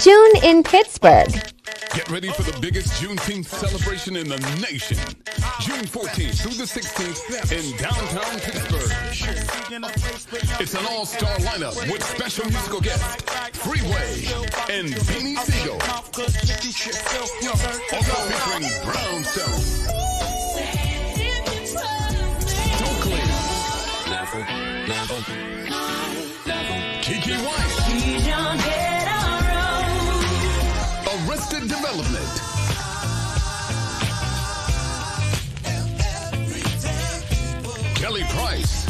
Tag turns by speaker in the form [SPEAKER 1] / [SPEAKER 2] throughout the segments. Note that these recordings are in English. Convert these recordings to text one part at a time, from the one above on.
[SPEAKER 1] June in Pittsburgh.
[SPEAKER 2] Get ready for the biggest Juneteenth celebration in the nation. June 14th through the 16th in downtown Pittsburgh. It's an all-star lineup with special musical guests, Freeway and Beanie Siegel. Also featuring Brownstone, Kiki White, Arrested Development, Kelly Price,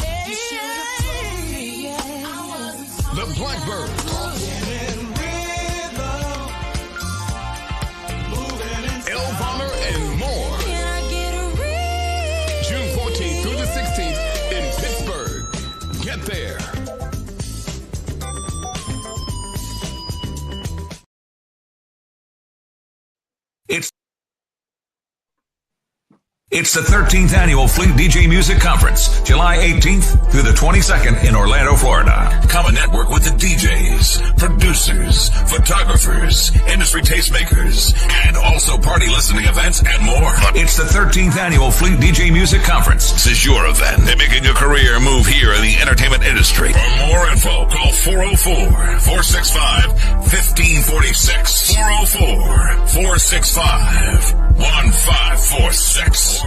[SPEAKER 2] The Blackbirds, Elvonner, and more. June 14th through the 16th in Pittsburgh. Get there.
[SPEAKER 3] It's the 13th Annual Fleet DJ Music Conference, July 18th through the 22nd in Orlando, Florida. Come and network with the DJs, producers, photographers, industry tastemakers, and also party listening events and more. It's the 13th Annual Fleet DJ Music Conference. This is your event. They're making your career move here in the entertainment industry. For more info, call 404-465-1546. 404-465-1546.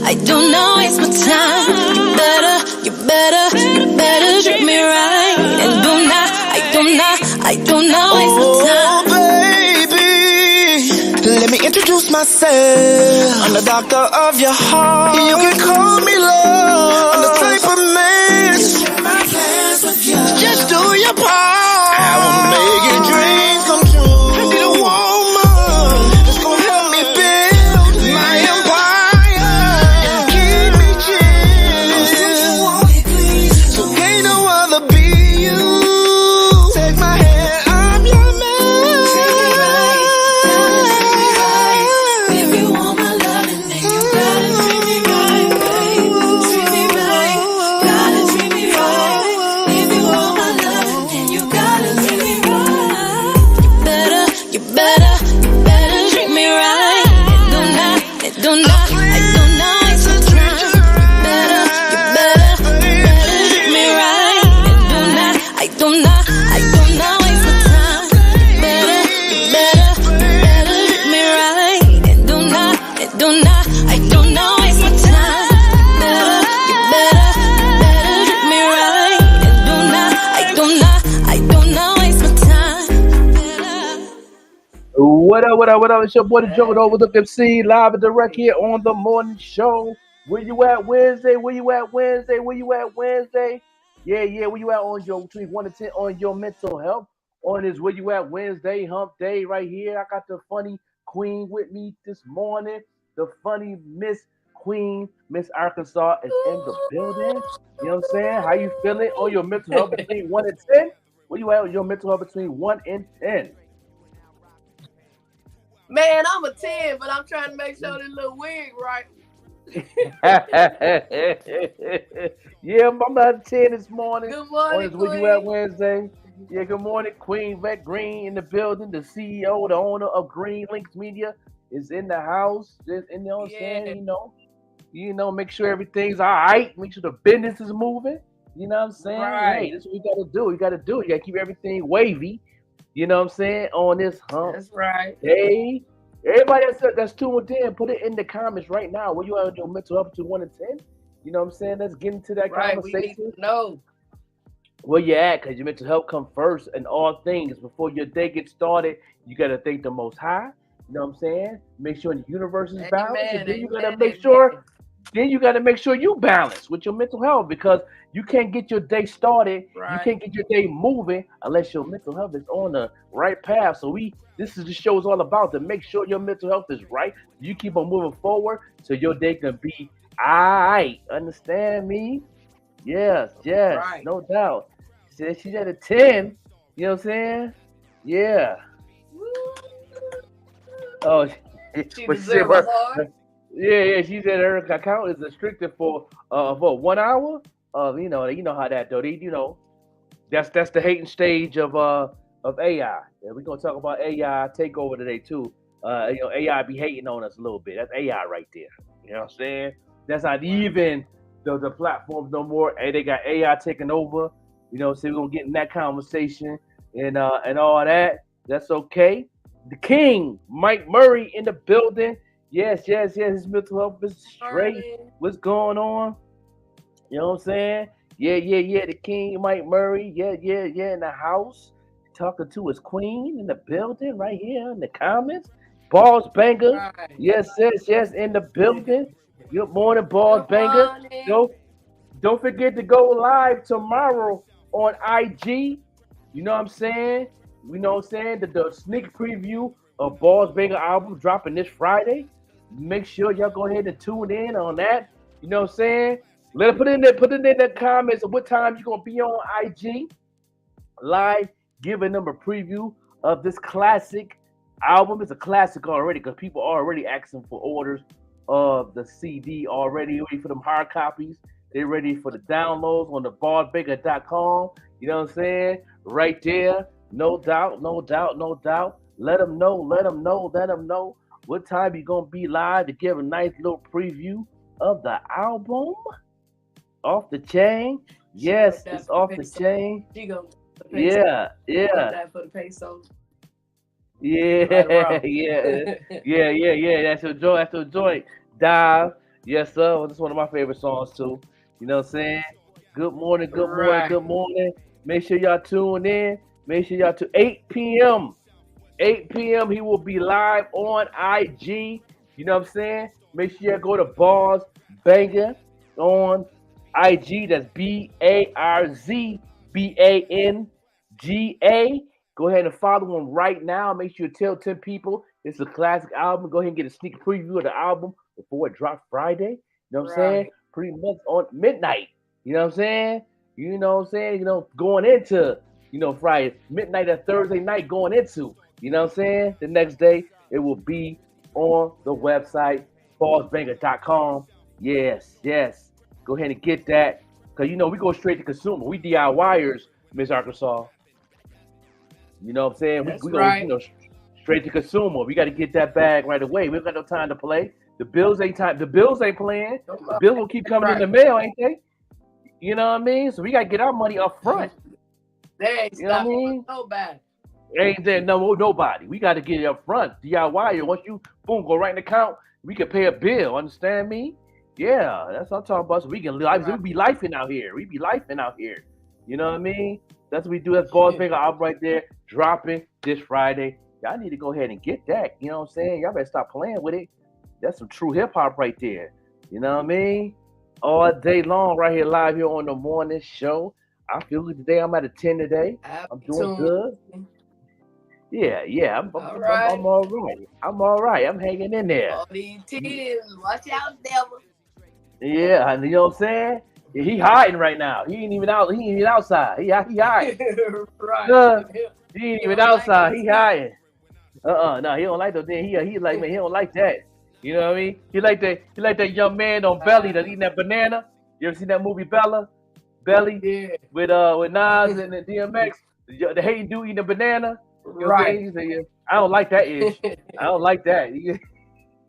[SPEAKER 4] I don't know, it's my time. You better treat me right. And I don't know, it's my time.
[SPEAKER 5] Oh, baby, let me introduce myself. I'm the doctor of your heart. You can call me love. I'm the type of man. Just share my plans with you. Just do your part. I will make your dreams come true. I need a woman that's gonna help me build my empire.
[SPEAKER 6] What up? It's your boy, the Joe, Overlook MC, live and direct here on the morning show. Where you at Wednesday? Yeah, where you at on your between 1 and 10 on your mental health? On this Where You At Wednesday, hump day right here. I got the funny queen with me this morning. The funny Miss Queen, Miss Arkansas is in the building. You know what I'm saying? How you feeling on your mental health between 1 and 10? Where you at on your mental health between 1 and 10?
[SPEAKER 7] Man, I'm a 10, but I'm trying to make sure this little wig right.
[SPEAKER 6] Yeah, I'm at 10 this morning.
[SPEAKER 7] Good morning,
[SPEAKER 6] Where You At Wednesday. Yeah, good morning, Queen Vettegreen in the building. The CEO, the owner of Lynx Media is in the house. You know what I'm saying? You know, Make sure everything's all right. Make sure the business is moving. You know what I'm saying?
[SPEAKER 7] Right.
[SPEAKER 6] Hey, this is what you gotta do. You gotta keep everything wavy. You know what I'm saying? On this hump.
[SPEAKER 7] That's right.
[SPEAKER 6] Hey, everybody that's tuned in, put it in the comments right now. What you want to do mental health to 1 to 10? You know what I'm saying? Let's get into that
[SPEAKER 7] Right. We need
[SPEAKER 6] conversation.
[SPEAKER 7] to know.
[SPEAKER 6] Where you at? Because your mental health come first in all things. Before your day gets started, you got to thank the Most High. You know what I'm saying? Make sure the universe is balanced. And then you got to make sure. Then you got to make sure you balance with your mental health, because you can't get your day started.
[SPEAKER 7] Right.
[SPEAKER 6] You can't get your day moving unless your mental health is on the right path. So this is the show is all about, to make sure your mental health is right. You keep on moving forward so your day can be all right. Understand me? Yes,
[SPEAKER 7] Right.
[SPEAKER 6] no doubt. She said she's at a 10. You know what I'm saying? Yeah. Oh,
[SPEAKER 7] She
[SPEAKER 6] but
[SPEAKER 7] deserve a heart.
[SPEAKER 6] yeah. She said her account is restricted for 1 hour. You know how that though. That's the hating stage of AI. Yeah, we're gonna talk about AI takeover today too. AI be hating on us a little bit. That's AI right there. You know what I'm saying? That's not even the platforms no more. Hey, they got AI taking over. So we're gonna get in that conversation and all that. That's okay. The King, Mike Murray, in the building. Yes. His mental health is straight. What's going on? You know what I'm saying? Yeah. The King, Mike Murray. Yeah. In the house, talking to his queen in the building right here in the comments. Balls Banger.
[SPEAKER 7] Right.
[SPEAKER 6] Yes, in the building. Good morning, Balls Banger. Don't forget to go live tomorrow on IG. You know what I'm saying? The sneak preview of Balls Banger album dropping this Friday. Make sure y'all go ahead and tune in on that. You know what I'm saying? Put it in the comments of what time you're gonna be on IG live, giving them a preview of this classic album. It's a classic already because people are already asking for orders of the CD already, ready for them hard copies. They're ready for the downloads on the ballsbaker.com. You know what I'm saying? Right there. No doubt. Let them know what time you're going to be live to give a nice little preview of the album. Off the chain. Yes, it's off the chain. Yeah.
[SPEAKER 7] That for the pesos.
[SPEAKER 6] Yeah. That's your joint. Dive. Yes, sir. This is one of my favorite songs too. You know what I'm saying? Good morning. Make sure y'all tune in. Make sure y'all 8 p.m. 8 p.m. he will be live on IG. You know what I'm saying? Make sure y'all go to Balls Banger on IG. That's BARZBANGA. Go ahead and follow him right now. Make sure you tell 10 people it's a classic album. Go ahead and get a sneak preview of the album before it drops Friday. You know what I'm saying? Pretty much on midnight. You know what I'm saying? Going into, Friday, midnight of Thursday night going into, you know what I'm saying? The next day, it will be on the website, ballsbanger.com. Yes. Go ahead and get that. Because, we go straight to consumer. We DIYers, Miss Arkansas. You know what I'm saying? We go, straight to consumer. We got to get that bag right away. We don't got no time to play. The bills ain't playing. The bills will keep coming in the mail, ain't they? You know what I mean? So we got to get our money up front.
[SPEAKER 7] They ain't stopping nobody.
[SPEAKER 6] Ain't there nobody. We got to get it up front. DIY. Once you, boom, go right in the account, we can pay a bill. Understand me? Yeah, that's what I'm talking about. So we can live. We be lifing out here. You know what I mean? That's what we do. That's Balls Banger out right there, dropping this Friday. Y'all need to go ahead and get that. You know what I'm saying? Y'all better stop playing with it. That's some true hip hop right there. You know what I mean? All day long, right here, live here on the morning show. I feel good today. I'm at a 10 today. I'm doing good. Yeah. I'm all right. I'm hanging in there.
[SPEAKER 7] All these 10s, watch out, devil.
[SPEAKER 6] Yeah, you know what I'm saying? Yeah, he hiding right now. He ain't even outside. He hiding.
[SPEAKER 7] Right.
[SPEAKER 6] He ain't even outside. He hiding. No, he don't like those things. He like, man, he don't like that. You know what I mean? He like that young man on Belly that's eating that banana. You ever seen that movie Belly?
[SPEAKER 7] Yeah.
[SPEAKER 6] With Nas and the DMX. The hating dude eating a banana. You know
[SPEAKER 7] right.
[SPEAKER 6] I don't like that ish. I don't like that.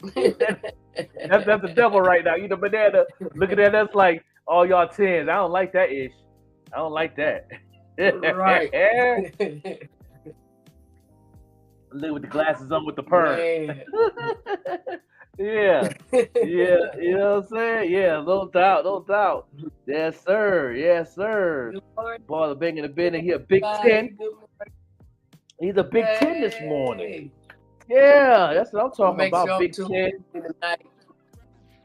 [SPEAKER 6] That's the devil right now. You know, banana looking at us like, all y'all 10s. I don't like that ish. I don't like that.
[SPEAKER 7] Right.
[SPEAKER 6] Live with the glasses on with the perm.
[SPEAKER 7] Man.
[SPEAKER 6] Yeah. You know what I'm saying? Yeah, no doubt. Yes, sir.
[SPEAKER 7] Good morning.
[SPEAKER 6] Boy, the big in the building. He a Big Ten. He's a Big Ten this morning. Yeah, that's what I'm talking
[SPEAKER 7] Make
[SPEAKER 6] about.
[SPEAKER 7] sure
[SPEAKER 6] Big
[SPEAKER 7] to
[SPEAKER 6] Ten.
[SPEAKER 7] tonight.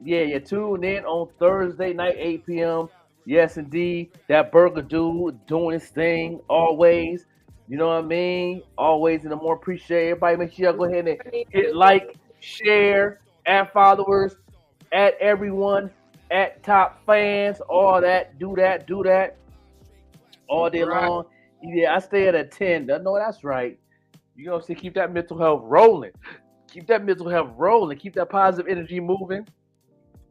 [SPEAKER 6] Yeah, tune in on Thursday night, 8 p.m. Yes, indeed. That burger dude doing his thing always. You know what I mean? Always in the more appreciate. Everybody make sure y'all go ahead and hit like, share, add followers, add everyone, add top fans, all that. Do that. All day long. Yeah, I stay at a 10. I know that's right. You know what I'm saying? Keep that mental health rolling. Keep that positive energy moving.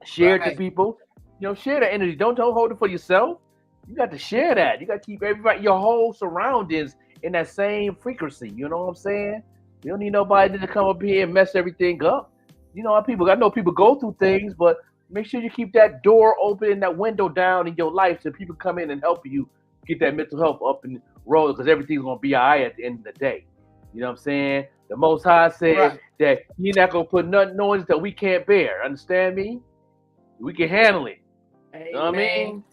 [SPEAKER 6] Share it to people. You know, share that energy. Don't hold it for yourself. You got to share that. You got to keep everybody, your whole surroundings in that same frequency. You know what I'm saying? You don't need nobody to come up here and mess everything up. You know, I know people go through things, but make sure you keep that door open and that window down in your life so people come in and help you get that mental health up and roll, because everything's going to be all right at the end of the day. You know what I'm saying? The Most High said that He's not going to put nothing on us that we can't bear. Understand me? We can handle it.
[SPEAKER 7] Amen.
[SPEAKER 6] You know what I mean?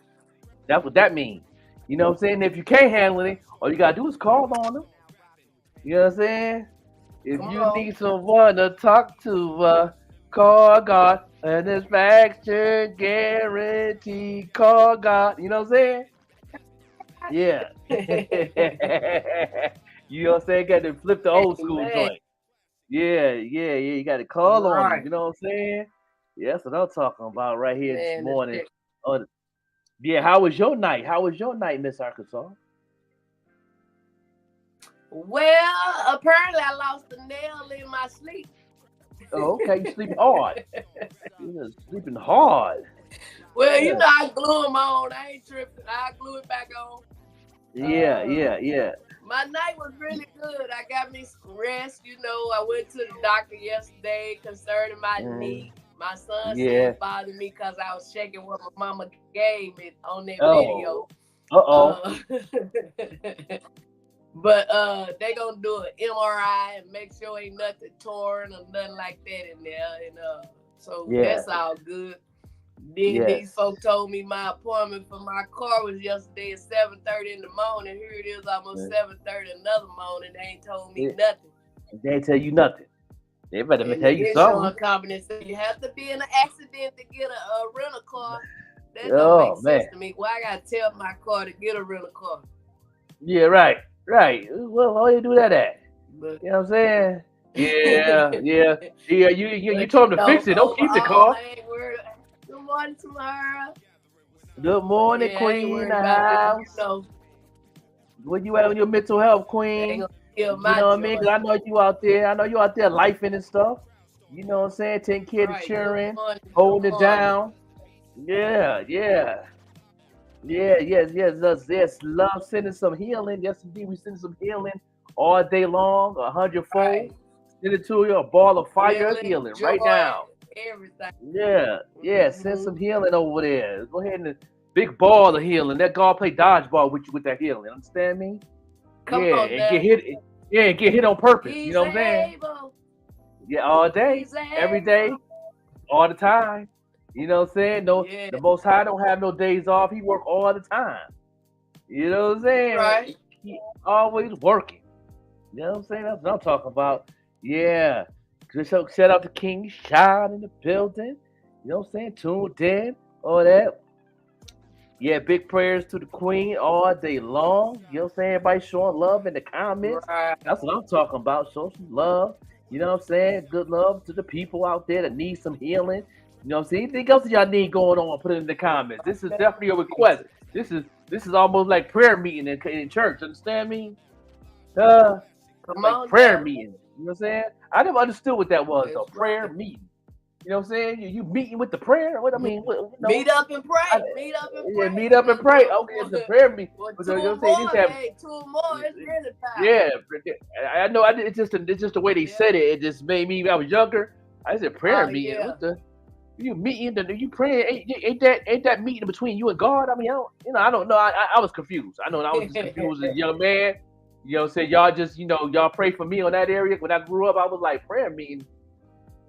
[SPEAKER 6] That's what that means. You know what I'm saying? If you can't handle it, all you got to do is call on them. You know what I'm saying? If you need someone to talk to, call God. Satisfaction guarantee. Call God. You know what I'm saying? Yeah. You know what I'm saying? Got to flip the old school joint. Yeah. You got to call on them. You know what I'm saying? Yeah, that's what I'm talking about right here this morning. Yeah, how was your night? Miss Arkansas?
[SPEAKER 7] Well, apparently I lost a nail in my sleep.
[SPEAKER 6] Oh, okay, you sleeping hard. You're sleeping hard.
[SPEAKER 7] Well, you know, I glue them on. I ain't tripping. I glue it back on.
[SPEAKER 6] Yeah.
[SPEAKER 7] My night was really good. I got me some rest. You know, I went to the doctor yesterday concerning my knee. My son said it bothered me because I was checking what my mama gave me on that video. But they gonna do an MRI and make sure ain't nothing torn or nothing like that in there. And so that's all good. Then these folks told me my appointment for my car was yesterday at 7:30 in the morning. Here it is almost 7:30 another morning. They ain't told me nothing.
[SPEAKER 6] They ain't tell you nothing. They better tell you something.
[SPEAKER 7] Company said you have to be in an accident to get a rental car. That don't make sense to me. Why I gotta tell my car to get a rental car?
[SPEAKER 6] Yeah, right. Well, why you do that at? You know what I'm saying? Yeah. You told them to fix it. Don't keep the car.
[SPEAKER 7] Good morning, Tamara.
[SPEAKER 6] Good morning, Queen in the house. Where you at on your mental health, Queen? You know what I mean? 'Cause I know you out there. Lifing and stuff. You know what I'm saying? Taking care of the children, holding it down. Yes. Love sending some healing. Yes, indeed, we send some healing all day long, 100-fold. Send it to you, a ball of fire healing right now.
[SPEAKER 7] Everything.
[SPEAKER 6] Yeah. Send some healing over there. Go ahead and big ball of healing. Let God play dodgeball with you with that healing. Understand me?
[SPEAKER 7] Come on,
[SPEAKER 6] and get hit. Yeah, and get hit on purpose. You know what I'm saying? Yeah, all day, every day, all the time. You know what I'm saying? The Most High don't have no days off. He work all the time. You know what I'm saying?
[SPEAKER 7] Right.
[SPEAKER 6] He always working. You know what I'm saying? That's what I'm talking about. Yeah. So shout out to King Shine in the building. You know what I'm saying? Tuned in, all that. Yeah, big prayers to the Queen all day long. You know what I'm saying? Everybody showing love in the comments.
[SPEAKER 7] Right.
[SPEAKER 6] That's what I'm talking about. Show some love. You know what I'm saying? Good love to the people out there that need some healing. You know what I'm saying? Anything else that y'all need going on, put it in the comments. This is definitely a request. This is almost like prayer meeting in church. Understand me? Prayer meeting. You know what I'm saying? I never understood what that was, though. Prayer meeting. You know what I'm saying? You meeting with the prayer? What I mean?
[SPEAKER 7] Meet up and pray. Meet up and pray.
[SPEAKER 6] Yeah, meet up and pray. Okay, it's a prayer meeting.
[SPEAKER 7] Well, two more. It's really time.
[SPEAKER 6] Yeah, I know. It's just the way they said it. It just made me. I was younger. I said prayer meeting.
[SPEAKER 7] Yeah.
[SPEAKER 6] What the? You meeting? You praying? Ain't that meeting between you and God? I mean, I don't know. I was confused. I know I was just confused as a young man. You know, say y'all just, y'all pray for me on that area. When I grew up, I was like, prayer meeting.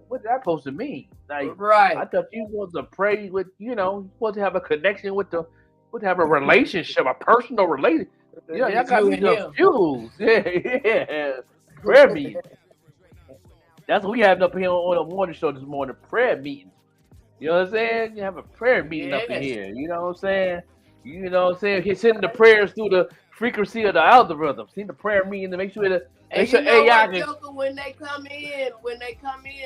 [SPEAKER 6] What that supposed to mean? Like,
[SPEAKER 7] right.
[SPEAKER 6] I thought you supposed to pray with, you're supposed to have a connection with have a relationship, a personal relationship. Yeah, y'all got me confused. Yeah. Prayer meeting. That's what we having up here on the morning show this morning. Prayer meeting. You know what I'm saying? You have a prayer meeting up in here. You know what I'm saying? You know what I'm saying? He's sending the prayers through the frequency of the algorithm. Send the prayer meeting to make sure that
[SPEAKER 7] AI can. When they come in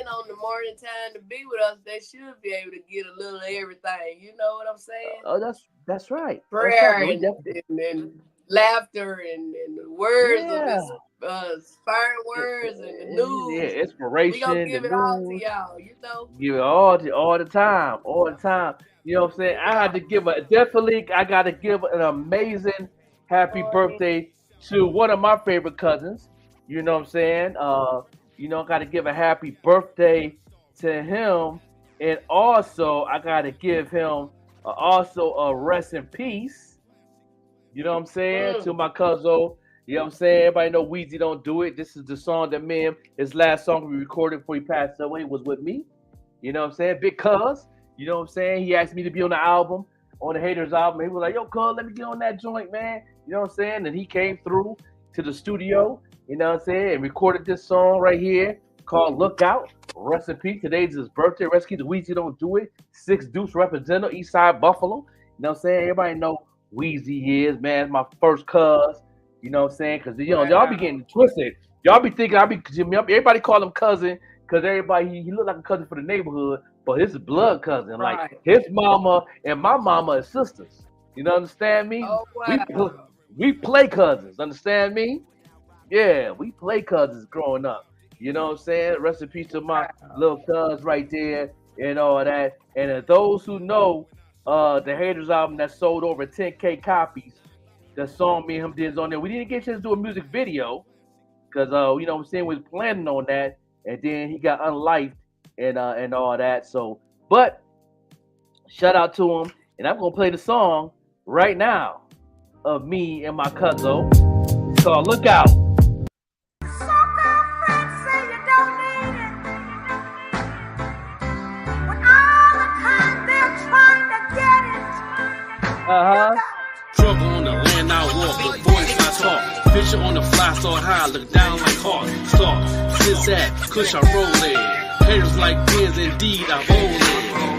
[SPEAKER 7] on the morning time to be with us, they should be able to get a little of everything. You know what I'm saying?
[SPEAKER 6] Oh, that's right.
[SPEAKER 7] Prayer and laughter and the words of inspiring words and the news.
[SPEAKER 6] Yeah, inspiration.
[SPEAKER 7] We gonna give it all to y'all,
[SPEAKER 6] Give it all the time. You know what I'm saying? I gotta give an amazing happy birthday to one of my favorite cousins. You know what I'm saying? I gotta give a happy birthday to him, and also I gotta give him also a rest in peace. You know what I'm saying? To my cousin. You know what I'm saying? Everybody know Weezy Don't Do It. This is the song that his last song we recorded before he passed away was with me. You know what I'm saying? Big Cuz. You know what I'm saying? He asked me to be on the album, on the Haters album. He was like, yo, Cuz, let me get on that joint, man. You know what I'm saying? And he came through to the studio, you know what I'm saying, and recorded this song right here called Lookout. Rest in peace. Today's his birthday. Rest in peace. Weezy Don't Do It. 6 Deuce representative, Eastside Buffalo. You know what I'm saying? Everybody know Weezy is, man. My first cuz. You know what I'm saying? Because, y'all be getting twisted. Y'all be thinking everybody call him cousin because everybody, he look like a cousin for the neighborhood, but his blood cousin.
[SPEAKER 7] Right.
[SPEAKER 6] Like, his mama and my mama are sisters. You know, understand me?
[SPEAKER 7] Oh, wow.
[SPEAKER 6] We play cousins. Understand me? Yeah, we play cousins growing up. You know what I'm saying? Rest in peace to my little cuz right there and all that. And those who know the Haters album that sold over 10K copies, the song me and him did on there. We didn't get a chance to do a music video because you know what I'm saying, we was planning on that, and then he got unlifed and all that. So, but shout out to him, and I'm gonna play the song right now of me and my cousin. It's called Lookout.
[SPEAKER 1] Struggle on the land I walk, the voice I talk. Picture on the fly, start high, look down like hawk. Start, zigzag, kush I roll it. Haters like pins, indeed I hold it.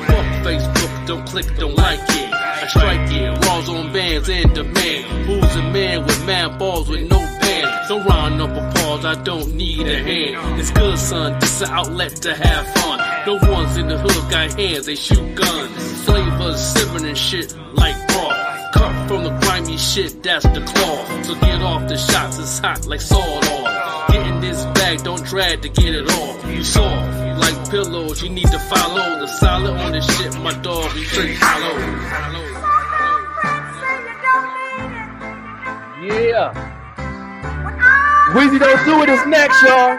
[SPEAKER 1] Fuck Facebook, don't click, don't like it. I strike it, walls on bands in demand. Who's a man with man balls with no band? Don't round up applause, I don't need a hand. It's good, son, this an outlet to have fun. No ones in the hood got hands, they shoot guns. Flavors simmering and shit like raw. Cut from the grimy shit, that's the claw. So get off the shots, it's hot like sawed off. Get in this bag, don't drag to get it off. You soft, like pillows, you need to follow. The solid on this shit, my dog, he straight hollow.
[SPEAKER 6] Yeah. Weezy Don't Do It is next, y'all.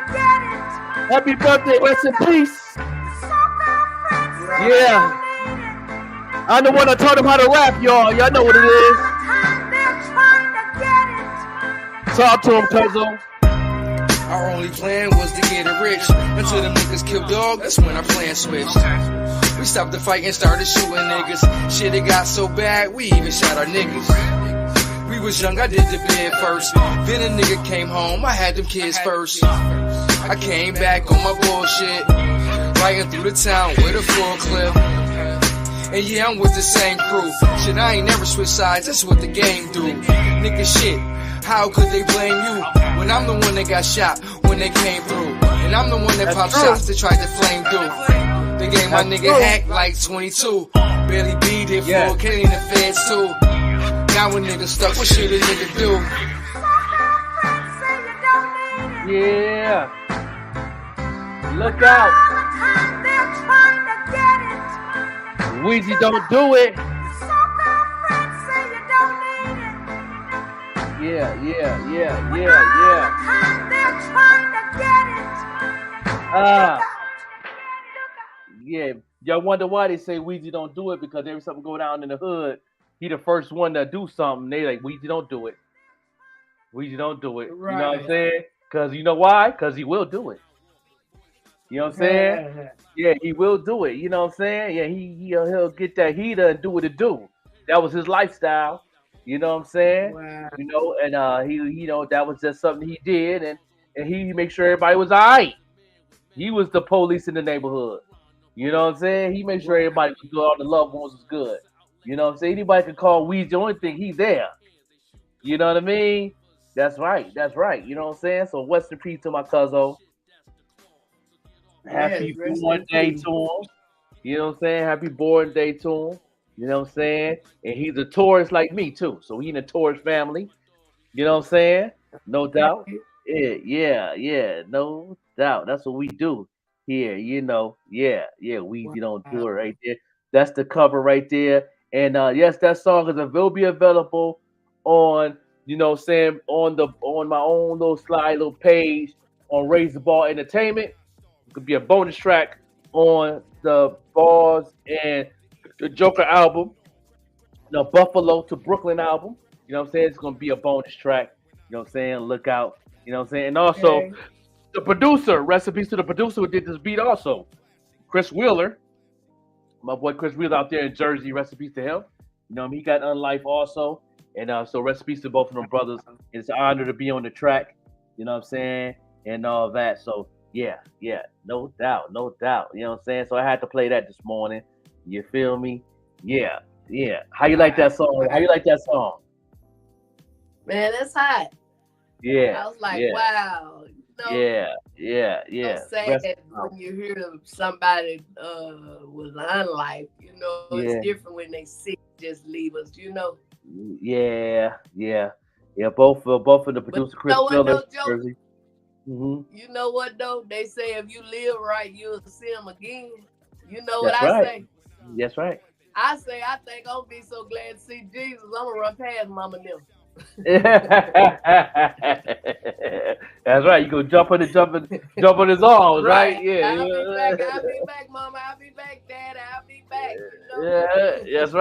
[SPEAKER 6] Happy birthday, rest in peace. Yeah. I'm the one that taught him how to rap, y'all. Y'all know what it is. Talk to him, cuzzo.
[SPEAKER 8] Our only plan was to get it rich. Until them niggas killed dog, that's when our plan switched. We stopped the fight and started shooting niggas. Shit, it got so bad, we even shot our niggas. We was young, I did the bid first. Then a nigga came home, I had them kids first. I came back on my bullshit, riding through the town with a full clip. And yeah, I'm with the same crew. Shit, I ain't never switch sides, that's what the game do. Nigga shit, how could they blame you? When I'm the one that got shot when they came through. And I'm the one that popped shots that tried to flame through. They gave my nigga hack like 22. Barely beat it for killing the feds too. Now a nigga stuck, what should a nigga do?
[SPEAKER 6] Yeah. Look out. Weezy Don't Do It. Yeah. Yeah, y'all wonder why they say Weezy don't do it, because every something go down in the hood, he the first one to do something. They like, Weezy don't do it. Weezy don't do it.
[SPEAKER 7] Right.
[SPEAKER 6] You know what I'm saying? Because you know why? Because he will do it. You know what I'm saying? Yeah, he will do it. You know what I'm saying? Yeah, he'll get that heater and do what it do. That was his lifestyle. You know what I'm saying?
[SPEAKER 7] Wow.
[SPEAKER 6] You know, and he that was just something he did, and he make sure everybody was all right. He was the police in the neighborhood. You know what I'm saying? He made sure everybody was good, all the loved ones was good. You know what I'm saying? Anybody can call Weezy, the only thing he's there. You know what I mean? That's right. That's right. You know what I'm saying? So rest in peace to my cousin. Happy born day to him. You know what I'm saying? Happy born day to him. You know what I'm saying? And he's a Taurus like me too. So he in the Taurus family. You know what I'm saying? No doubt. Yeah, no doubt. That's what we do here, you know. Yeah, we don't do it right there. That's the cover right there. And yes, that song will be available on, you know what I'm saying, on my own little slide little page on Razor Ball Entertainment. It could be a bonus track on the Bars and the Joker album, the Buffalo to Brooklyn album. You know what I'm saying? It's gonna be a bonus track. You know what I'm saying? Look out. You know what I'm saying? And also the producer, recipes to the producer who did this beat also. Chris Wheeler. My boy Chris Wheeler out there in Jersey, recipes to him. You know, he got Unlife also. And so recipes to both of them brothers. It's an honor to be on the track. You know what I'm saying? And all that. So yeah, no doubt. You know what I'm saying? So I had to play that this morning. You feel me? Yeah. How you like that song?
[SPEAKER 7] Man, that's hot.
[SPEAKER 6] Yeah.
[SPEAKER 7] I was like, wow.
[SPEAKER 6] Yeah.
[SPEAKER 7] It's sad when you hear somebody was unlife, you know, it's different when they sick, just leave us, you know.
[SPEAKER 6] Yeah. Both of the producer Chris Miller.
[SPEAKER 7] You know what though? They say if you live right, you'll see him again. You know
[SPEAKER 6] That's
[SPEAKER 7] what I
[SPEAKER 6] right.
[SPEAKER 7] say?
[SPEAKER 6] That's right.
[SPEAKER 7] I think I'm gonna be so glad to see Jesus. I'm gonna run past Mama and them.
[SPEAKER 6] That's right. You go jump on his arms, right? Yeah.
[SPEAKER 7] I'll be back, Mama. I'll be back, Dad. I'll be back. You know?
[SPEAKER 6] Yeah, that's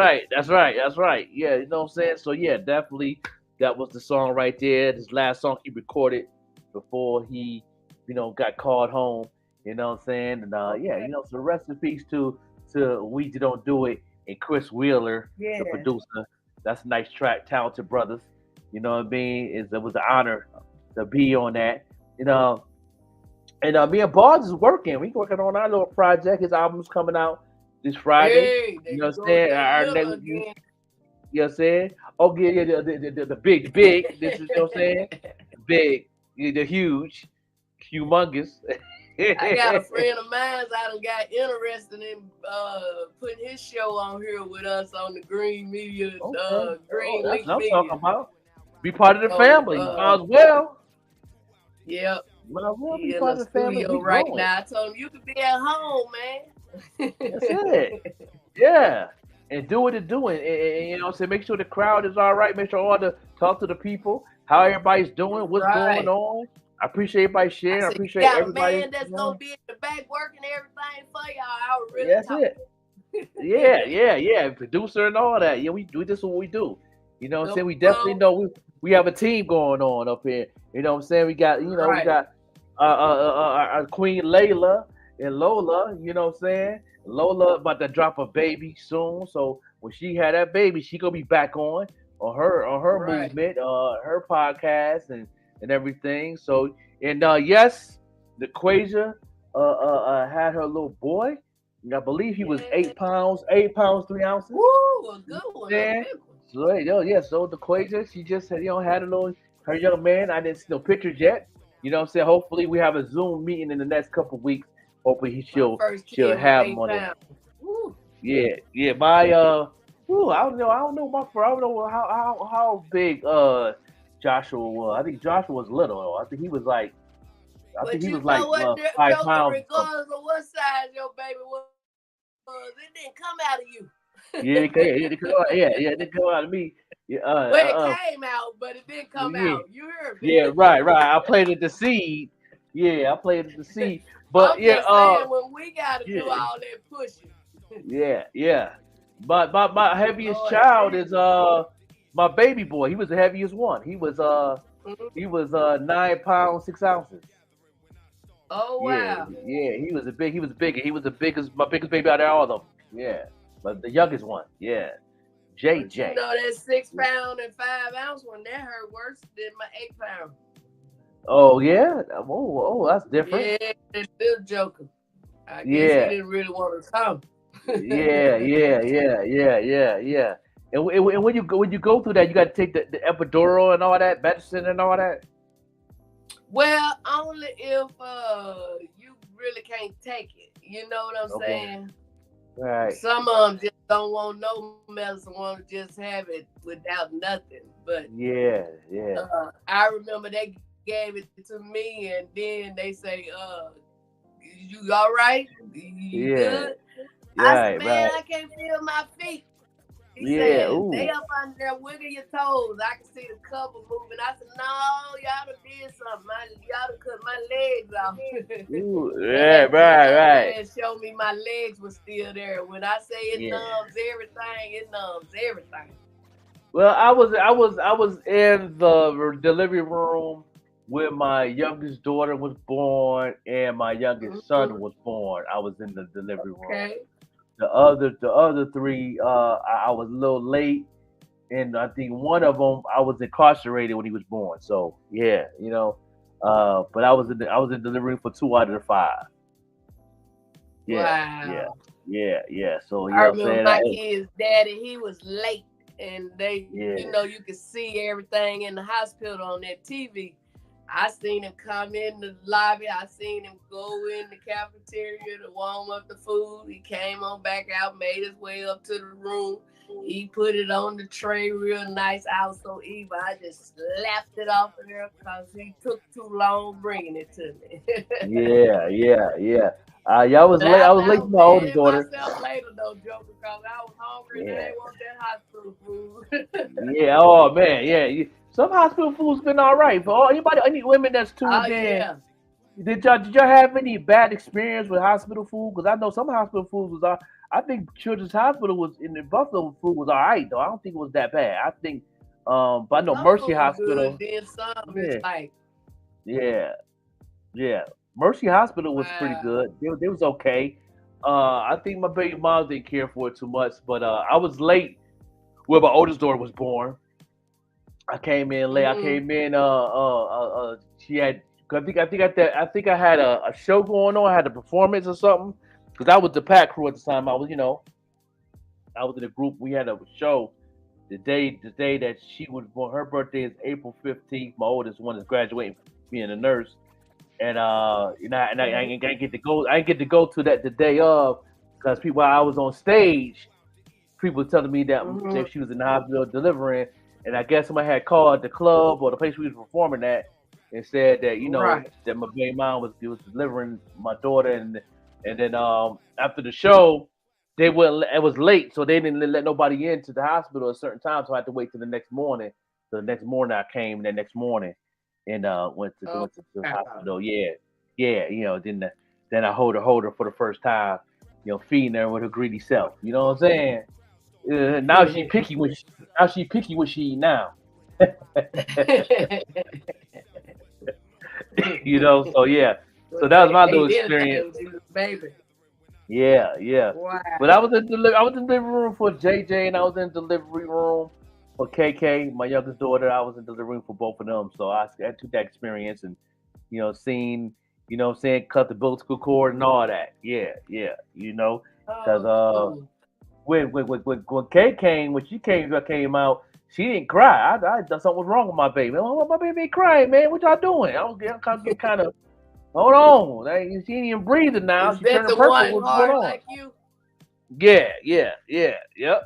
[SPEAKER 6] right. Yeah, you know what I'm saying? So yeah, definitely that was the song right there. This last song he recorded before he, got called home. You know what I'm saying? And so rest in peace to Weezy Don't Do It and Chris Wheeler, the producer. That's a nice track, talented brothers. You know what I mean? It was an honor to be on that. And me and Bars is working. We working on our little project. His album's coming out this Friday. You know what I'm saying? Our next, you know what I'm saying? Oh yeah, the big. This is, you know what I'm saying? Big, the huge, humongous.
[SPEAKER 7] I got a friend of mine I done got interested in putting his show on here with us on the Green Media, Green Lynx
[SPEAKER 6] That's what I'm
[SPEAKER 7] Media.
[SPEAKER 6] talking about. Be part of the family. Might as well.
[SPEAKER 7] Yep.
[SPEAKER 6] Might as well be
[SPEAKER 7] in
[SPEAKER 6] part
[SPEAKER 7] the
[SPEAKER 6] of the family.
[SPEAKER 7] studio right now. I told him you could be at home, man.
[SPEAKER 6] That's it. Yeah. And do what it's doing. And you know what I'm saying? Make sure the crowd is all right. Make sure talk to the people, how everybody's doing, what's going on. I appreciate everybody sharing. I appreciate everybody.
[SPEAKER 7] Man that's gonna be in the back working everything for y'all. I would really
[SPEAKER 6] That's it. Yeah. Producer and all that. Yeah, we do this. What we do. You know what I'm saying? We definitely know we have a team going on up here. You know what I'm saying? We got we got our Queen Layla and Lola. You know what I'm saying? Lola about to drop a baby soon. So when she had that baby, she gonna be back on her movement, her podcast and everything. So yes, the Quasia had her little boy. I believe he was 8 pounds, 3 ounces.
[SPEAKER 7] Woo, a good one.
[SPEAKER 6] So the Quasia, she just had her young man. I didn't see no pictures yet. You know what I'm saying? Hopefully we have a Zoom meeting in the next couple of weeks. Hopefully she'll have him on it. Yeah. My I don't know how big Joshua was. I think Joshua was little. I think he was like 5 pounds.
[SPEAKER 7] Regardless of what size your baby was, it didn't come out of you.
[SPEAKER 6] It didn't come out of me.
[SPEAKER 7] It came out, but it didn't come out. You heard me.
[SPEAKER 6] Yeah, right. I planted the seed. Yeah, I planted the seed. But
[SPEAKER 7] I'm just saying, when we gotta do all that pushing.
[SPEAKER 6] Yeah. But my heaviest child is my baby boy. He was the heaviest one. He was 9 pounds 6 ounces.
[SPEAKER 7] Oh wow.
[SPEAKER 6] Yeah, he was bigger. He was my biggest baby out of all of them. Yeah. But the youngest one, JJ.
[SPEAKER 7] But you know that 6 pound and 5 ounce one, that hurt worse than my 8 pound.
[SPEAKER 6] Oh yeah? Oh, that's different.
[SPEAKER 7] Yeah, it's still joking. I guess he didn't really want to come.
[SPEAKER 6] Yeah. And when you go through that, you got to take the epidural and all that, medicine and all that.
[SPEAKER 7] Well, only if you really can't take it. You know what I'm saying?
[SPEAKER 6] Right.
[SPEAKER 7] Some of them just don't want no medicine, want to just have it without nothing. But
[SPEAKER 6] yeah.
[SPEAKER 7] I remember they gave it to me, and then they say, "You all right? You good?" I said, "Man, I can't feel my feet." He said, "They up under there, wiggle your toes. I can see the cover moving." I said, "No, y'all done did something. Y'all done cut my legs off." Right. And show me my legs were still there. When I say it numbs everything, it numbs everything.
[SPEAKER 6] Well, I was in the delivery room when my youngest daughter was born and my youngest son was born. I was in the delivery room. The other three, I was a little late, and I think one of them I was incarcerated when he was born. So but I was in delivery room for 2 out of the 5.
[SPEAKER 7] Wow.
[SPEAKER 6] Yeah. So
[SPEAKER 7] I remember my kid's daddy, he was late, and they, you could see everything in the hospital on that TV. I seen him come in the lobby. I seen him go in the cafeteria to warm up the food. He came on back out, made his way up to the room. He put it on the tray real nice. I was so evil. I just slapped it off of there because he took too long bringing it to me. Yeah. I was late. I was late for my oldest daughter. Myself later though, Joe, because I was hungry and I didn't want that hospital food.
[SPEAKER 6] Oh man, some hospital food's been all right for any women that's tuned in.
[SPEAKER 7] Yeah.
[SPEAKER 6] Did y'all have any bad experience with hospital food? Because I know some hospital food was all. I think Children's Hospital was in the Buffalo food was all right though. I don't think it was that bad. I think, but I know Mercy Hospital.
[SPEAKER 7] Good, then some is like.
[SPEAKER 6] Yeah. Mercy Hospital was pretty good. It was okay. I think my baby mom didn't care for it too much, but I was late when my oldest daughter was born. I came in late. I came in. She had. I think I had a show going on. I had a performance or something. Because I was the pack crew at the time. I was in a group. We had a show the day that she was born. Her birthday is April 15th. My oldest one is graduating, being a nurse. And I didn't get to go. I didn't get to go to that the day of because while I was on stage, people were telling me that she was in the hospital delivering, and I guess somebody had called the club or the place we was performing at and said that that my baby mom was delivering my daughter, and then after the show, it was late, so they didn't let nobody into the hospital at a certain time, so I had to wait till the next morning. So the next morning I came the next morning. And went to the hospital. Then I hold her for the first time, feeding her with her greedy self. You know what I'm saying? Now she picky when she eat now. So that was my little experience.
[SPEAKER 7] Baby.
[SPEAKER 6] Yeah.
[SPEAKER 7] Wow.
[SPEAKER 6] But I was in delivery room for JJ, and I was in delivery room for KK, my youngest daughter. I was in delivery room for both of them, so I took that experience and seeing cut the umbilical cord and all that. Because when she came out, she didn't cry. I thought something was wrong with my baby. My baby ain't crying, man. What y'all doing? I was getting kind of hold on. She ain't even breathing now.
[SPEAKER 7] She turned purple. What's going on? Like you?
[SPEAKER 6] Yep.
[SPEAKER 7] Yeah, that's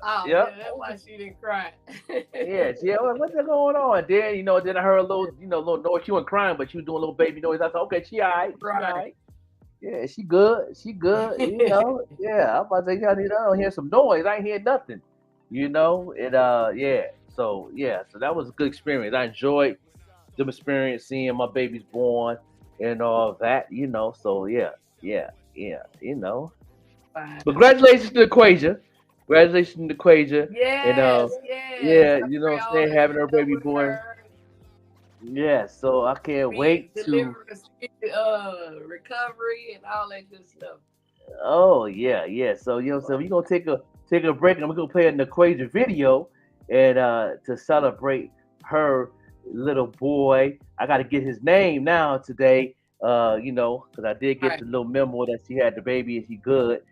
[SPEAKER 7] why she didn't cry.
[SPEAKER 6] What's going on? Then then I heard a little noise. She wasn't crying, but she was doing a little baby noise. I thought, okay, she all right.
[SPEAKER 7] Right.
[SPEAKER 6] Yeah, she good. Yeah, I'm about to say, I don't hear some noise. I ain't hear nothing. So that was a good experience. I enjoyed the experience seeing my babies born and all that. So yeah. Yeah, you know. But congratulations to Equasia. Congratulations to Equasia.
[SPEAKER 7] Yes,
[SPEAKER 6] And
[SPEAKER 7] yes.
[SPEAKER 6] yeah, you know what I'm saying, having her baby boy.
[SPEAKER 7] Her.
[SPEAKER 6] Yeah, so I can't wait to
[SPEAKER 7] recovery and all that good stuff.
[SPEAKER 6] Oh yeah. So you know, so we're gonna take a break and we're gonna play an Equasia video and to celebrate her little boy. I gotta get his name now today. You know, because I did get the little memo that she had the baby and she good.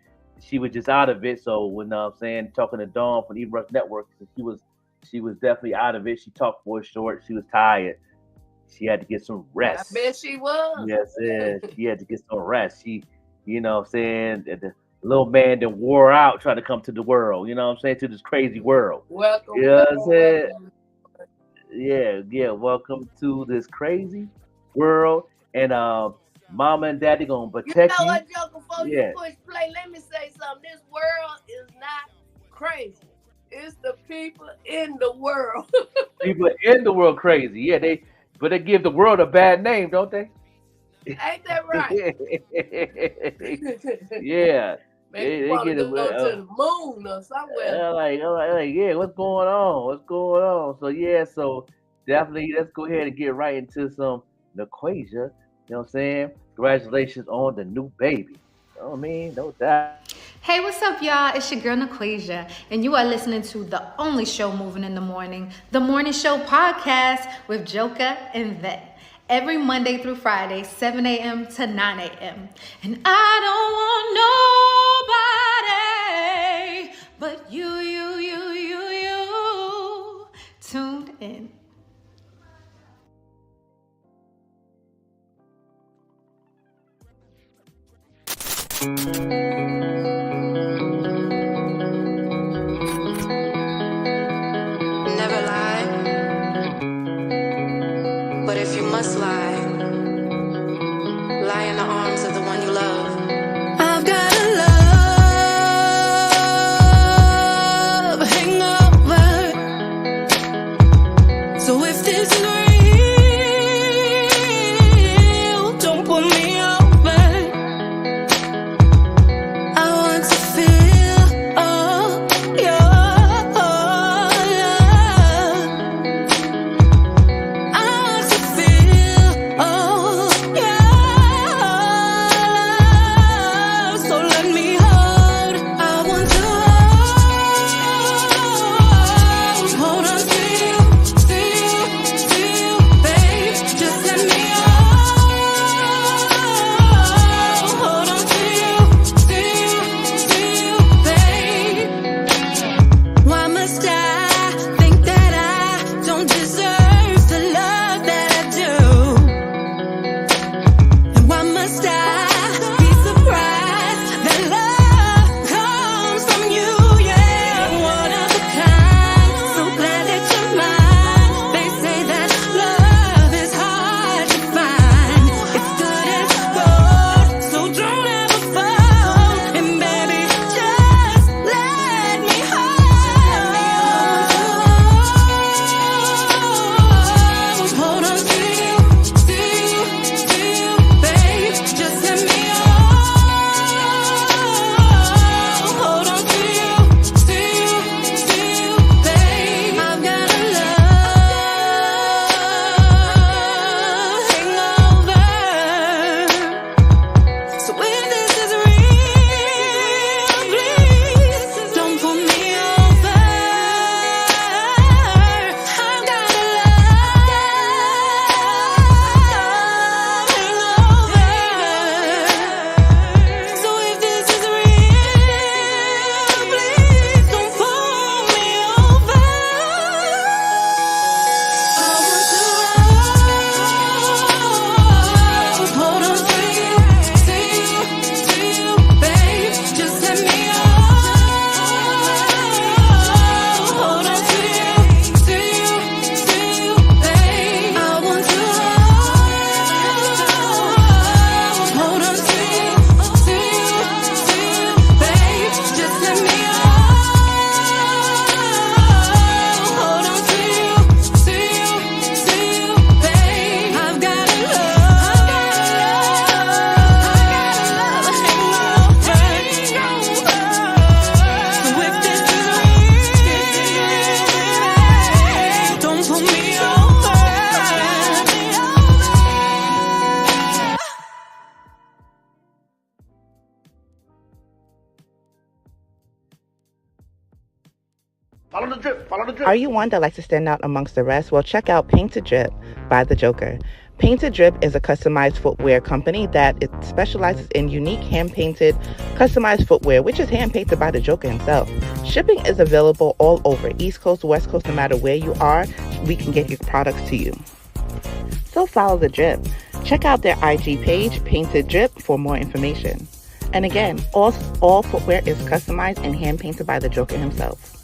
[SPEAKER 6] She was just out of it. So when I'm saying talking to Dawn from Even Rush Network, she was definitely out of it. She talked for short. She was tired. She had to get some rest.
[SPEAKER 7] I bet she was.
[SPEAKER 6] Yes, she had to get some rest. She, you know what I'm saying, the little man that wore out trying to come to the world, you know what I'm saying, to this crazy world.
[SPEAKER 7] Welcome.
[SPEAKER 6] You know what I'm saying? Yeah, welcome to this crazy world. And mama and daddy gonna protect you.
[SPEAKER 7] You know what, Joe, before you push play, let me say something. This world is not crazy. It's the people in the world.
[SPEAKER 6] People in the world crazy. Yeah, but they give the world a bad name, don't they?
[SPEAKER 7] Ain't that right?
[SPEAKER 6] Yeah.
[SPEAKER 7] They want to go to the moon or somewhere.
[SPEAKER 6] Like, yeah, what's going on? So yeah, so definitely let's go ahead and get right into some Equasia. You know what I'm saying? Congratulations on the new baby. You know what I mean? No doubt.
[SPEAKER 9] Hey, what's up, y'all? It's your girl, Equasia, and you are listening to the only show moving in the morning, the Morning Show Podcast with Joker and Vette. Every Monday through Friday, 7 a.m. to 9 a.m. And I don't want nobody but you tuned in.
[SPEAKER 10] Never lie, but if you must lie in the arms of the one you love.
[SPEAKER 4] I've got a love hangover. So if this is real, don't put me over. I want to feel your love. I want to feel your love.
[SPEAKER 6] Follow the drip. Follow the drip.
[SPEAKER 11] Are you one that likes to stand out amongst the rest? Well, check out Paint to Drip by The Joker. Paint to Drip is a customized footwear company that it specializes in unique hand-painted, customized footwear, which is hand-painted by The Joker himself. Shipping is available all over, East Coast, West Coast, no matter where you are, we can get your products to you. So follow The Drip. Check out their IG page, Painted Drip, for more information. And again, all footwear is customized and hand-painted by The Joker himself.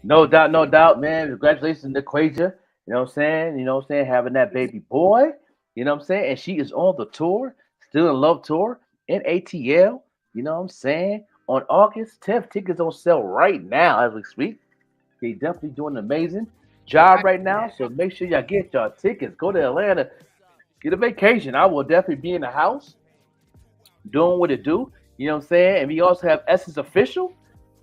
[SPEAKER 6] No doubt, man. Congratulations to Quasia. You know what I'm saying? Having that baby boy. You know what I'm saying? And she is on the tour, Still in Love tour in ATL. You know what I'm saying? On August 10th, tickets on sale right now as we speak. They definitely doing an amazing job right now. So make sure y'all get y'all tickets. Go to Atlanta. Get a vacation. I will definitely be in the house doing what it do. You know what I'm saying? And we also have Essence Official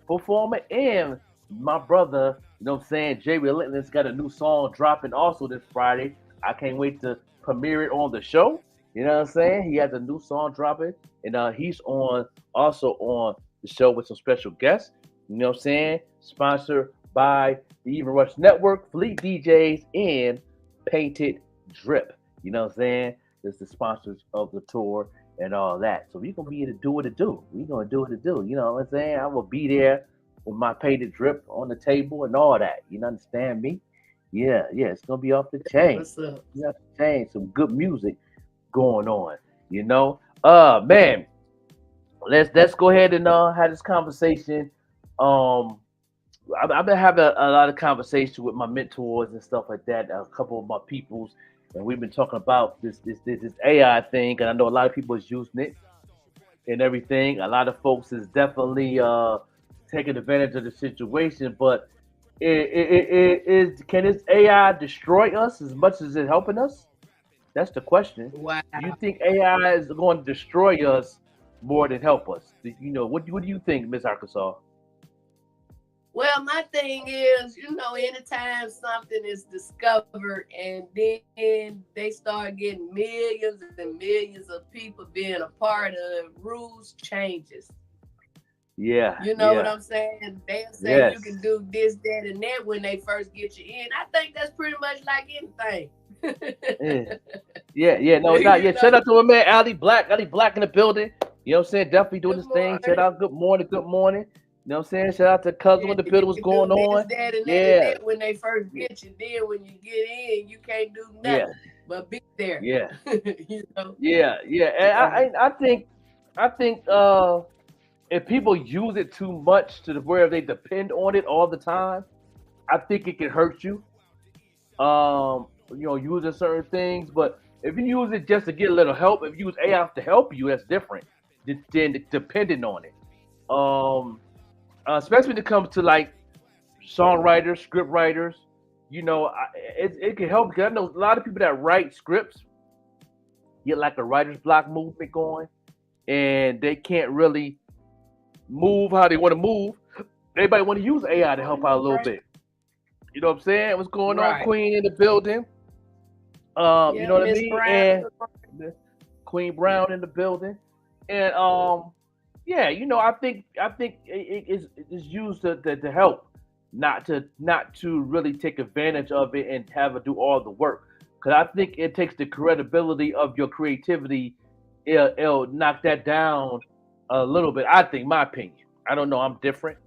[SPEAKER 6] performing and my brother, you know what I'm saying, Jay Relentless got a new song dropping also this Friday. I can't wait to premiere it on the show. You know what I'm saying? He has a new song dropping, and he's also on the show with some special guests. You know what I'm saying? Sponsored by the Even Rush Network, Fleet DJs, and Painted Drip. You know what I'm saying? It's the sponsors of the tour and all that. So we're gonna be to do what it do. We're gonna do what it do. You know what I'm saying? I will be there with my Painted Drip on the table and all that. You understand me? Yeah, it's gonna be off the chain.
[SPEAKER 7] What's up?
[SPEAKER 6] Off the chain. Some good music going on. You know, man. Let's go ahead and have this conversation. I've been having a lot of conversation with my mentors and stuff like that. A couple of my peoples, and we've been talking about this AI thing. And I know a lot of people is using it and everything. A lot of folks is definitely taking advantage of the situation, but can this AI destroy us as much as it's helping us? That's the question.
[SPEAKER 7] Wow.
[SPEAKER 6] Do you think AI is going to destroy us more than help us? You know, what do you think, Miss Arkansas?
[SPEAKER 7] Well, my thing is, anytime something is discovered and then they start getting millions and millions of people being a part of rules changes.
[SPEAKER 6] Yeah.
[SPEAKER 7] You know what I'm saying? They'll say you can do this, that, and that when they first get you in. I think that's pretty much like anything.
[SPEAKER 6] No doubt. Yeah, shout out to my man Ali Black in the building. You know what I'm saying? Definitely doing this thing. Shout out, good morning. You know what I'm saying? Shout out to Cousin in the building. What's going on?
[SPEAKER 7] That when they first get you, then when you get in, you can't do nothing but be there.
[SPEAKER 6] Yeah.
[SPEAKER 7] You know?
[SPEAKER 6] Yeah. And I think if people use it too much to the where they depend on it all the time, I think it can hurt you. Using certain things, but if you use it just to get a little help, if you use AI to help you, that's different than depending on it. Especially when it comes to like songwriters, script writers, it can help because I know a lot of people that write scripts get like a writer's block movement going, and they can't really move how they want to move. Everybody want to use AI to help out a little bit. You know what I'm saying? What's going on, Queen in the building? You know what I mean?
[SPEAKER 7] Brown.
[SPEAKER 6] And Queen Brown in the building, and I think it is used to help, not to really take advantage of it and have it do all the work. Because I think it takes the credibility of your creativity. It'll knock that down a little bit. I think, my opinion. I don't know. I'm different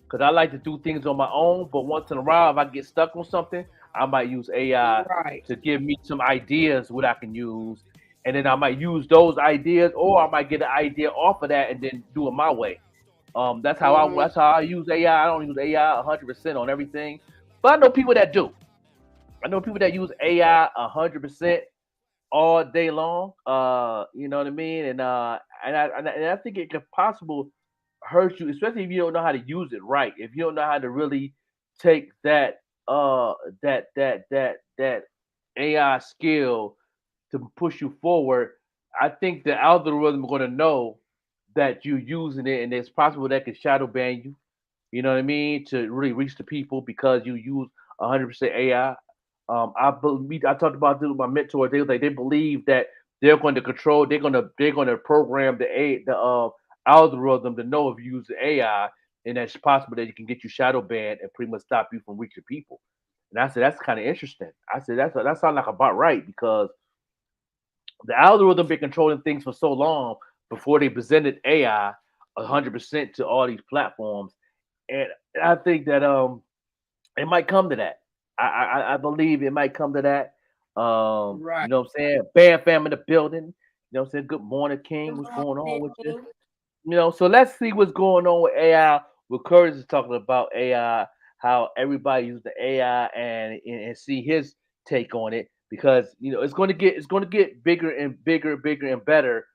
[SPEAKER 6] because I like to do things on my own. But once in a while, if I get stuck on something, I might use AI to give me some ideas what I can use, and then I might use those ideas, or I might get an idea off of that and then do it my way. That's how I use AI. I don't use AI 100% on everything, but I know people that do. I know people that use AI 100% all day long. You know what I mean? And I think it could possibly hurt you, especially if you don't know how to use it right. If you don't know how to really take that AI skill to push you forward, I think the algorithm is going to know that you're using it, and it's possible that could shadow ban you. You know what I mean? To really reach the people because you use 100% AI. I talked about this with my mentor. They believe that they're going to control. They're going to program the algorithm to know if you use the AI, and that's possible that you can get you shadow banned and pretty much stop you from reaching people. And I said that's kind of interesting. I said that sounds like about right because the algorithm been controlling things for so long before they presented AI 100% to all these platforms, and I think that it might come to that. I believe it might come to that. You
[SPEAKER 7] Right.
[SPEAKER 6] know what I'm saying? Bam fam in the building. You know what I'm saying? Good morning, King.
[SPEAKER 7] Good
[SPEAKER 6] What's going on with you?
[SPEAKER 7] morning.
[SPEAKER 6] So let's see what's going on with AI. What Curtis is talking about AI, how everybody uses the AI and see his take on it because it's going to get bigger and bigger and better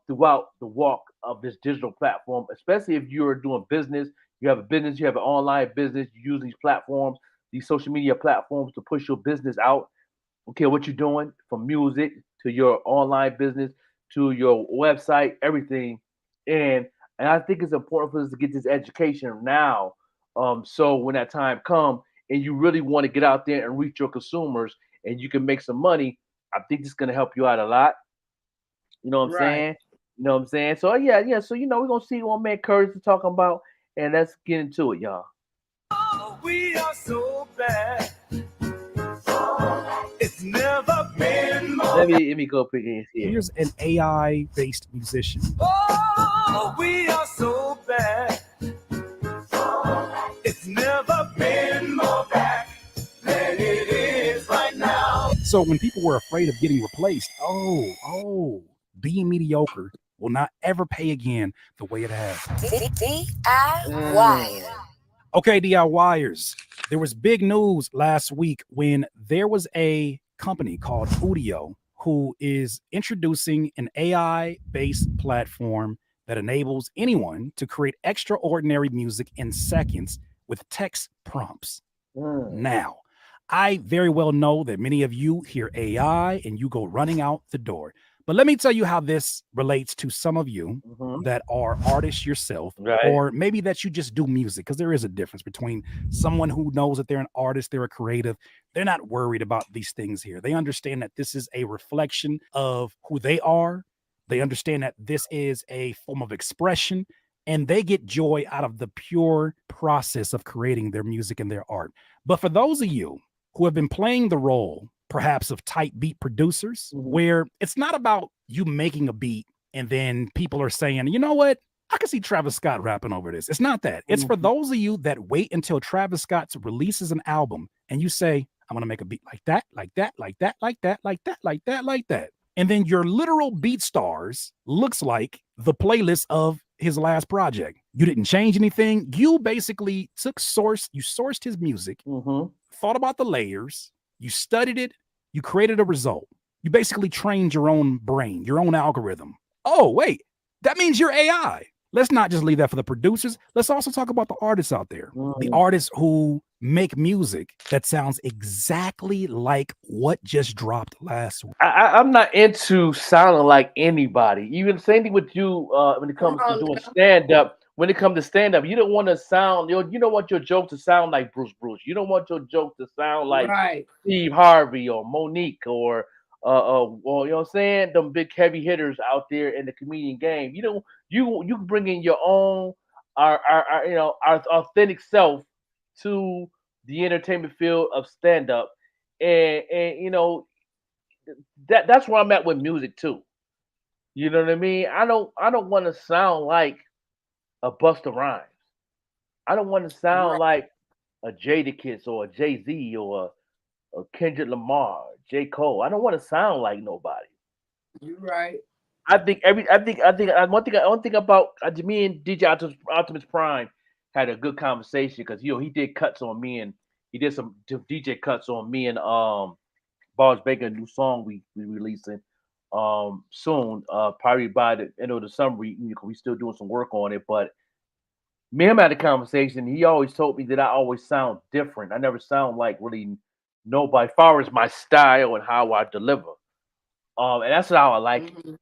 [SPEAKER 6] throughout the walk of this digital platform, especially if you're doing business, you have a business, you have an online business, you use these platforms, these social media platforms to push your business out. Okay, what you're doing from music to your online business to your website, everything. And and I think it's important for us to get this education now. So when that time comes and you really want to get out there and reach your consumers and you can make some money, I think this is gonna help you out a lot. You know what I'm
[SPEAKER 7] Right.
[SPEAKER 6] saying? You know what I'm saying? So yeah. So we're gonna see what man Curtis is talking about, and let's get into it, y'all.
[SPEAKER 5] We are so bad. It's never been more.
[SPEAKER 6] Let me go pick in here.
[SPEAKER 12] Here's an AI-based musician.
[SPEAKER 5] Oh, we are so bad. It's never been more back than it is right now.
[SPEAKER 12] So when people were afraid of getting replaced, being mediocre will not ever pay again the way it has.
[SPEAKER 10] DIY.
[SPEAKER 12] Okay, DIYers. There was big news last week when there was a company called Udio who is introducing an AI-based platform that enables anyone to create extraordinary music in seconds with text prompts. Now, I very well know that many of you hear AI and you go running out the door. But let me tell you how this relates to some of you that are artists yourself, or maybe that you just do music, because there is a difference between someone who knows that they're an artist, they're a creative. They're not worried about these things here. They understand that this is a reflection of who they are. They understand that this is a form of expression, and they get joy out of the pure process of creating their music and their art. But for those of you who have been playing the role perhaps of type beat producers, where it's not about you making a beat and then people are saying, you know what, I can see Travis Scott rapping over this. It's not that. It's for those of you that wait until Travis Scott releases an album and you say, I'm gonna make a beat like that, like that, like that, like that, like that, like that, like that. And then your literal beat stars looks like the playlist of his last project. You didn't change anything. You basically sourced his music, thought about the layers, you studied it, you created a result. You basically trained your own brain, your own algorithm. Oh, wait, that means you're AI. Let's not just leave that for the producers. Let's also talk about the artists out there, the artists who make music that sounds exactly like what just dropped last week.
[SPEAKER 6] I'm not into sounding like anybody. Even the same thing with you when it comes to doing stand up. When it comes to stand up, you don't want to sound. You don't want your joke to sound like Bruce. You don't want your joke to sound like Steve Harvey or Monique or you know what I'm saying? Them big heavy hitters out there in the comedian game. You bring in your own our authentic self to the entertainment field of stand up, and that's where I'm at with music too. You know what I mean? I don't want to sound like a Busta Rhymes. I don't want to sound like a Jadakiss or a Jay Z or a Kendrick Lamar, J Cole. I don't want to sound like nobody.
[SPEAKER 7] You're right.
[SPEAKER 6] I think one thing about me and DJ Optimus Prime had a good conversation because he did cuts on me and he did some DJ cuts on me and Bars Baker, a new song we releasing soon, probably by the end of the summer. We still doing some work on it, but me and him had a conversation. He always told me that I always sound different. I never sound like really nobody, as far as my style and how I deliver. And that's how I like it.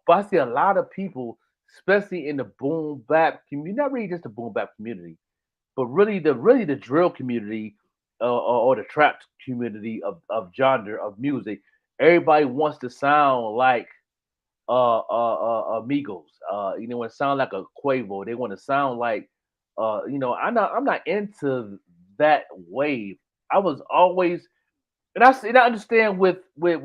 [SPEAKER 6] But I see a lot of people, especially in the boom bap community, not really just the boom bap community, but really the drill community or the trap community of genre of music, everybody wants to sound like Amigos. Want to sound like a Quavo. They want to sound like I'm not into that wave. I was always, and I understand with a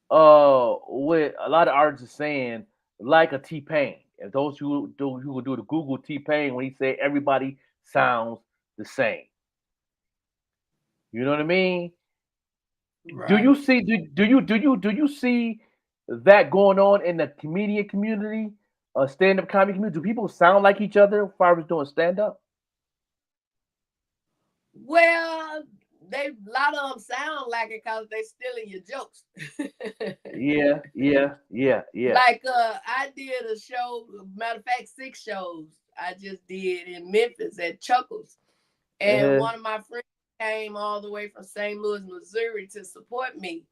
[SPEAKER 6] lot of artists are saying like a T Pain. And those who will do the Google T Pain when he said everybody sounds the same. You know what I mean? Right. Do you see that going on in the comedian community, stand-up comedy community? Do people sound like each other as far as doing stand-up?
[SPEAKER 7] Well, a lot of them sound like it because they stealing your jokes.
[SPEAKER 6] yeah.
[SPEAKER 7] Like I did a show, matter of fact, 6 shows I just did in Memphis at Chuckles. And one of my friends came all the way from St. Louis, Missouri to support me.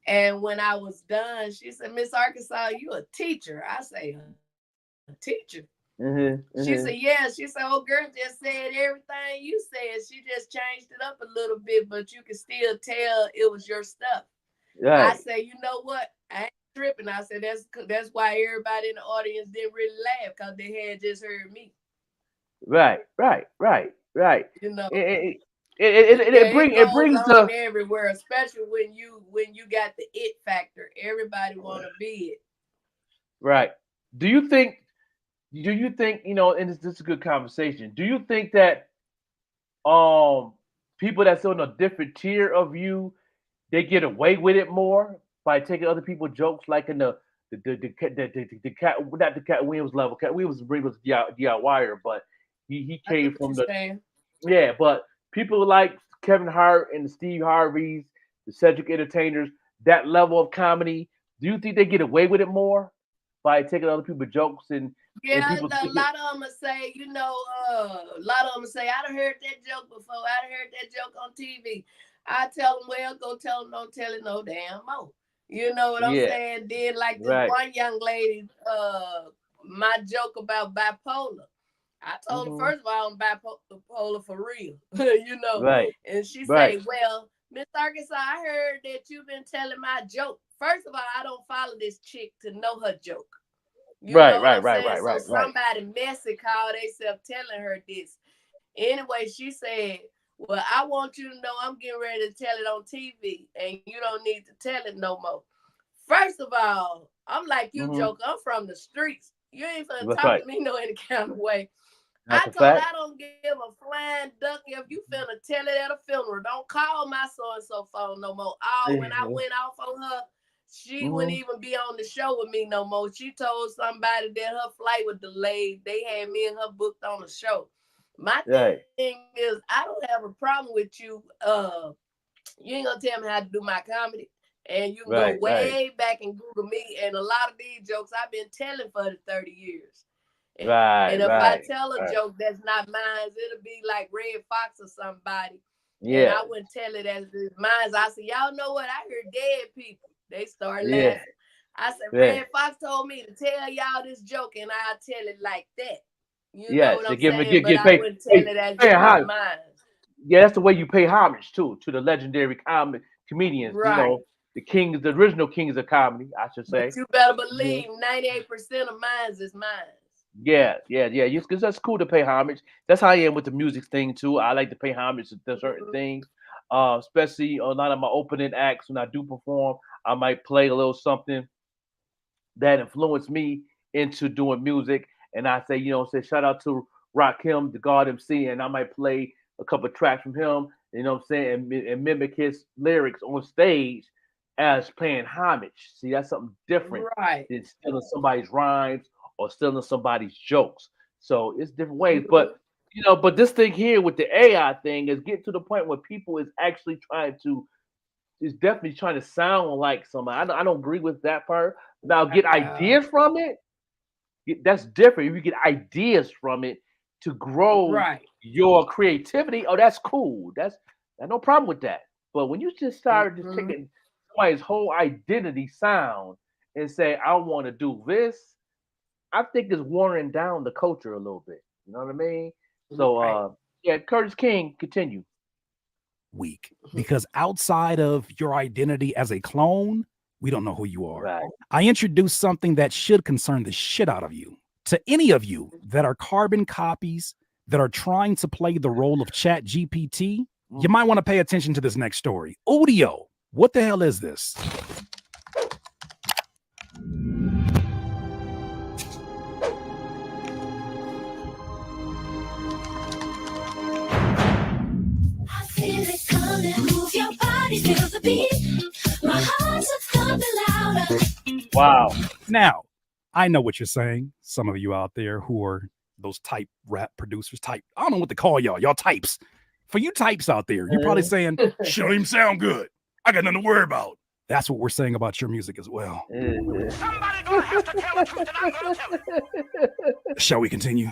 [SPEAKER 7] And when I was done, she said, Miss Arkansas, you a teacher? I say, a teacher? She said, yeah. She said, oh, girl just said everything you said. She just changed it up a little bit, but you can still tell it was your stuff. Right. I say, you know what? I ain't tripping. I said, that's why everybody in the audience didn't really laugh, because they had just heard me.
[SPEAKER 6] Right.
[SPEAKER 7] You know,
[SPEAKER 6] it brings
[SPEAKER 7] on everywhere, especially when you got the it factor. Everybody want to be it.
[SPEAKER 6] Right. Do you think, and this is a good conversation. Do you think that people that's on a different tier of you, they get away with it more by taking other people's jokes, like in the Cat, not the Cat Williams level. Cat Williams was DIYer, but he came from the but people like Kevin Hart and the Steve Harveys, the Cedric Entertainers, that level of comedy. Do you think they get away with it more by taking other people's jokes and
[SPEAKER 7] a lot of them will say, a lot of them will say, I done heard that joke before. I done heard that joke on TV. I tell them, well, go tell them, don't tell it no damn more. You know what I'm saying? Then like this one young lady, my joke about bipolar. I told her, first of all, I'm bipolar for real,
[SPEAKER 6] Right.
[SPEAKER 7] And she said, well, Miss Arkansas, I heard that you've been telling my joke. First of all, I don't follow this chick to know her joke.
[SPEAKER 6] Right.
[SPEAKER 7] So somebody messy called themselves telling her this. Anyway, she said, well, I want you to know I'm getting ready to tell it on TV, and you don't need to tell it no more. First of all, I'm like you, joke. I'm from the streets. You ain't gonna talk to me no any kind of way. I told her I don't give a flying duck if you finna tell it at a funeral. Don't call my so-and-so phone no more. When I went off on her, she wouldn't even be on the show with me no more. She told somebody that her flight was delayed. They had me and her booked on the show. My thing is, I don't have a problem with you. You ain't gonna tell me how to do my comedy. And you can go way back and Google me. And a lot of these jokes I've been telling for the 30 years. And if I tell a joke that's not mine, it'll be like Red Fox or somebody. And I wouldn't tell it as mine. I said, y'all know what? I heard dead people. They start laughing. I said, Red Fox told me to tell y'all this joke, and I'll tell it like that. You know what I'm saying? But I wouldn't tell it as mine.
[SPEAKER 6] Yeah, that's the way you pay homage to the legendary comedians.
[SPEAKER 7] Right.
[SPEAKER 6] The original kings of comedy, I should say.
[SPEAKER 7] But you better believe 98% of mine is mine.
[SPEAKER 6] Yeah. Because that's cool to pay homage. That's how I am with the music thing too. I like to pay homage to certain things, especially a lot of my opening acts when I do perform. I might play a little something that influenced me into doing music, and I say, shout out to Rakim, the God MC, and I might play a couple of tracks from him. You know what I'm saying, and mimic his lyrics on stage as paying homage. See, that's something different than stealing somebody's rhymes or stealing somebody's jokes. So it's different ways. But this thing here with the AI thing is getting to the point where people is actually definitely trying to sound like somebody. I don't agree with that part. Now get ideas from it. That's different. If you get ideas from it to grow your creativity, that's cool. That's no problem with that. But when you just started just taking somebody's whole identity sound and say, I want to do this, I think it's watering down the culture a little bit. You know what I mean? So yeah, Curtis King, continue.
[SPEAKER 12] Weak. Because outside of your identity as a clone, we don't know who you are.
[SPEAKER 6] Right.
[SPEAKER 12] I introduced something that should concern the shit out of you. To any of you that are carbon copies that are trying to play the role of Chat GPT, you might want to pay attention to this next story. Audio. What the hell is this?
[SPEAKER 4] Feel it coming, move your body, feel the beat. My heart's thumping louder.
[SPEAKER 6] Wow.
[SPEAKER 12] Now, I know what you're saying. Some of you out there who are those type rap producers, I don't know what to call y'all types. For you types out there, you're probably saying, shit don't even sound good. I got nothing to worry about. That's what we're saying about your music as well.
[SPEAKER 4] Somebody gonna have to tell the truth, and I'm gonna tell it.
[SPEAKER 12] Shall we continue?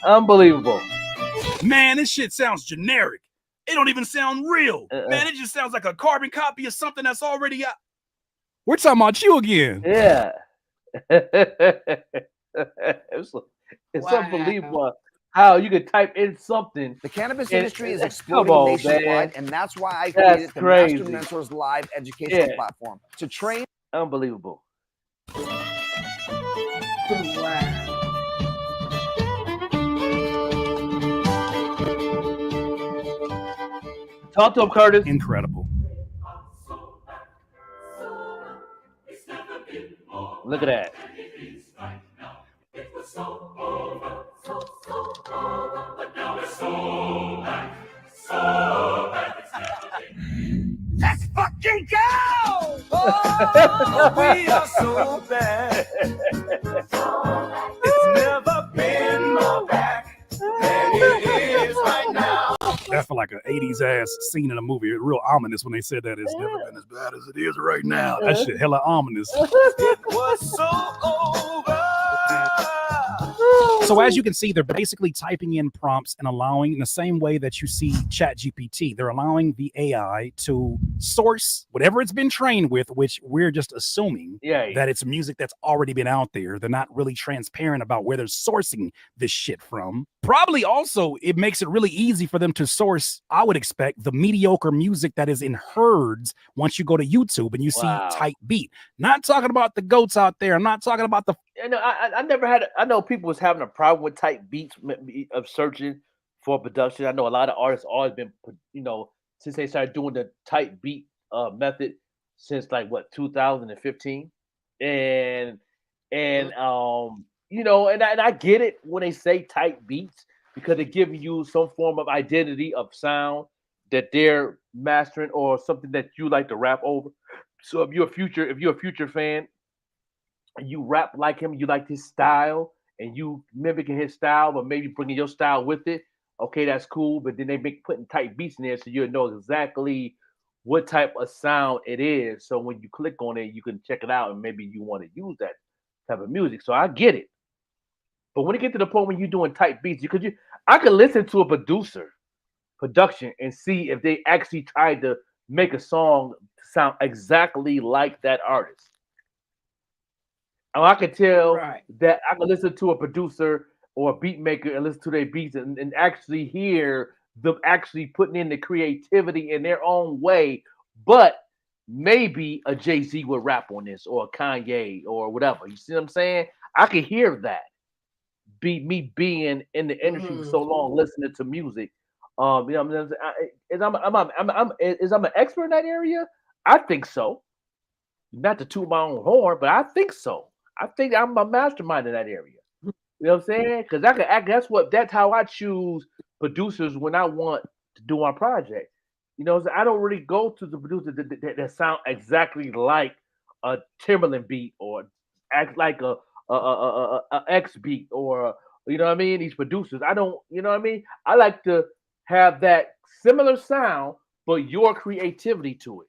[SPEAKER 6] Unbelievable.
[SPEAKER 12] Man, this shit sounds generic. It don't even sound real. Man, it just sounds like a carbon copy of something that's already out. We're talking about you again.
[SPEAKER 6] Yeah. It's unbelievable how you could type in something.
[SPEAKER 13] The cannabis industry is exploding nationwide, and that's why I created the Master Mentors Live educational platform to train.
[SPEAKER 6] Unbelievable. Talk to him, Curtis.
[SPEAKER 12] Incredible.
[SPEAKER 6] Look at that.
[SPEAKER 4] Let's fucking go! Oh, we are so bad. It's never been more back than it is right now.
[SPEAKER 12] That felt like an 80s ass scene in a movie. It was real ominous when they said that. It's never been as bad as it is right now. That shit hella ominous.
[SPEAKER 4] It was so over.
[SPEAKER 12] So as you can see, they're basically typing in prompts and allowing, in the same way that you see ChatGPT, they're allowing the AI to source whatever it's been trained with, which we're just assuming that it's music that's already been out there. They're not really transparent about where they're sourcing this shit from. Probably also, it makes it really easy for them to source, I would expect, the mediocre music that is in herds once you go to YouTube and you see type beat. Not talking about the goats out there. I'm not talking about the...
[SPEAKER 6] You know, I never had. I know people was having a problem with type beats of searching for production. I know a lot of artists always been, you know, since they started doing the type beat method since like what 2015, and you know, and I get it when they say type beats because it gives you some form of identity of sound that they're mastering or something that you like to rap over. So if you're a future fan. You rap like him, you like his style, and you mimicking his style, but maybe bringing your style with it. Okay, that's cool. But then they putting type beats in there, so you know exactly what type of sound it is. So when you click on it, you can check it out, and maybe you want to use that type of music. So I get it. But when it get to the point when you're doing type beats, I could listen to a production, and see if they actually tried to make a song sound exactly like that artist. I could tell that I can listen to a producer or a beat maker and listen to their beats and actually hear them actually putting in the creativity in their own way. But maybe a Jay-Z would rap on this or a Kanye or whatever. You see what I'm saying? I could hear that. Me being in the industry for so long, listening to music. You know what I'm saying? Is I'm an expert in that area? I think so. Not to toot my own horn, but I think so. I think I'm a mastermind in that area. You know what I'm saying? Because I can act. That's how I choose producers when I want to do my project. You know, so I don't really go to the producers that sound exactly like a Timberland beat or act like a X beat or you know what I mean. These producers, I don't. You know what I mean? I like to have that similar sound, but your creativity to it.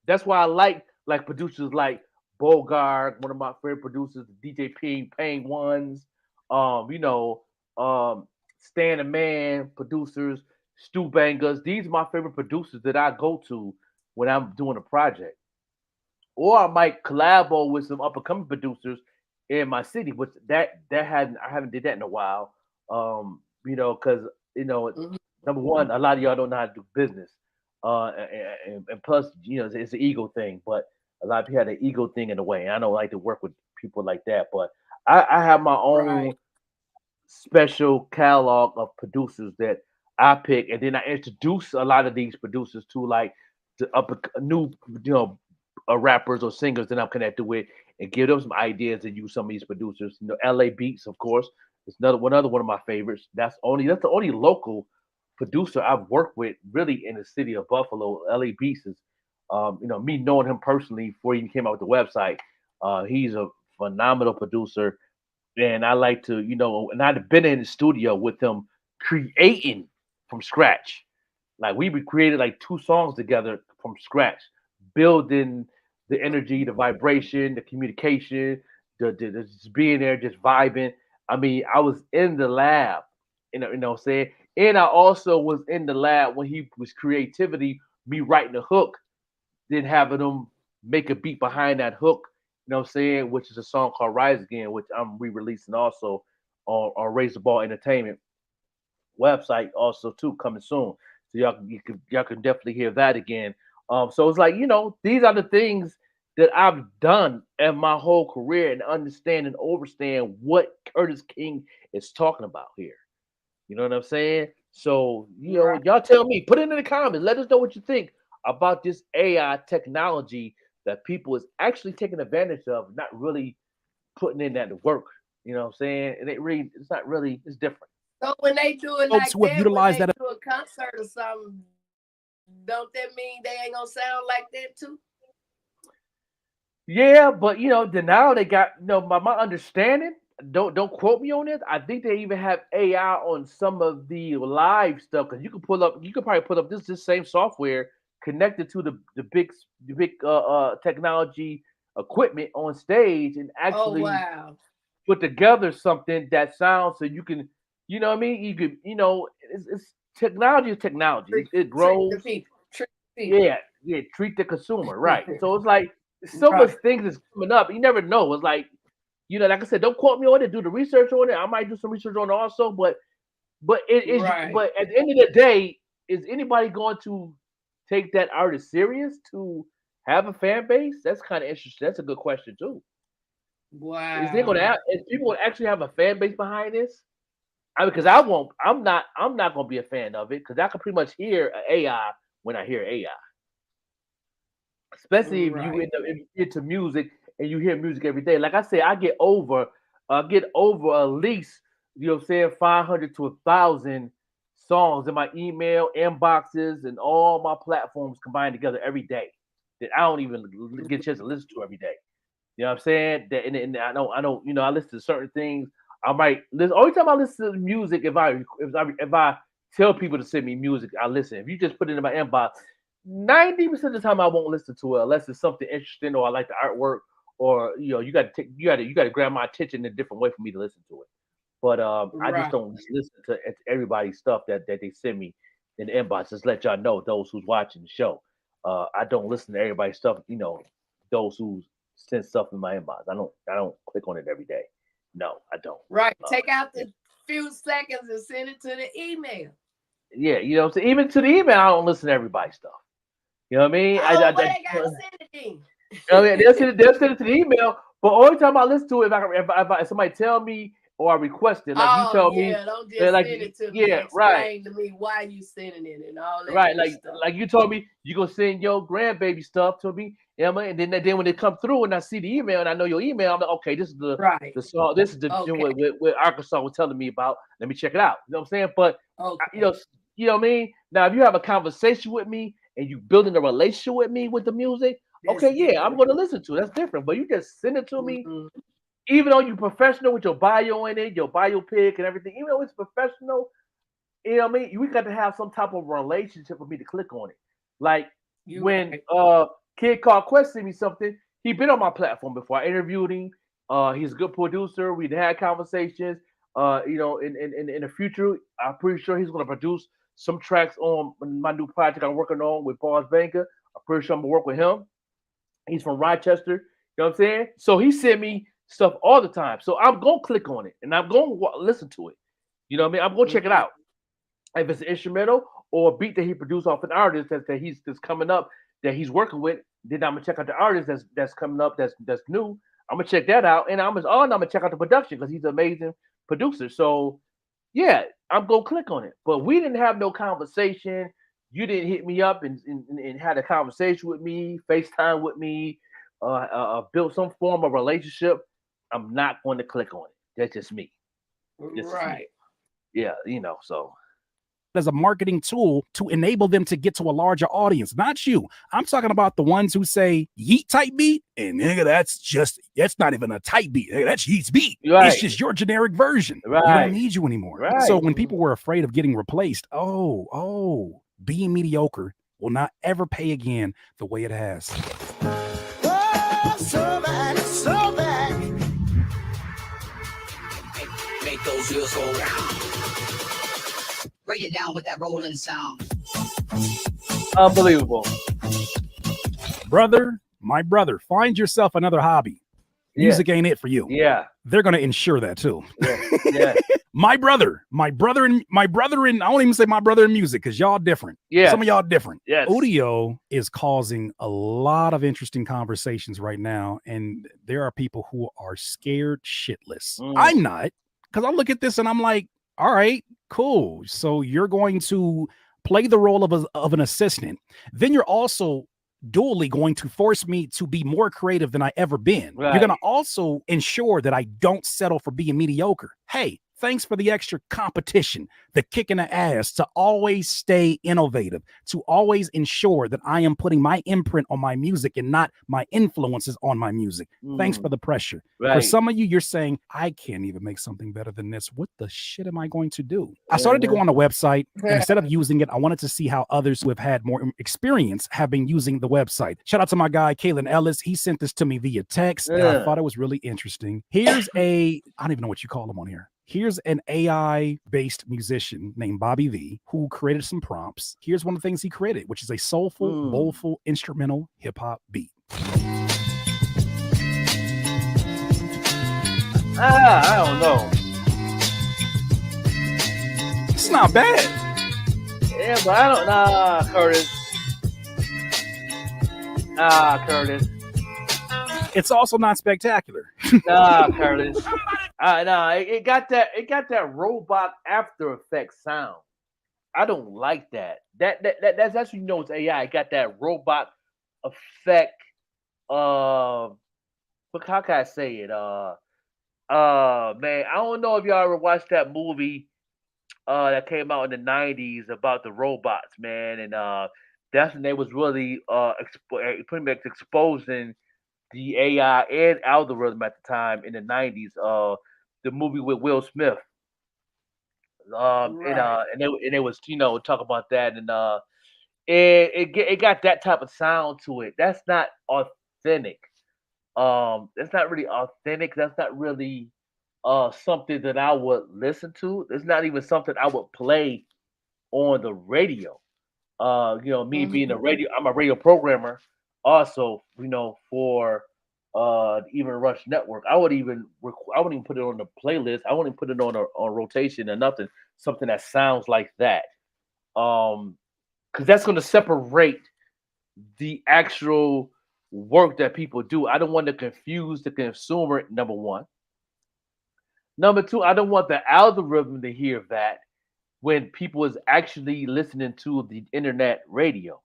[SPEAKER 6] That's why I like producers like Bogart, one of my favorite producers, DJ Payne ones, Stan the Man producers, Stu Bangers. These are my favorite producers that I go to when I'm doing a project. Or I might collabo with some up and coming producers in my city, which I haven't did that in a while. Because number one, a lot of y'all don't know how to do business, and plus, it's an ego thing. But a lot of people have an ego thing in the way, and I don't like to work with people like that. But I have my own special catalog of producers that I pick, and then I introduce a lot of these producers to like the new, rappers or singers that I'm connected with, and give them some ideas and use some of these producers. LA Beats, of course, is another one of my favorites. That's the only local producer I've worked with really in the city of Buffalo. LA Beats is, me knowing him personally before he came out with the website. He's a phenomenal producer, and I like to, and I've been in the studio with him creating from scratch. Like we created like 2 songs together from scratch, building the energy, the vibration, the communication, the just being there, just vibing. I mean, I was in the lab, what I'm saying? And I also was in the lab when he was creativity, me writing the hook, then having him make a beat behind that hook, what I'm saying? Which is a song called Rise Again, which I'm re-releasing also on Raise the Ball Entertainment website also too, coming soon. So y'all can definitely hear that again. So it's like, these are the things that I've done in my whole career and understand and understand what Curtis King is talking about here. You know what I'm saying? So, y'all tell me, put it in the comments. Let us know what you think about this AI technology that people is actually taking advantage of, not really putting in that work. You know what I'm saying? And it's different.
[SPEAKER 7] So when they do it like that, when they do a concert or something, don't that mean they ain't gonna sound like that too?
[SPEAKER 6] Yeah, but then now they got my understanding. Don't quote me on this. I think they even have AI on some of the live stuff because you could probably pull up this same software connected to the big technology equipment on stage and actually put together something that sounds so you can, you know what I mean? You could, it's technology is technology. It grows.
[SPEAKER 7] Treat the people.
[SPEAKER 6] Yeah, treat the consumer, right? So it's like so much things is coming up. You never know. It's like, like I said, don't quote me on it. Do the research on it. I might do some research on it also, but it is. But at the end of the day, is anybody going to take that artist serious to have a fan base? That's kind of interesting. That's a good question too.
[SPEAKER 7] Wow.
[SPEAKER 6] Is people going to actually have a fan base behind this? Because I won't. I'm not going to be a fan of it because I can pretty much hear AI when I hear AI. Especially if you into music and you hear music every day. Like I said, I get over at least 500 to 1,000 songs in my email inboxes and all my platforms combined together every day that I don't even get a chance to listen to every day. You know what I'm saying? That and I don't I listen to certain things. I might listen. Only time I listen to music if I tell people to send me music, I listen. If you just put it in my inbox, 90% of the time I won't listen to it unless it's something interesting or I like the artwork or you got to grab my attention in a different way for me to listen to it. But I just don't listen to everybody's stuff that they send me in the inbox. Just let y'all know, those who's watching the show. I don't listen to everybody's stuff. Those who send stuff in my inbox. I don't click on it every day. No, I don't.
[SPEAKER 7] Right. Take out the few seconds and send it to the email.
[SPEAKER 6] Yeah, so even to the email, I don't listen to everybody's stuff. You know what I mean?
[SPEAKER 7] They gotta send it in.
[SPEAKER 6] They'll send it to the email. But only time I listen to it, if somebody tell me or I request it, like you tell me,
[SPEAKER 7] don't just send it to me. Explain to me why you sending it and all that.
[SPEAKER 6] Right, like you told me, you gonna send your grandbaby stuff to me, Emma, and then when they come through and I see the email and I know your email, I'm like, okay, this is the song. This is the what Arkansas was telling me about. Let me check it out. You know what I'm saying? But you know what I mean. Now, if you have a conversation with me and you building a relationship with me with the music, I'm going to listen to it. That's different. But you just send it to me, even though you're professional with your bio in it, your bio pic and everything, even though it's professional, you know what I mean? We got to have some type of relationship for me to click on it. Like when Kid Called Quest sent me something, he been on my platform before. I interviewed him. He's a good producer. We'd had conversations. in the future, I'm pretty sure he's gonna produce some tracks on my new project I'm working on with Boss Banker. I'm pretty sure I'm gonna work with him. He's from Rochester. You know what I'm saying? So he sent me stuff all the time. So I'm gonna click on it and I'm gonna listen to it. You know what I mean? I'm gonna check it out. If it's an instrumental or a beat that he produced off an artist that's coming up that he's working with, then I'm gonna check out the artist that's coming up that's new. I'm gonna check that out, and I'm gonna check out the production because he's an amazing producer. So yeah, I'm gonna click on it. But we didn't have no conversation. You didn't hit me up and had a conversation with me, FaceTime with me, built some form of relationship. I'm not going to click on it. That's just me.
[SPEAKER 7] Right.
[SPEAKER 6] Yeah, so.
[SPEAKER 12] As a marketing tool to enable them to get to a larger audience, not you. I'm talking about the ones who say yeet type beat, and nigga, that's not even a type beat. Nigga, that's Yeet's beat. Right. It's just your generic version. Right. We don't need you anymore. Right. So when people were afraid of getting replaced, being mediocre will not ever pay again the way it has.
[SPEAKER 5] Oh, so bad, so bad.
[SPEAKER 14] Make those wheels go round. Break it down with that rolling sound.
[SPEAKER 6] Unbelievable.
[SPEAKER 12] Brother, my brother, find yourself another hobby. Music ain't it for you.
[SPEAKER 6] Yeah.
[SPEAKER 12] They're going to ensure that too.
[SPEAKER 6] Yeah.
[SPEAKER 12] My brother, and I won't even say my brother in music because y'all different. Yeah. Some of y'all different.
[SPEAKER 6] Yes.
[SPEAKER 12] Udio is causing a lot of interesting conversations right now. And there are people who are scared shitless. I'm not, because I look at this and I'm like, all right, cool. So you're going to play the role of an assistant. Then you're also dually going to force me to be more creative than I ever been. Right. You're going to also ensure that I don't settle for being mediocre. Hey, thanks for the extra competition, the kick in the ass, to always stay innovative, to always ensure that I am putting my imprint on my music and not my influences on my music. Thanks for the pressure. Right. For some of you, you're saying, I can't even make something better than this. What the shit am I going to do? I started to go on the website, and instead of using it, I wanted to see how others who have had more experience have been using the website. Shout out to my guy, Kalen Ellis. He sent this to me via text, and I thought it was really interesting. Here's I don't even know what you call him on here. Here's an AI-based musician named Bobby V who created some prompts. Here's one of the things he created, which is a soulful, bowlful, instrumental hip-hop beat.
[SPEAKER 6] I don't know.
[SPEAKER 12] It's not bad.
[SPEAKER 6] Yeah, but I don't Curtis.
[SPEAKER 12] It's also not spectacular.
[SPEAKER 6] Curtis. It got that robot After Effects sound. I don't like that. That's actually it's AI. It got that robot effect. How can I say it? Man, I don't know if y'all ever watched that movie that came out in the 90s about the robots, man, and that's when they was really pretty much exposing the AI and algorithm at the time in the 90s. The movie with Will Smith. Right. And it was talk about that, and it got that type of sound to it. That's not authentic. That's not really authentic. That's not really something that I would listen to. It's not even something I would play on the radio. Me being I'm a radio programmer also, for even Rush Network. I wouldn't even put it on the playlist. I wouldn't put it on rotation or nothing. Something that sounds like that. Because that's going to separate the actual work that people do. I don't want to confuse the consumer, number one. Number two, I don't want the algorithm to hear that when people is actually listening to the internet radio.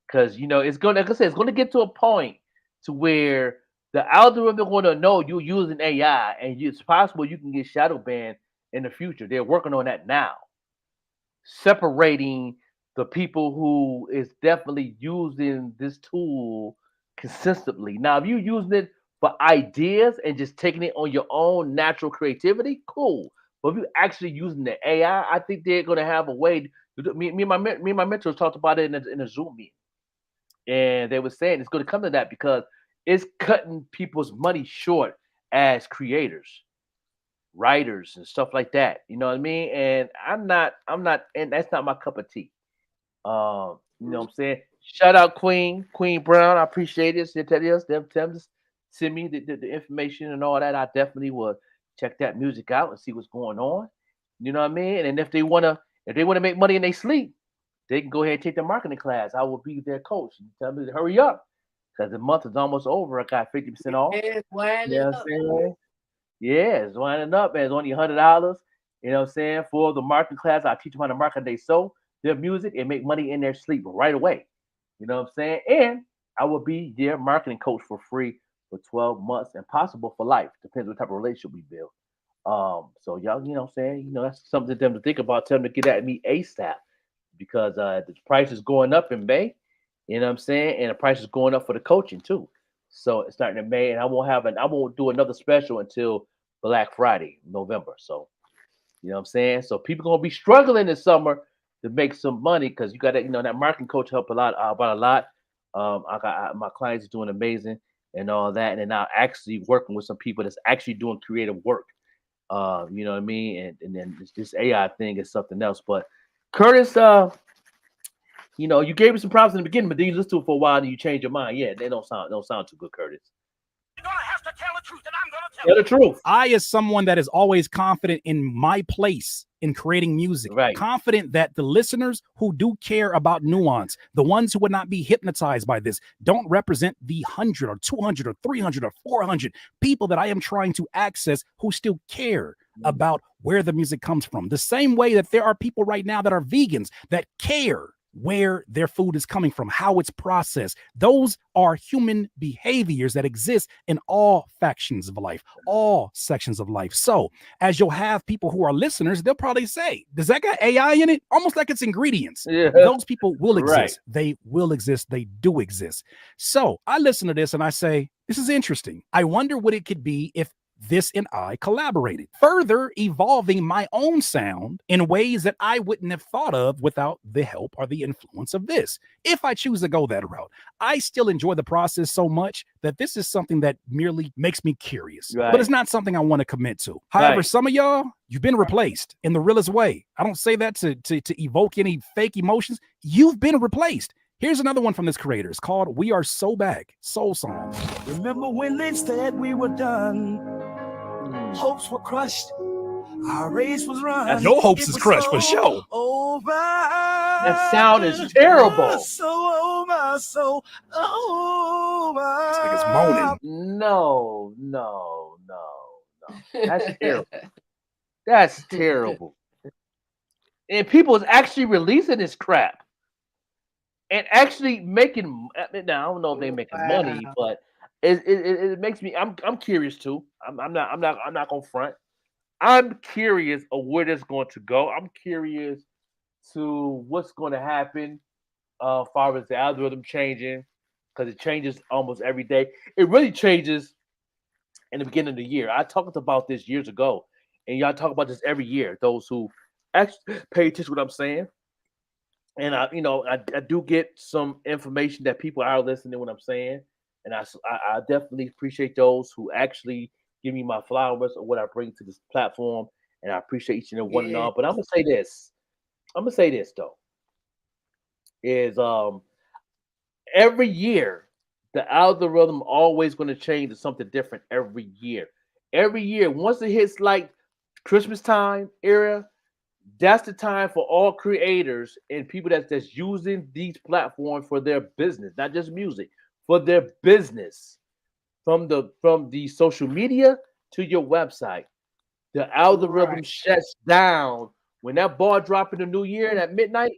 [SPEAKER 6] Because, it's going to, like I said, it's going to get to a point to where the algorithm is going to know you're using AI, and it's possible you can get shadow banned in the future. They're working on that now. Separating the people who is definitely using this tool consistently. Now, if you're using it for ideas and just taking it on your own natural creativity, cool. But if you're actually using the AI, I think they're going to have a way. Me and my mentors talked about it in a Zoom meeting. And they were saying it's going to come to that because it's cutting people's money short as creators. writers and stuff like that. You know what I mean? And I'm not, and that's not my cup of tea. You know what I'm saying? Shout out Queen Brown. I appreciate it. Them send me the information and all that. I definitely would check that music out and see what's going on. You know what I mean? And if they wanna make money in their sleep, they can go ahead and take the marketing class. I will be their coach. You tell me to hurry up because the month is almost over. I got 50% off.
[SPEAKER 7] It's winding
[SPEAKER 6] You know what I'm saying? Yeah, it's winding up, and it's only $100. You know what I'm saying? For the marketing class, I teach them how to market their music and make money in their sleep right away. You know what I'm saying? And I will be their marketing coach for free for 12 months and possible for life. Depends what type of relationship we build. So y'all, you know what I'm saying? You know, that's something for them to think about. Tell them to get at me ASAP because the price is going up in May. You know what I'm saying? And the price is going up for the coaching too. So it's starting in May, and I won't do another special until Black Friday, November. So you know what I'm saying? So people gonna be struggling this summer to make some money because you got to, that marketing coach help a lot. I got my clients doing amazing and all that, and then now actually working with some people that's actually doing creative work. You know what I mean? And then this AI thing is something else. But Curtis, you gave me some props in the beginning, but then you listen to it for a while and you change your mind. Yeah, they don't sound too good, Curtis.
[SPEAKER 15] You're gonna have to tell the truth, and I'm gonna
[SPEAKER 6] tell the truth.
[SPEAKER 12] I, as someone that is always confident in my place in creating music, confident that the listeners who do care about nuance, the ones who would not be hypnotized by this, don't represent the 100 or 200 or 300 or 400 people that I am trying to access who still care about where the music comes from. The same way that there are people right now that are vegans that care where their food is coming from, how it's processed. Those are human behaviors that exist in all factions of life, all sections of life. So as you'll have people who are listeners, they'll probably say, does that got AI in it? Almost like it's ingredients. Yeah. Those people will exist. Right. They will exist. They do exist. So I listen to this and I say, this is interesting. I wonder what it could be if this and I collaborated, further evolving my own sound in ways that I wouldn't have thought of without the help or the influence of this. If I choose to go that route, I still enjoy the process so much that this is something that merely makes me curious, but it's not something I want to commit to. However, some of y'all, you've been replaced in the realest way. I don't say that to evoke any fake emotions. You've been replaced. Here's another one from this creator. It's called We Are So Back, Soul Song.
[SPEAKER 5] Remember when they said we were done? Hopes were crushed. Our race was run.
[SPEAKER 12] Your hopes is crushed for sure.
[SPEAKER 5] Over.
[SPEAKER 6] That sound is terrible.
[SPEAKER 5] So over.
[SPEAKER 12] It's like it's moaning.
[SPEAKER 6] No. That's terrible. That's terrible. And people is actually releasing this crap. And actually making, now I don't know if they're making money, but it makes me, I'm curious too. I'm not gonna front. I'm curious of where this is going to go. I'm curious to what's going to happen as far as the algorithm changing, because it changes almost every day. It really changes in the beginning of the year. I talked about this years ago, and y'all talk about this every year. Those who actually pay attention to what I'm saying. And I do get some information that people are listening to what I'm saying, and I definitely appreciate those who actually give me my flowers or what I bring to this platform, and I appreciate each and every one and all. But I'm gonna say this though, is every year the algorithm always going to change to something different every year. Every year, once it hits like Christmas time era, that's the time for all creators and people that's using these platforms for their business, not just music, for their business. From the social media to your website, the algorithm shuts down when that ball drop in the new year at midnight.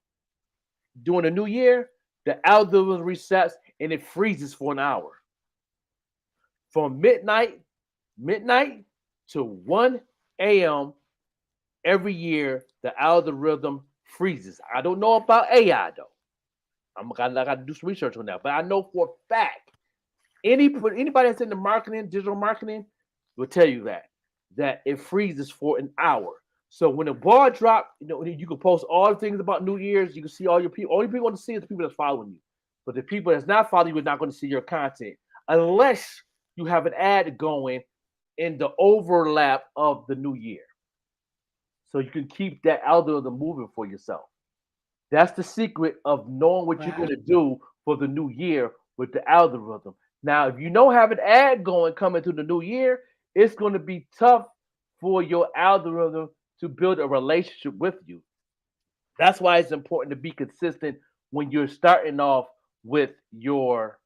[SPEAKER 6] During the new year, the algorithm resets and it freezes for an hour. From midnight to 1 a.m. every year, the algorithm freezes. I don't know about AI though. I got to do some research on that, but I know for a fact anybody that's in the marketing, digital marketing, will tell you that it freezes for an hour. So when the ball drop, you can post all the things about New Year's. You can see all your people. Only people want to see is the people that's following you. But the people that's not following you are not going to see your content unless you have an ad going in the overlap of the new year. So you can keep that algorithm moving for yourself. That's the secret of knowing what you're going to do for the new year with the algorithm. Now, if you don't have an ad going coming to the new year, it's going to be tough for your algorithm to build a relationship with you. That's why it's important to be consistent when you're starting off with your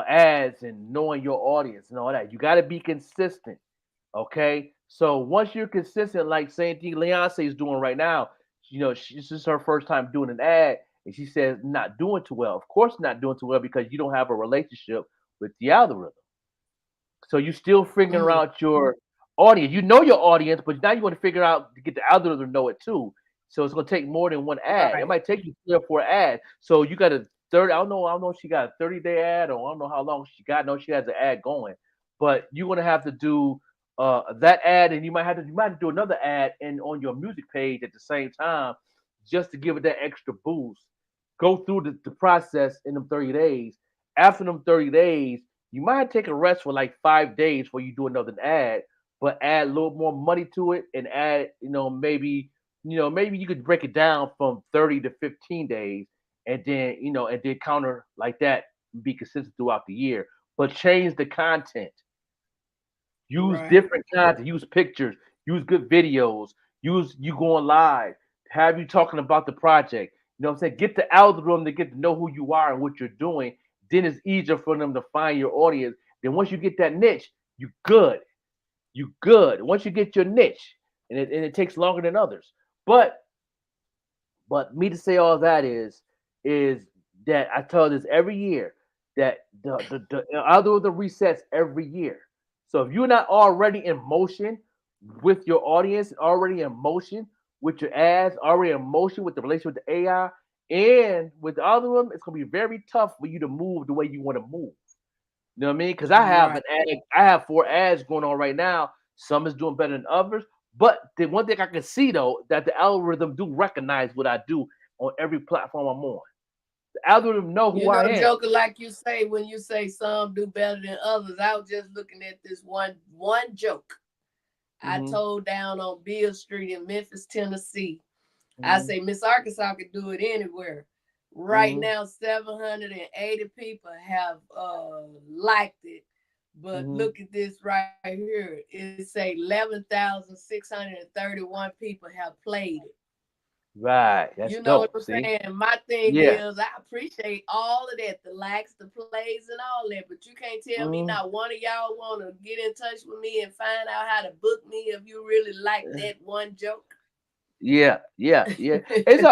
[SPEAKER 6] ads and knowing your audience and all that. You got to be consistent. Okay. So once you're consistent, like Saint Leonce is doing right now, this is her first time doing an ad, and she says not doing too well. Of course, not doing too well because you don't have a relationship with the algorithm. So you're still figuring out your audience. You know your audience, but now you want to figure out to get the algorithm to know it too. So it's going to take more than one ad. Right. It might take you 3 or 4 ads. So you got a 30. I don't know if she got a 30-day ad, or I don't know how long she got. No, she has an ad going, but you're going to have to do that ad, and you might have to do another ad on your music page at the same time, just to give it that extra boost. Go through the process in them 30 days. After them 30 days, you might take a rest for like 5 days before you do another ad, but add a little more money to it and add, maybe you could break it down from 30 to 15 days, and then counter like that and be consistent throughout the year. But change the content. Use different content. Use pictures. Use good videos. Use you going live. Have you talking about the project. You know what I'm saying? Get the algorithm to get to know who you are and what you're doing. Then it's easier for them to find your audience. Then once you get that niche, you good. You good. Once you get your niche, and it takes longer than others. But me to say all that is that I tell this every year that the algorithm resets every year. So if you're not already in motion with your audience, already in motion with your ads, already in motion with the relationship with the AI and with the algorithm, it's gonna be very tough for you to move the way you want to move. You know what I mean? Because I have I have 4 ads going on right now. Some is doing better than others. But the one thing I can see though, that the algorithm do recognize what I do on every platform I'm on. The algorithm know who I am.
[SPEAKER 7] Joker, like you say, when you say some do better than others, I was just looking at this one joke I told down on Beale Street in Memphis, Tennessee. I say Miss Arkansas could do it anywhere. Right now, 780 people have liked it. But look at this right here. It say 11,631 people have played it.
[SPEAKER 6] Right. That's
[SPEAKER 7] you know
[SPEAKER 6] dope.
[SPEAKER 7] What I'm saying? My thing is, I appreciate all of that, the likes, the plays, and all that. But you can't tell me not one of y'all want to get in touch with me and find out how to book me if you really like that one joke.
[SPEAKER 6] Yeah. It's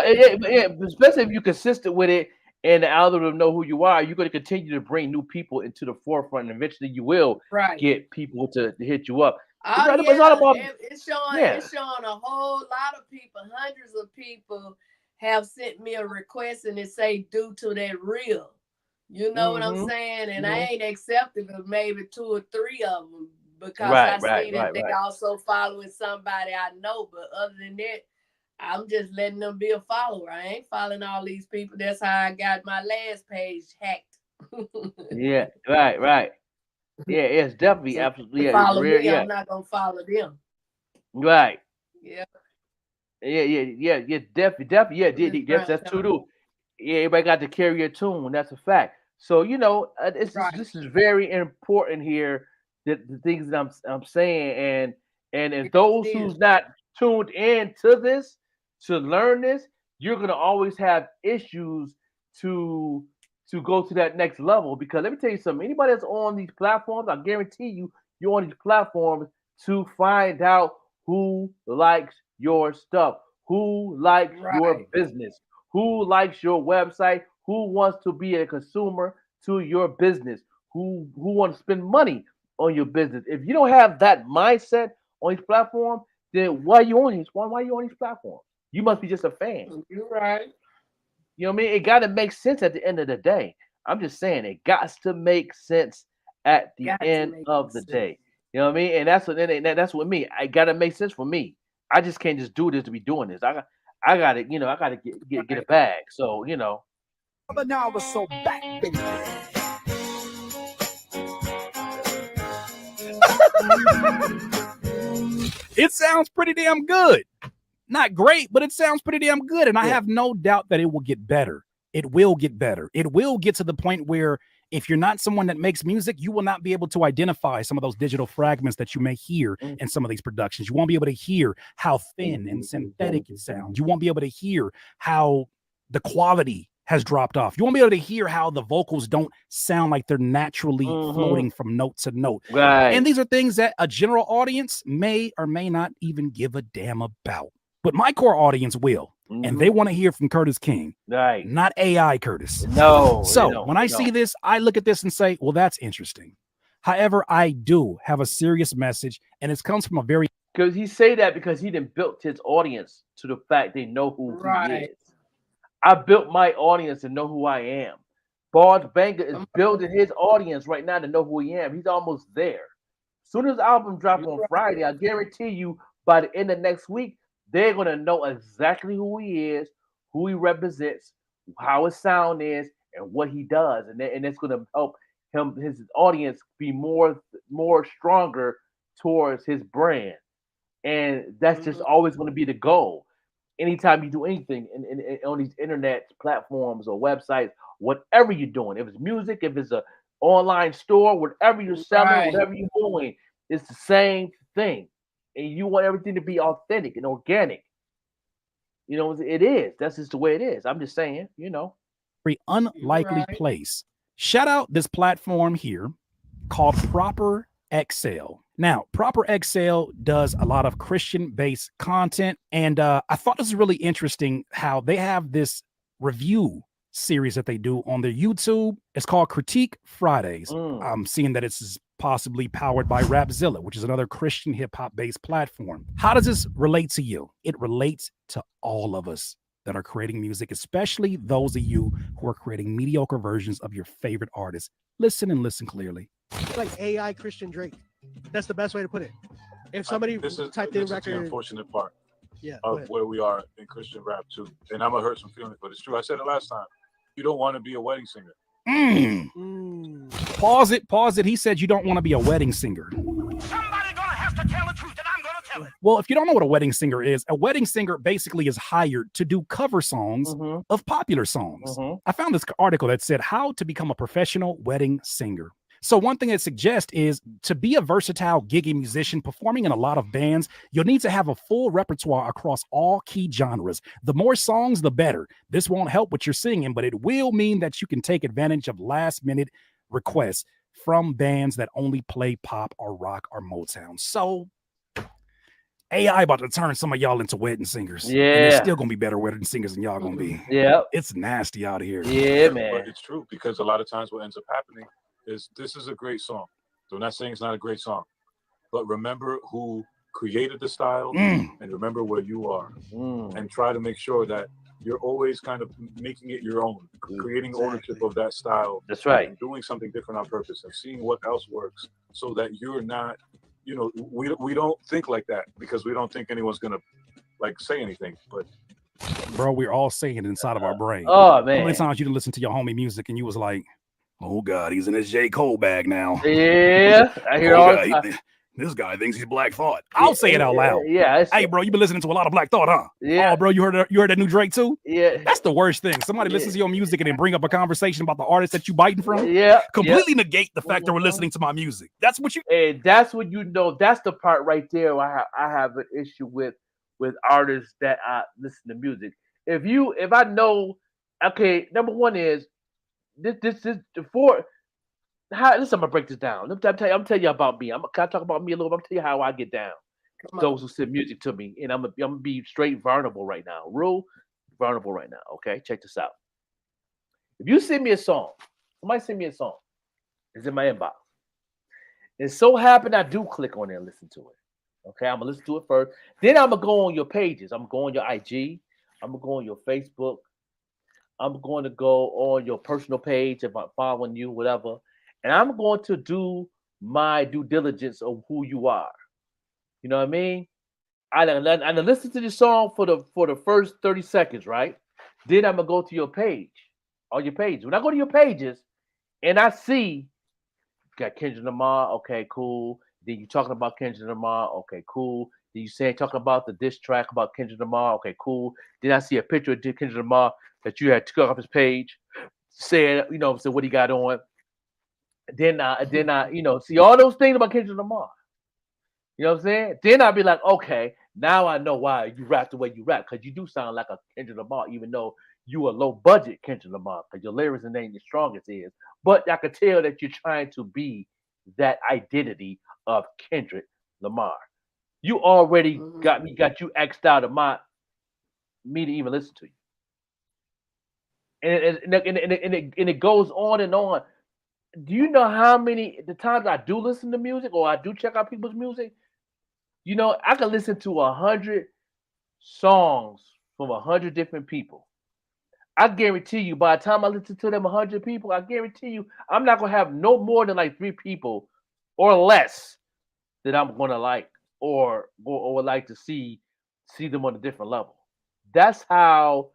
[SPEAKER 6] especially if you're consistent with it and the algorithm know who you are. You're going to continue to bring new people into the forefront, and eventually you will get people to hit you up.
[SPEAKER 7] It's showing a whole lot of people, hundreds of people have sent me a request, and it say due to that reel. You know what I'm saying? And I ain't accepted of maybe 2 or 3 of them because I see that they also following somebody I know. But other than that, I'm just letting them be a follower. I ain't following all these people. That's how I got my last page hacked.
[SPEAKER 6] Right. Yeah, it's definitely absolutely.
[SPEAKER 7] Follow me, I'm not gonna follow them.
[SPEAKER 6] Right.
[SPEAKER 7] Yeah.
[SPEAKER 6] Definitely. Yeah, that's true too. Yeah, everybody got to carry a tune. That's a fact. So this is very important here. The things that I'm saying, and if those who's not tuned in to this to learn this, you're gonna always have issues to go to that next level. Because let me tell you something, anybody that's on these platforms, I guarantee you're on these platforms to find out who likes your stuff, who likes your business, who likes your website, who wants to be a consumer to your business, who wants to spend money on your business. If you don't have that mindset on these platforms, then why are you on these platforms? You must be just a fan.
[SPEAKER 7] You're right.
[SPEAKER 6] You know what I mean? It got to make sense at the end of the day. I'm just saying it got to make sense at the end of the day. You know what I mean? And that's what me. I got to make sense for me. I just can't just do this to be doing this. I got to get a bag. So
[SPEAKER 12] But now I was so back, baby. It sounds pretty damn good. Not great, but it sounds pretty damn good. And I have no doubt that it will get better. It will get better. It will get to the point where if you're not someone that makes music, you will not be able to identify some of those digital fragments that you may hear in some of these productions. You won't be able to hear how thin and synthetic it sounds. You won't be able to hear how the quality has dropped off. You won't be able to hear how the vocals don't sound like they're naturally floating from note to note.
[SPEAKER 6] Right.
[SPEAKER 12] And these are things that a general audience may or may not even give a damn about. But my core audience will. And they want to hear from Curtis King,
[SPEAKER 6] right?
[SPEAKER 12] Not AI Curtis.
[SPEAKER 6] No.
[SPEAKER 12] So when I see this, I look at this and say, well, that's interesting. However, I do have a serious message, and it comes from a very
[SPEAKER 6] because he say that because he done built his audience to the fact they know who he is. I built my audience to know who I am. Barnes Banger is building his audience right now to know who he am. He's almost there. As soon as the album drops on Friday, I guarantee you by the end of next week, they're going to know exactly who he is, who he represents, how his sound is, and what he does. And it's going to help his audience be more stronger towards his brand. And that's just always going to be the goal. Anytime you do anything on these internet platforms or websites, whatever you're doing, if it's music, if it's an online store, whatever you're selling, whatever you're doing, it's the same thing. And you want everything to be authentic and organic. You know, it is. That's just the way it is. I'm just saying, you know.
[SPEAKER 12] Very unlikely place. Shout out this platform here called Proper XL. Now, Proper XL does a lot of Christian-based content. And I thought this was really interesting how they have this review series that they do on their YouTube. It's called Critique Fridays. I'm seeing that it's possibly powered by Rapzilla, which is another Christian hip-hop based platform. How does this relate to you? It relates to all of us that are creating music, especially those of you who are creating mediocre versions of your favorite artists. Listen and listen clearly.
[SPEAKER 16] Like AI Christian Drake. That's the best way to put it. If somebody typed in record,
[SPEAKER 17] the unfortunate part
[SPEAKER 16] yeah,
[SPEAKER 17] of where we are in Christian rap too. And I'm gonna hurt some feelings, but it's true. I said it last time. You don't want to be a wedding singer.
[SPEAKER 12] Pause it. He said you don't want to be a wedding singer.
[SPEAKER 15] Somebody gonna have to tell the truth, and I'm gonna tell it.
[SPEAKER 12] Well, if you don't know what a wedding singer is, a wedding singer basically is hired to do cover songs of popular songs. I found this article that said how to become a professional wedding singer. So one thing it suggests is to be a versatile giggy musician performing in a lot of bands, you'll need to have a full repertoire across all key genres. The more songs, the better. This won't help what you're singing, but it will mean that you can take advantage of last-minute requests from bands that only play pop or rock or Motown. So AI about to turn some of y'all into wedding singers.
[SPEAKER 6] Yeah.
[SPEAKER 12] And they're still going to be better wedding singers than y'all going to be.
[SPEAKER 6] Yeah.
[SPEAKER 12] It's nasty out here.
[SPEAKER 6] Yeah, man.
[SPEAKER 17] But it's true because a lot of times what ends up happening is this is a great song. So I'm not saying it's not a great song, but remember who created the style and remember where you are and try to make sure that you're always kind of making it your own, creating ownership of that style.
[SPEAKER 6] That's right.
[SPEAKER 17] And doing something different on purpose and seeing what else works so that you're not, you know, we don't think like that because we don't think anyone's going to like say anything, but
[SPEAKER 12] bro, we're all saying it inside of our brain.
[SPEAKER 6] Oh, man.
[SPEAKER 12] How many times you didn't listen to your homie music and you was like, oh God, he's in his J. Cole bag now.
[SPEAKER 6] Yeah, I hear all the time.
[SPEAKER 12] This guy thinks he's Black Thought. I'll say it out loud.
[SPEAKER 6] Yeah.
[SPEAKER 12] Hey, bro, you been listening to a lot of Black Thought, huh?
[SPEAKER 6] Yeah.
[SPEAKER 12] Oh, bro, you heard that new Drake too?
[SPEAKER 6] Yeah.
[SPEAKER 12] That's the worst thing. Somebody listens to your music and then bring up a conversation about the artist that you biting from.
[SPEAKER 6] Yeah.
[SPEAKER 12] Completely negate the fact that we're listening to my music. That's what you.
[SPEAKER 6] And that's what you know. That's the part right there where I have an issue with artists that listen to music. If I know, okay, number one is this is before. Listen, I'm gonna break this down. I'm tell you about me. Can I talk about me a little bit? I'm tell you how I get down. Those who send music to me, and I'm gonna be straight vulnerable right now. Real vulnerable right now. Okay, check this out. If you send me a song, somebody send me a song, it's in my inbox. It so happened I do click on it and listen to it. Okay, I'm gonna listen to it first. Then I'm gonna go on your pages. I'm gonna go on your IG. I'm gonna go on your Facebook. I'm going to go on your personal page if I'm following you, whatever. And I'm going to do my due diligence of who you are. You know what I mean? I listen to the song for the first 30 seconds, right? Then I'm gonna go to your page, all your pages. When I go to your pages and I see you got Kendrick Lamar, okay, cool. Then you talking about Kendrick Lamar. Okay, cool. Then you saying talking about the diss track about Kendrick Lamar. Okay, cool. Then I see a picture of Kendrick Lamar that you had took off his page, saying, you know, so what he got on. Then I, you know, see all those things about Kendrick Lamar. You know what I'm saying? Then I'll be like, okay, now I know why you rap the way you rap, because you do sound like a Kendrick Lamar, even though you a low budget Kendrick Lamar, because your lyrics ain't the strongest is. But I could tell that you're trying to be that identity of Kendrick Lamar. You already got you X'd out of me to even listen to you. And it goes on and on. Do you know how many the times I do listen to music or I do check out people's music? You know, I can listen to 100 songs from 100 different people. I guarantee you, by the time I listen to them 100 people, I guarantee you, I'm not gonna have no more than like 3 people or less that I'm gonna like or would like to see them on a different level. That's how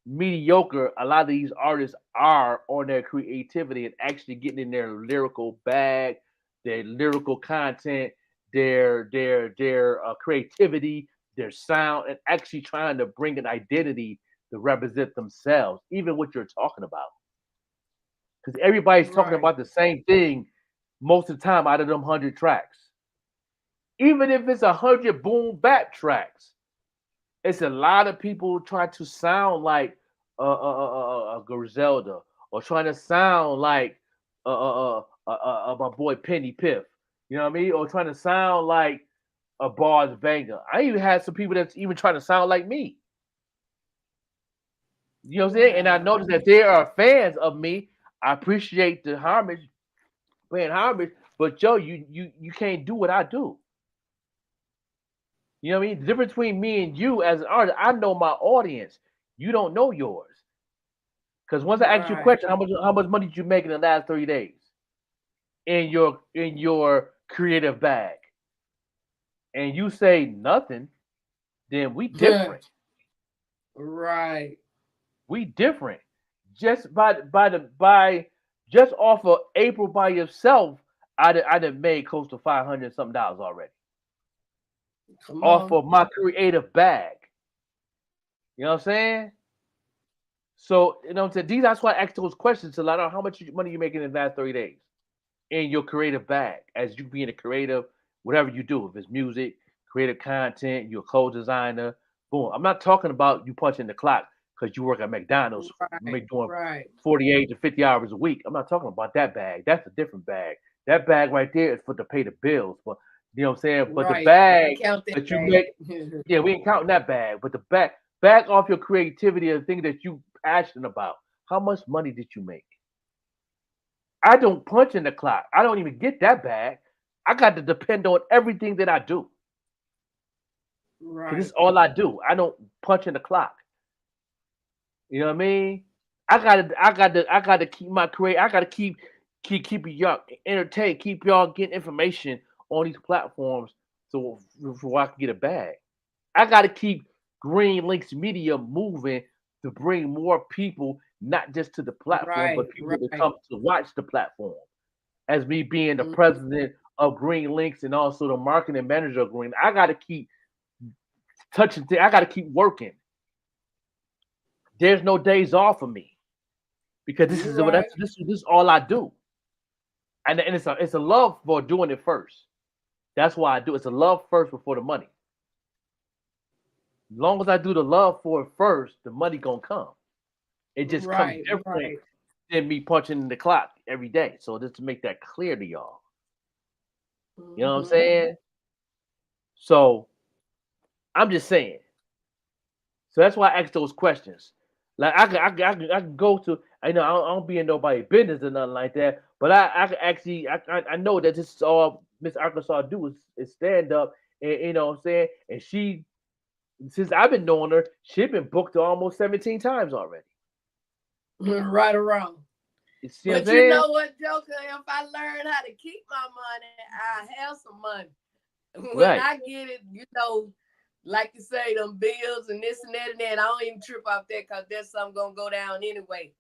[SPEAKER 6] mediocre a lot of these artists are on their creativity and actually getting in their lyrical bag, their lyrical content, their creativity, their sound, and actually trying to bring an identity to represent themselves, even what you're talking about. Because everybody's talking about the same thing most of the time out of them 100 tracks. Even if it's 100 boom bap tracks, it's a lot of people trying to sound like a Griselda or trying to sound like my boy Penny Piff. You know what I mean? Or trying to sound like a Bars Banger. I even had some people that's even trying to sound like me. You know what I'm saying? And I noticed that they are fans of me. I appreciate the homage, paying homage, but Joe, you can't do what I do. You know what I mean? The difference between me and you as an artist, I know my audience. You don't know yours. Because once I ask you a question, how much money did you make in the last 30 days in your creative bag? And you say nothing, then we different.
[SPEAKER 7] Right.
[SPEAKER 6] We different. Just just off of April by yourself, I done made close to $500 something already. Off of my creative bag. You know what I'm saying? So, you know what I'm saying? That's why I ask those questions to let out how much money you making in the last 30 days in your creative bag as you being a creative, whatever you do. If it's music, creative content, you're a clothes designer, boom. I'm not talking about you punching the clock because you work at McDonald's, doing 48 to 50 hours a week. I'm not talking about that bag. That's a different bag. That bag right there is for to pay the bills. But you know what I'm saying? But the bag that you make, yeah, we ain't counting that bag. But the bag off your creativity and things that you passionate about. How much money did you make? I don't punch in the clock. I don't even get that bag. I got to depend on everything that I do. Right. This is all I do. I don't punch in the clock. You know what I mean? I gotta keep my career. I gotta keep y'all entertained, keep y'all getting information on these platforms so I can get a bag. I gotta keep Green Lynx Media moving to bring more people, not just to the platform, but people to come to watch the platform. As me being the president of Green Lynx and also the marketing manager of Green, I gotta keep touching things. I gotta keep working. There's no days off for me because this is all I do, and it's a love for doing it first. That's why I do. It's a love first before the money. As long as I do the love for it first, the money gonna come. It just comes different than me punching in the clock every day. So just to make that clear to y'all, you know what I'm saying? So I'm just saying. So that's why I ask those questions. Like I can go to, I know I don't be in nobody's business or nothing like that, but I can actually I know that this is all Miss Arkansas do is stand up and you know what I'm saying, and she, since I've been knowing her, she's been booked almost 17 times already.
[SPEAKER 7] Right around. But you know what, Joker? If I learn how to keep my money, I have some money. When I get it, you know, like you say, them bills and this and that, I don't even trip off that because that's something gonna go down anyway.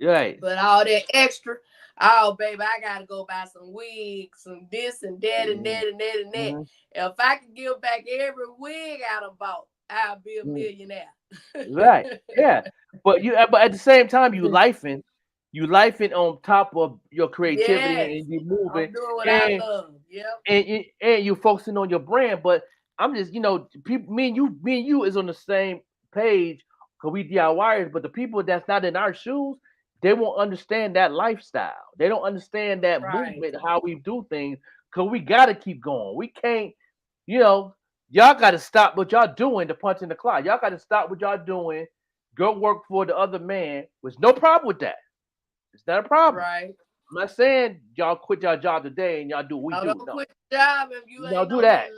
[SPEAKER 6] Right.
[SPEAKER 7] But all that extra, oh baby, I gotta go buy some wigs, some this and that and that and that and that. If I could give back every wig I done bought, I'll be a millionaire.
[SPEAKER 6] Right. Yeah. But at the same time, you lifing on top of your creativity
[SPEAKER 7] Yes.
[SPEAKER 6] and you moving
[SPEAKER 7] I'm doing what I love. Yep.
[SPEAKER 6] And you focusing on your brand. But I'm just, people, me and you is on the same page because we DIYers. But the people that's not in our shoes, they won't understand that lifestyle. They don't understand that movement, how we do things. Because we got to keep going. We can't, y'all got to stop what y'all doing to punch in the clock. Y'all got to stop what y'all doing. Go work for the other man. There's no problem with that. It's not a problem.
[SPEAKER 7] Right.
[SPEAKER 6] I'm not saying y'all quit y'all job today and y'all do what we do.
[SPEAKER 7] Don't quit your job if you ain't
[SPEAKER 6] do that.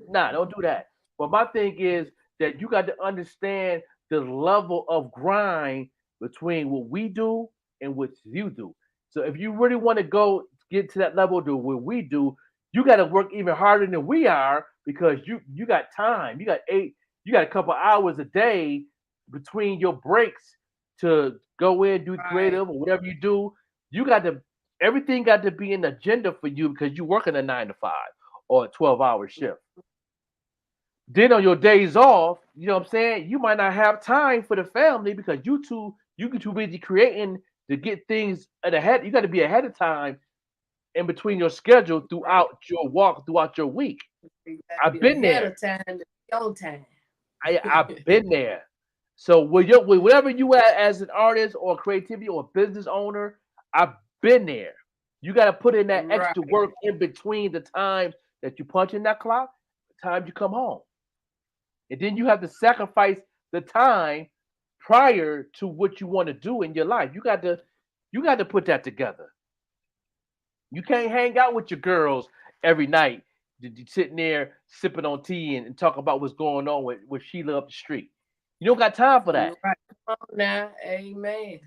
[SPEAKER 6] Nah, don't do that. But my thing is that you got to understand the level of grind between what we do and what you do. So if you really want to go get to that level to what we do, you got to work even harder than we are because you got time. You got a couple hours a day between your breaks to go in, do creative or whatever you do. Everything got to be an agenda for you because you're working a 9 to 5 or a 12-hour shift. Then on your days off, you know what I'm saying? You might not have time for the family because you get too busy creating to get things ahead. You got to be ahead of time in between your schedule throughout your week. I've been there. I've been there. So with whatever you at as an artist or creativity or business owner, I've been there. You got to put in that extra work in between the time that you punch in that clock, the time you come home. And then you have to sacrifice the time prior to what you want to do in your life. You got to put that together. You can't hang out with your girls every night, sitting there sipping on tea and talk about what's going on with Sheila up the street. You don't got time for that.
[SPEAKER 7] Right. Come on now, amen.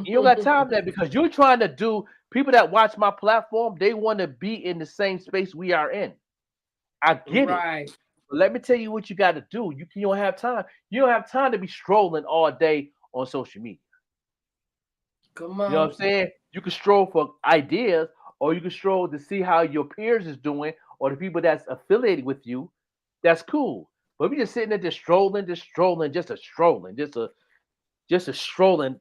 [SPEAKER 6] You don't got time for that because you're trying to do. People that watch my platform, they want to be in the same space we are in. I get it. But let me tell you what you got to do. You don't have time. You don't have time to be strolling all day on social media.
[SPEAKER 7] Come on.
[SPEAKER 6] You know what I'm saying? You can stroll for ideas, or you can stroll to see how your peers is doing, or the people that's affiliated with you. That's cool. But if you're just sitting there just strolling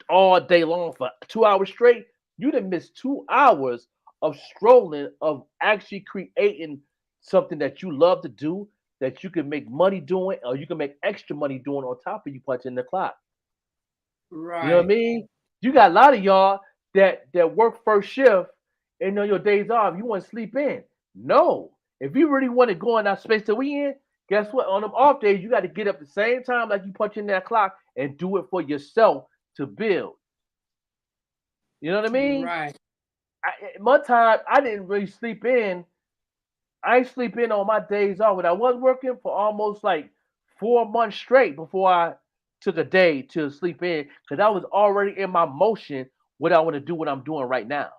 [SPEAKER 6] all day long for 2 hours straight, you done missed 2 hours of strolling, of actually creating something that you love to do, that you can make money doing, or you can make extra money doing on top of you punching the clock.
[SPEAKER 7] Right.
[SPEAKER 6] You know what I mean? You got a lot of y'all that work first shift and on your days off, you want to sleep in. No. If you really want to go in that space that we in, guess what? On them off days, you got to get up the same time like you punch in that clock and do it for yourself to build. You know what I mean?
[SPEAKER 7] Right.
[SPEAKER 6] One time, I didn't really sleep in. I ain't sleep in on my days off. When I was working for almost like 4 months straight before I took a day to sleep in because I was already in my motion what I want to do, what I'm doing right now.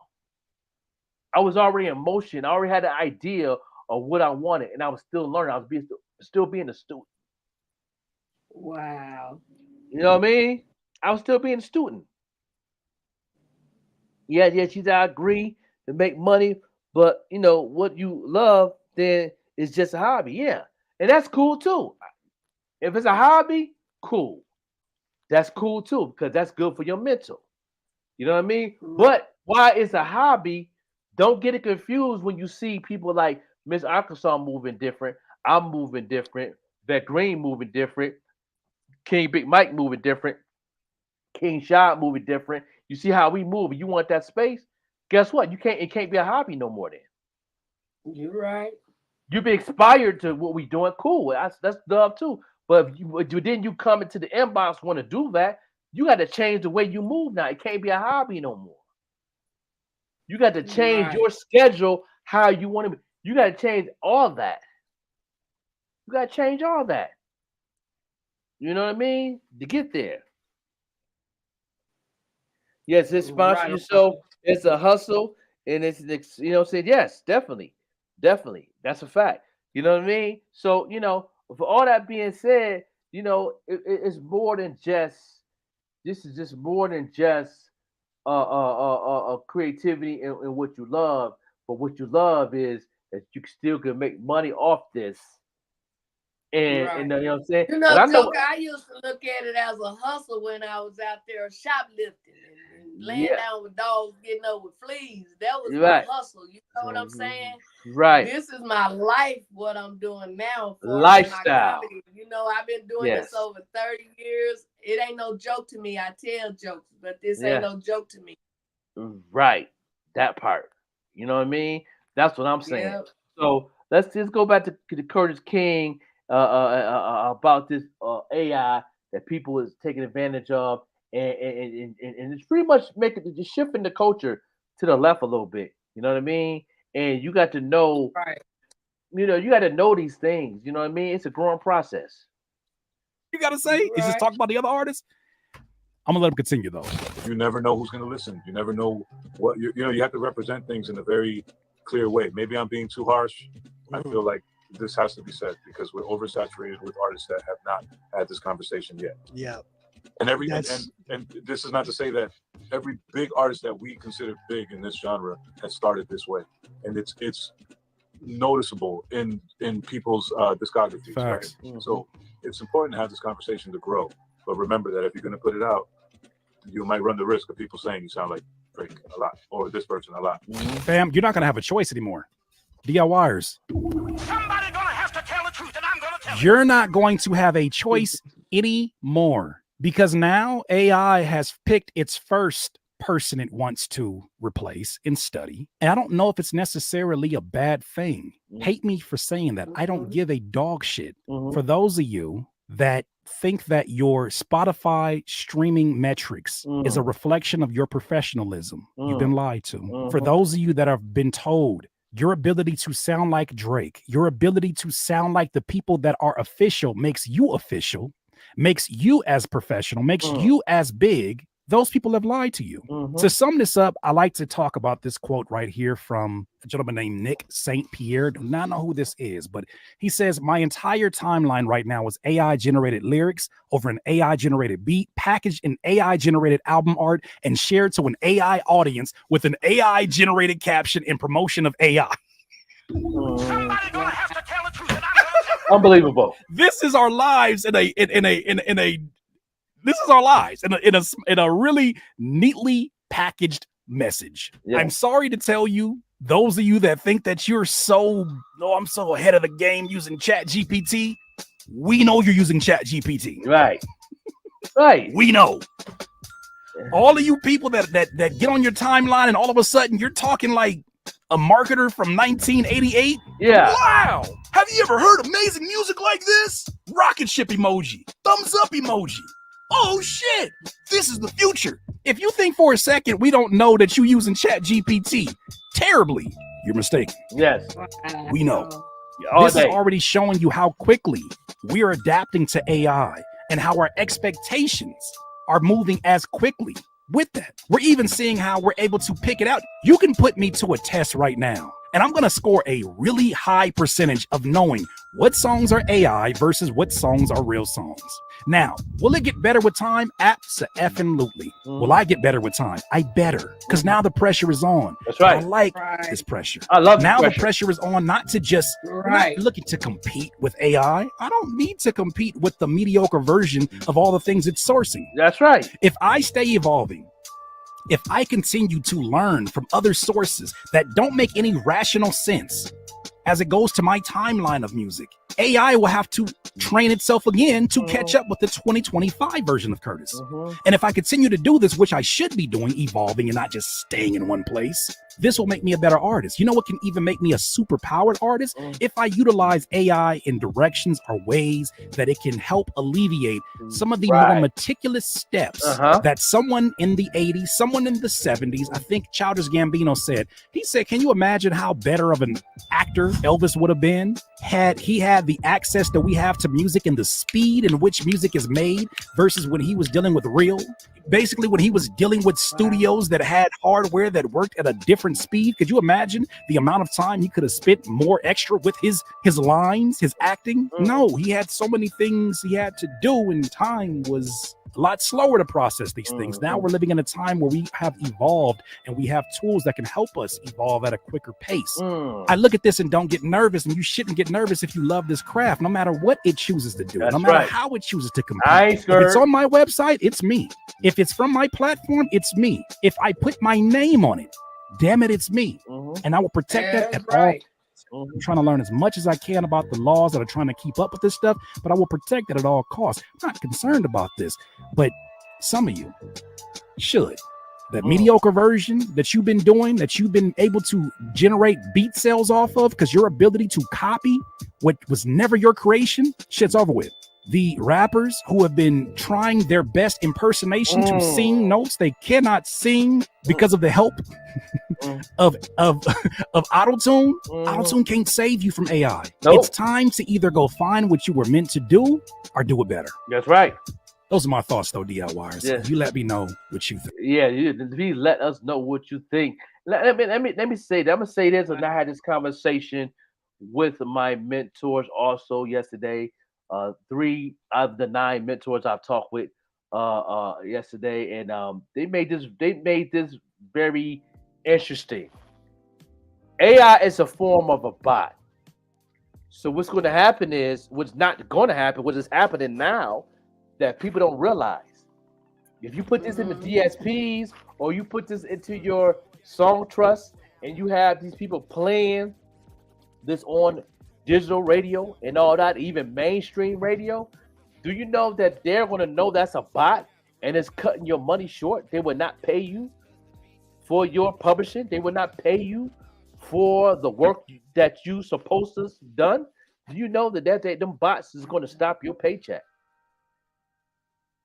[SPEAKER 6] I was already in motion. I already had an idea of what I wanted, and I was still learning. I was still being a student.
[SPEAKER 7] Wow.
[SPEAKER 6] You know what I mean? I was still being a student. Yeah, I agree to make money, but what you love then is just a hobby. Yeah, and that's cool too. If it's a hobby, cool. That's cool too because that's good for your mental. You know what I mean? But why it's a hobby? Don't get it confused when you see people like Miss Arkansas moving different. I'm moving different. Vettegreen moving different. King Big Mike moving different. King Shot moving different. You see how we move. You want that space? Guess what? It can't be a hobby no more then.
[SPEAKER 7] You're right.
[SPEAKER 6] You be inspired to what we doing. Cool. That's love too. But then you come into the inbox want to do that. You got to change the way you move now. It can't be a hobby no more. You got to change your schedule how you want to. You got to change all that. You got to change all that. You know what I mean? To get there. Yes, it's sponsor yourself. It's a hustle, and it's said yes, definitely, that's a fact. You know what I mean? So for all that being said, it's more than just. This is just more than just creativity in what you love, but what you love is that you still can make money off this. And you know what I'm saying?
[SPEAKER 7] You know, Joker, I used to look at it as a hustle when I was out there shoplifting and laying down with dogs, getting up with fleas. That was my hustle. You know what I'm saying?
[SPEAKER 6] Right.
[SPEAKER 7] This is my life, what I'm doing now. For
[SPEAKER 6] Lifestyle.
[SPEAKER 7] My comedy. You know, I've been doing this over 30 years. It ain't no joke to me. I tell jokes, but this ain't no joke to me.
[SPEAKER 6] Right. That part. You know what I mean? That's what I'm saying.
[SPEAKER 7] Yep.
[SPEAKER 6] So let's just go back to Curtis King about this AI that people is taking advantage of, and it's pretty much just shifting the culture to the left a little bit. You know what I mean? And you got to know, you got to know these things. You know what I mean? It's a growing process.
[SPEAKER 12] You got to say, is just talk about the other artists. I'm gonna let him continue though.
[SPEAKER 17] You never know who's gonna listen. You never know what you have to represent things in a very clear way. Maybe I'm being too harsh. I feel like this has to be said because we're oversaturated with artists that have not had this conversation yet.
[SPEAKER 16] Yeah.
[SPEAKER 17] And and this is not to say that every big artist that we consider big in this genre has started this way, and it's noticeable in people's discographies.
[SPEAKER 12] Facts.
[SPEAKER 17] Right? So it's important to have this conversation to grow. But remember that if you're going to put it out, you might run the risk of people saying you sound like Drake a lot or this person a lot.
[SPEAKER 12] Fam, you're not going to have a choice anymore. DIYers.
[SPEAKER 15] Somebody gonna have to tell the truth, and I'm gonna tell
[SPEAKER 12] You're not going to have a choice anymore because now AI has picked its first person it wants to replace and study. And I don't know if it's necessarily a bad thing. Hate me for saying that. I don't give a dog shit. For those of you that think that your Spotify streaming metrics is a reflection of your professionalism, you've been lied to. For those of you that have been told your ability to sound like Drake, your ability to sound like the people that are official makes you official, makes you as professional, makes you as big, those people have lied to you. To sum this up, I like to talk about this quote right here from a gentleman named Nick St. Pierre. Do not know who this is, but he says, my entire timeline right now is AI-generated lyrics over an AI-generated beat, packaged in AI-generated album art, and shared to an AI audience with an AI-generated caption in promotion of AI.
[SPEAKER 15] Somebody gonna have to tell the truth.
[SPEAKER 6] Unbelievable.
[SPEAKER 12] This is our lives this is our lives in a really neatly packaged message. Yeah. I'm sorry to tell you, those of you that think that you're I'm so ahead of the game using ChatGPT, we know you're using ChatGPT.
[SPEAKER 6] Right. Right.
[SPEAKER 12] We know. All of you people that get on your timeline and all of a sudden you're talking like a marketer from 1988.
[SPEAKER 6] Yeah.
[SPEAKER 12] Wow. Have you ever heard amazing music like this? Rocket ship emoji. Thumbs up emoji. Oh shit, this is the future. If you think for a second we don't know that you're using ChatGPT terribly, you're mistaken.
[SPEAKER 6] Yes.
[SPEAKER 12] We know. This is already showing you how quickly we are adapting to AI and how our expectations are moving as quickly with that. We're even seeing how we're able to pick it out. You can put me to a test right now, and I'm going to score a really high percentage of knowing what songs are AI versus what songs are real songs. Now, will it get better with time? Abso-effing-lutely. Will I get better with time? I better, because now the pressure is on.
[SPEAKER 6] That's right.
[SPEAKER 12] I like this pressure.
[SPEAKER 6] I love
[SPEAKER 12] now
[SPEAKER 6] the
[SPEAKER 12] pressure is on not to just not looking to compete with AI. I don't need to compete with the mediocre version of all the things it's sourcing.
[SPEAKER 6] That's right.
[SPEAKER 12] If I stay evolving, if I continue to learn from other sources that don't make any rational sense as it goes to my timeline of music, AI will have to train itself again to catch up with the 2025 version of Curtis. And if I continue to do this, which I should be doing, evolving and not just staying in one place, this will make me a better artist. You know what can even make me a super powered artist? If I utilize AI in directions or ways that it can help alleviate some of the more meticulous steps that someone in the 80s, someone in the 70s, I think Childish Gambino said, he said, can you imagine how better of an actor Elvis would have been had he had the access that we have to music and the speed in which music is made versus when he was dealing with basically when he was dealing with studios that had hardware that worked at a different speed. Could you imagine the amount of time he could have spent more extra with his lines, his acting? No, he had so many things he had to do, and time was a lot slower to process these things. Now we're living in a time where we have evolved and we have tools that can help us evolve at a quicker pace. I look at this and don't get nervous, and you shouldn't get nervous if you love this craft, no matter what it chooses to do, no matter how it chooses to compete. If it's on my website, it's me. If it's from my platform, it's me. If I put my name on it, damn it, it's me. And I will protect that at all. I'm trying to learn as much as I can about the laws that are trying to keep up with this stuff, but I will protect it at all costs. I'm not concerned about this, but some of you should. That mediocre version that you've been doing, that you've been able to generate beat sales off of because your ability to copy what was never your creation, shit's over with. The rappers who have been trying their best impersonation to sing notes they cannot sing because of the help of auto-tune. Auto-tune can't save you from AI. It's time to either go find what you were meant to do or do it better.
[SPEAKER 6] That's right.
[SPEAKER 12] Those are my thoughts, though, DIYers.
[SPEAKER 6] Yeah.
[SPEAKER 12] You let me know what you think.
[SPEAKER 6] Yeah, please let us know what you think. Let me say that. I'm gonna say this, and I had this conversation with my mentors also yesterday. 3 of the 9 mentors I've talked with yesterday, and they made this very interesting. AI is a form of a bot. So what's going to happen is, what's not going to happen, what is happening now that people don't realize. If you put this in the DSPs or you put this into your song trust and you have these people playing this on digital radio and all that, even mainstream radio, do you know that they're going to know that's a bot and it's cutting your money short? They will not pay you for your publishing. They will not pay you for the work that you supposed to done. Do you know that them bots is going to stop your paycheck?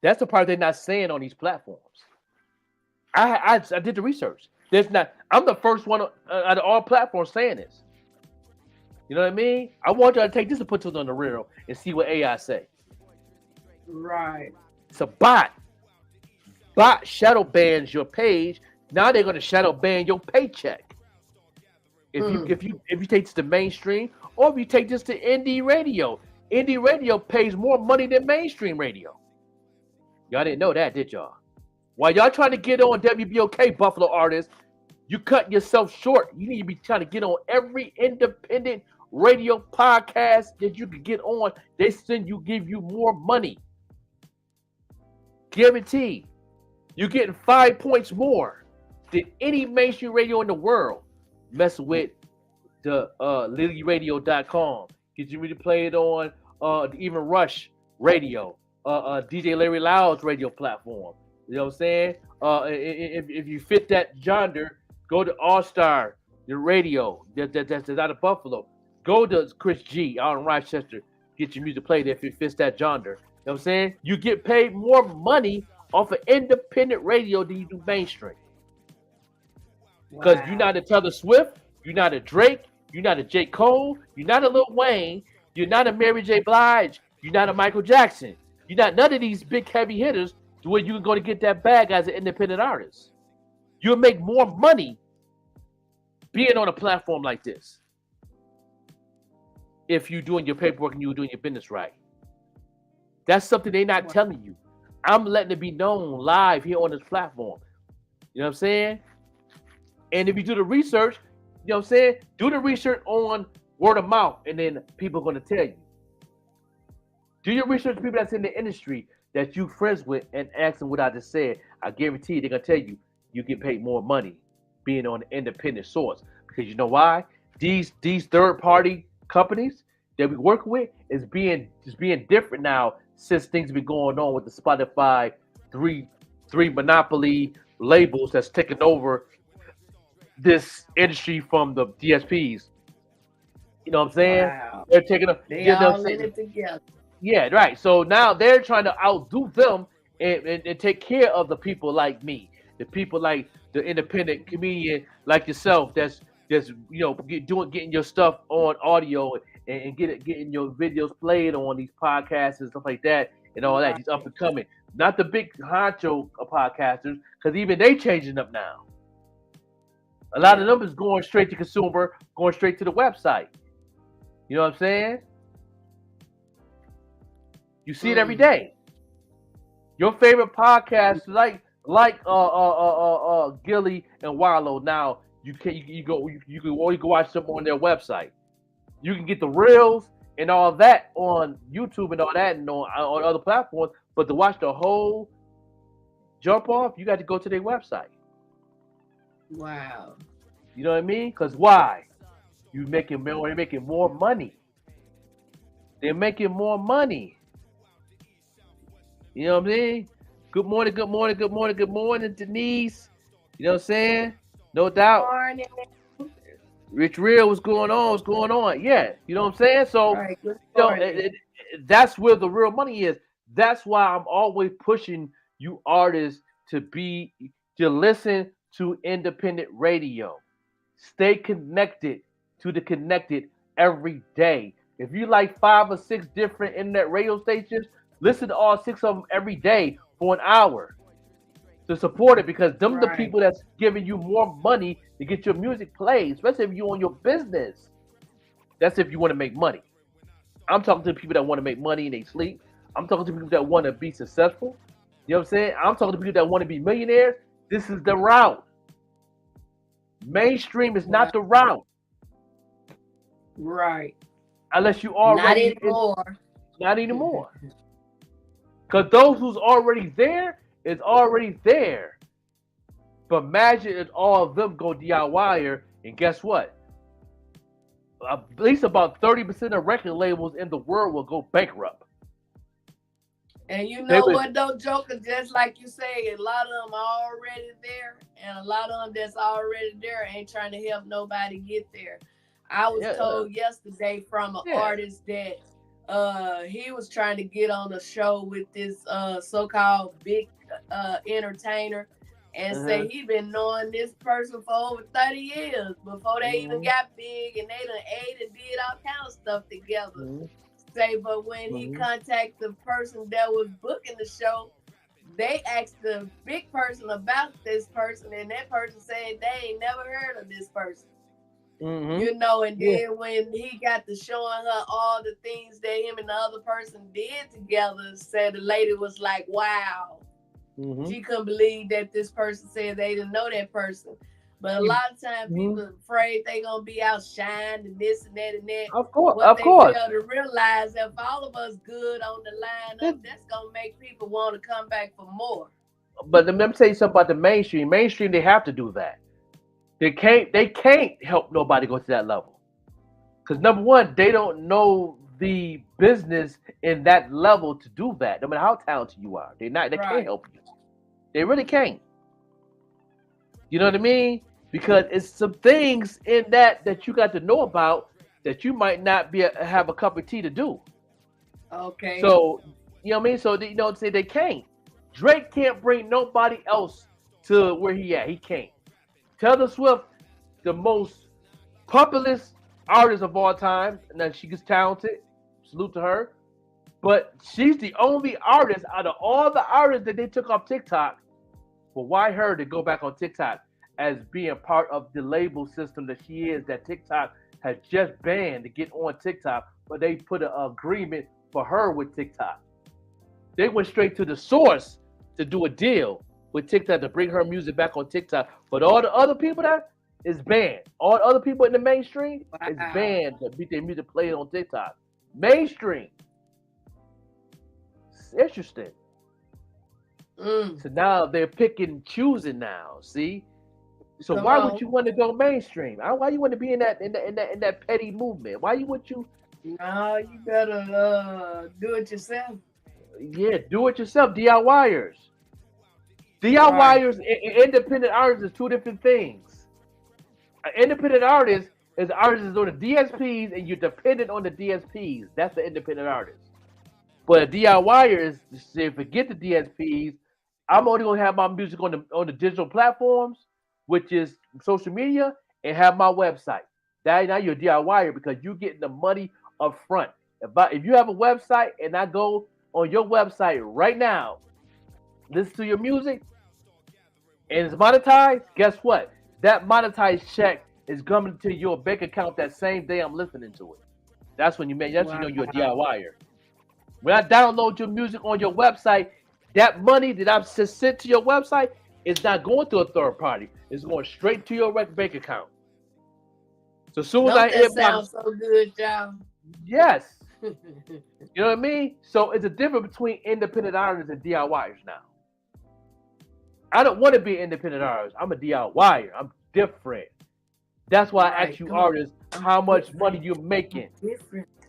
[SPEAKER 6] That's the part they're not saying on these platforms. I did the research. I'm the first one out of all platforms saying this. You know what I mean? I want you to take this and put it on the real and see what AI say.
[SPEAKER 7] Right.
[SPEAKER 6] It's a bot. Bot shadow bans your page. Now they're going to shadow ban your paycheck. If you take this to mainstream, or if you take this to indie radio pays more money than mainstream radio. Y'all didn't know that, did y'all? While y'all trying to get on WBOK Buffalo artists, you cut yourself short. You need to be trying to get on every independent radio podcast that you can get on. They give you more money. Guaranteed. You're getting 5 points more than any mainstream radio in the world. Mess with the lilyradio.com. Get you to play it on even Rush Radio, DJ Larry Loud's radio platform. You know what I'm saying? If you fit that genre, go to All Star, the radio that's out of Buffalo. Go to Chris G out in Rochester. Get your music played if it fits that genre. You know what I'm saying? You get paid more money off of independent radio than you do mainstream. Because you're not a Taylor Swift, you're not a Drake, you're not a J. Cole, you're not a Lil Wayne, you're not a Mary J. Blige, you're not a Michael Jackson. You're not none of these big heavy hitters to where you're going to get that bag as an independent artist. You'll make more money being on a platform like this if you're doing your paperwork and you're doing your business right. That's something they're not telling you. I'm letting it be known live here on this platform. You know what I'm saying? And if you do the research, you know what I'm saying? Do the research on word of mouth, and then people are going to tell you. Do your research, people that's in the industry that you friends with, and ask them what I just said. I guarantee you they're going to tell you you get paid more money being on an independent source. Because you know why? These third-party companies that we work with is being different now since things have been going on with the Spotify three monopoly labels that's taken over this industry from the DSPs. You know what I'm saying?
[SPEAKER 7] Wow.
[SPEAKER 6] They're taking up.
[SPEAKER 7] They all in it together.
[SPEAKER 6] Yeah, right. So now they're trying to outdo them and take care of the people like me, the people like the independent comedian like yourself that's getting your stuff on audio and getting your videos played on these podcasts and stuff like that and all that. These up and coming, not the big honcho podcasters, because even they changing up now. A lot of them is going straight to consumer, going straight to the website. You know what I'm saying? You see it every day. Your favorite podcast, like Gilly and Wallow. Now you can always go watch them on their website. You can get the reels and all that on YouTube and all that and on other platforms. But to watch the whole jump off, you got to go to their website.
[SPEAKER 7] Wow.
[SPEAKER 6] You know what I mean? Because why? They're making more money. They're making more money. You know what I mean? Good morning, Denise. You know what I'm saying? No doubt.
[SPEAKER 7] Morning.
[SPEAKER 6] Rich Real, what's going on? Yeah, you know what I'm saying? So,
[SPEAKER 7] right,
[SPEAKER 6] that's where the real money is. That's why I'm always pushing you artists to listen to independent radio. Stay connected to the connected every day. If you like 5 or 6 different internet radio stations, listen to all 6 of them every day for an hour to support it, because them are the people that's giving you more money to get your music played, especially if you own your business. That's if you want to make money. I'm talking to people that want to make money and they sleep. I'm talking to people that want to be successful. You know what I'm saying? I'm talking to people that want to be millionaires. This is the route. Mainstream is not the route.
[SPEAKER 7] Right.
[SPEAKER 6] Unless you already not anymore. Because those who's already there is already there. But imagine if all of them go DIYer, and guess what? At least about 30% of record labels in the world will go bankrupt.
[SPEAKER 7] And you know what though, Joker, just like you say, a lot of them are already there, and a lot of them that's already there ain't trying to help nobody get there. I was told yesterday from an artist that he was trying to get on a show with this so-called big entertainer, and say he been knowing this person for over 30 years before they even got big, and they done ate and did all kind of stuff together. But when he contacted the person that was booking the show, they asked the big person about this person, and that person said they ain't never heard of this person. You know, and then when he got to showing her all the things that him and the other person did together, said the lady was like, wow. She couldn't believe that this person said they didn't know that person. But a lot of times people are afraid they gonna be outshined and this and that and that.
[SPEAKER 6] Of course.
[SPEAKER 7] They fail to realize that if all of us good on the lineup, that's gonna make people want to come back for more.
[SPEAKER 6] But let me tell you something about the mainstream. Mainstream, they have to do that. They can't help nobody go to that level. Because number one, they don't know the business in that level to do that. No matter how talented you are, they can't help you. They really can't. You know what I mean? Because it's some things in that you got to know about that you might not have a cup of tea to do.
[SPEAKER 7] Okay.
[SPEAKER 6] So, you know what I mean? So, they can't. Drake can't bring nobody else to where he at. He can't. Taylor Swift, the most populous artist of all time, and then she gets talented. Salute to her. But she's the only artist out of all the artists that they took off TikTok. Well, why her to go back on TikTok as being part of the label system that she is, that TikTok has just banned to get on TikTok, but they put an agreement for her with TikTok. They went straight to the source to do a deal with TikTok to bring her music back on TikTok. But all the other people that is banned. All the other people in the mainstream is banned to beat their music played on TikTok. Mainstream. It's interesting. So now they're picking and choosing now. See? So why would you want to go mainstream? Why you want to be in that petty movement? Why would you?
[SPEAKER 7] No, you better do it yourself.
[SPEAKER 6] Yeah, do it yourself. DIYers. DIYers and independent artists is two different things. An independent artist is an artist that's on the DSPs and you're dependent on the DSPs. That's the independent artist. But a DIYer is, say, forget the DSPs. I'm only gonna have my music on the digital platforms, which is social media, and have my website. Now you're a DIYer because you're getting the money up front. If you have a website and I go on your website right now, listen to your music, and it's monetized, guess what? That monetized check is coming to your bank account that same day I'm listening to it. That's when you know you're a DIYer. When I download your music on your website, that money that I've sent to your website is not going to a third party. It's going straight to your bank account. So as soon as I
[SPEAKER 7] that sounds so good, y'all.
[SPEAKER 6] Yes. You know what I mean? So it's a difference between independent artists and DIYers now. I don't want to be an independent artist. I'm a DIYer. I'm different. That's why I ask you artists how much money you're making.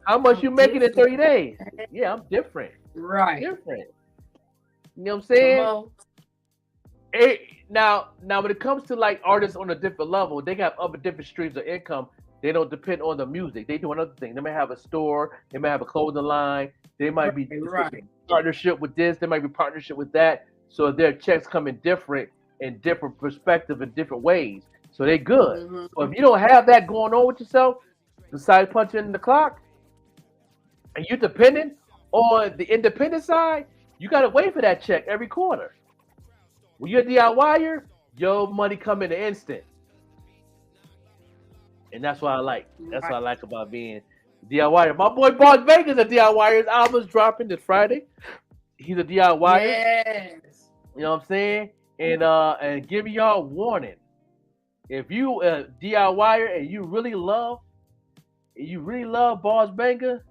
[SPEAKER 6] How much you making in 30 days? Yeah, I'm different.
[SPEAKER 7] Right.
[SPEAKER 6] Different. You know what I'm saying? Now when it comes to like artists on a different level, they got other different streams of income. They don't depend on the music. They do another thing. They may have a store. They may have a clothing line. They might be partnership with this. They might be partnership with that. So their checks come in different perspective in different ways. So they good. Mm-hmm. But if you don't have that going on with yourself, besides punching in the clock, and you're dependent on the independent side, you got to wait for that check every quarter. When you're a DIYer, your money come in an instant. And that's what I like. That's what I like about being DIYer. My boy Boss Vegas a DIYer. His album's dropping this Friday. He's a DIYer.
[SPEAKER 7] Yes.
[SPEAKER 6] You know what I'm saying? And giving y'all a warning. If you a DIYer and you really love Boss Banger,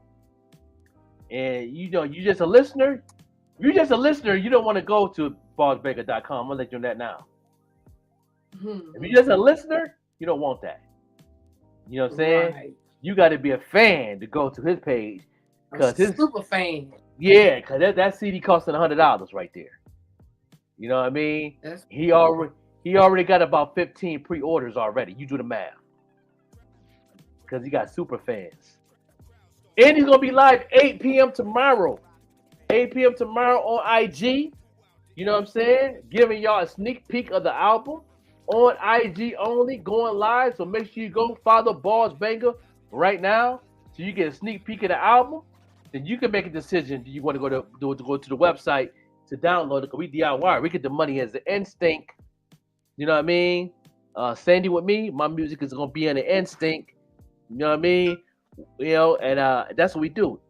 [SPEAKER 6] and you just a listener, you don't want to go to bossbanger.com. I'm gonna let you know that now. If you're just a listener, you don't want that. You know what I'm saying? Right. You got to be a fan to go to his page, because his
[SPEAKER 7] super fan.
[SPEAKER 6] Yeah, because that CD costing $100 right there. You know what I mean? He already got about 15 pre-orders already. You do the math, because he got super fans. And he's gonna be live 8 p.m. tomorrow. 8 p.m. tomorrow on IG. You know what I'm saying? Giving y'all a sneak peek of the album on IG only, going live. So make sure you go follow Boss Banger right now, so you get a sneak peek of the album. Then you can make a decision. Do you want to go to the website to download it? Because we DIY. We get the money as the instinct. You know what I mean? Sandy with me, my music is gonna be on the instinct. You know what I mean? You know, and that's what we do.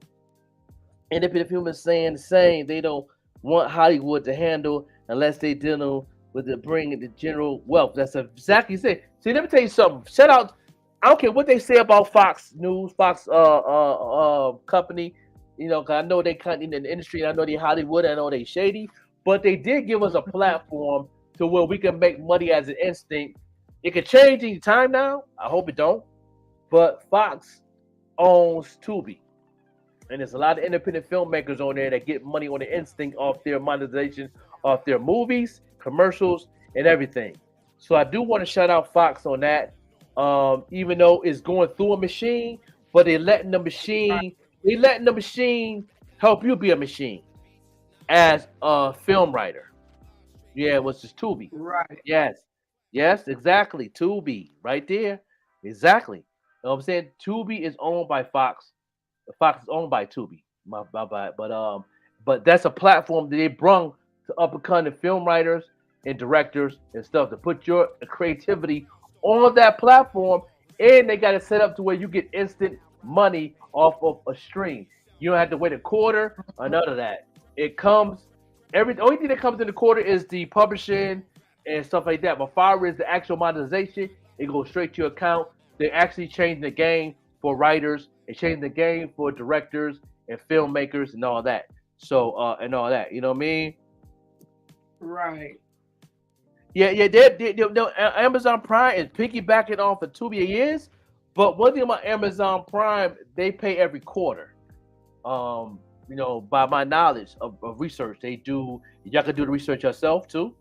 [SPEAKER 6] Independent humans saying the same. They don't want Hollywood to handle unless they deal with the bringing the general wealth. That's exactly it. See, let me tell you something. Shout out. I don't care what they say about Fox News, Fox company. You know, cause I know they cut in the industry. I know they Hollywood. I know they shady, but they did give us a platform to where we can make money as an instinct. It could change any time now. I hope it don't. But Fox owns Tubi. And there's a lot of independent filmmakers on there that get money on the instinct off their monetization, off their movies, commercials, and everything. So I do want to shout out Fox on that. Even though it's going through a machine, but they're letting the machine help you be a machine as a film writer. Yeah, it was just Tubi.
[SPEAKER 7] Right.
[SPEAKER 6] Yes, exactly. Tubi, right there. Exactly. You know what I'm saying? Tubi is owned by Fox. Fox is owned by Tubi. But that's a platform that they brung to up-and-coming film writers and directors and stuff to put your creativity on that platform, and they got it set up to where you get instant money off of a stream. You don't have to wait a quarter or none of that. It comes the only thing that comes in the quarter is the publishing and stuff like that. But far as the actual monetization, it goes straight to your account. They actually changed the game for writers. They changed the game for directors and filmmakers and all that. So and all that, you know what I mean?
[SPEAKER 7] Right.
[SPEAKER 6] Yeah. Amazon Prime is piggybacking off of Tubi years, but one thing about Amazon Prime, they pay every quarter. You know, by my knowledge of research, they do. Y'all can do the research yourself too.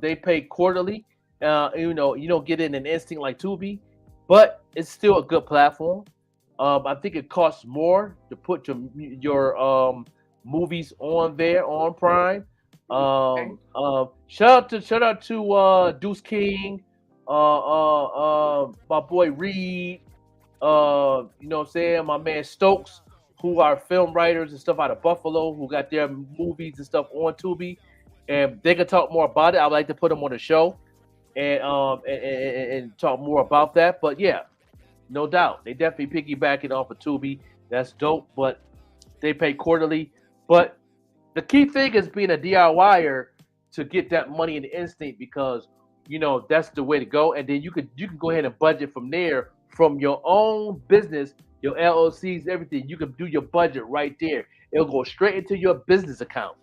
[SPEAKER 6] They pay quarterly. You know, you don't get it in an instinct like Tubi, but it's still a good platform. I think it costs more to put your movies on there on Prime. Shout out to Deuce King, my boy Reed, you know what I'm saying, my man Stokes, who are film writers and stuff out of Buffalo, who got their movies and stuff on Tubi, and they can talk more about it. I would like to put them on the show and talk more about that. But yeah, no doubt, they definitely piggybacking off of Tubi. That's dope, but they pay quarterly. But the key thing is being a DIYer to get that money in the instinct, because that's the way to go. And then you can go ahead and budget from there, from your own business, your LLCs, everything. You can do your budget right there. It'll go straight into your business account,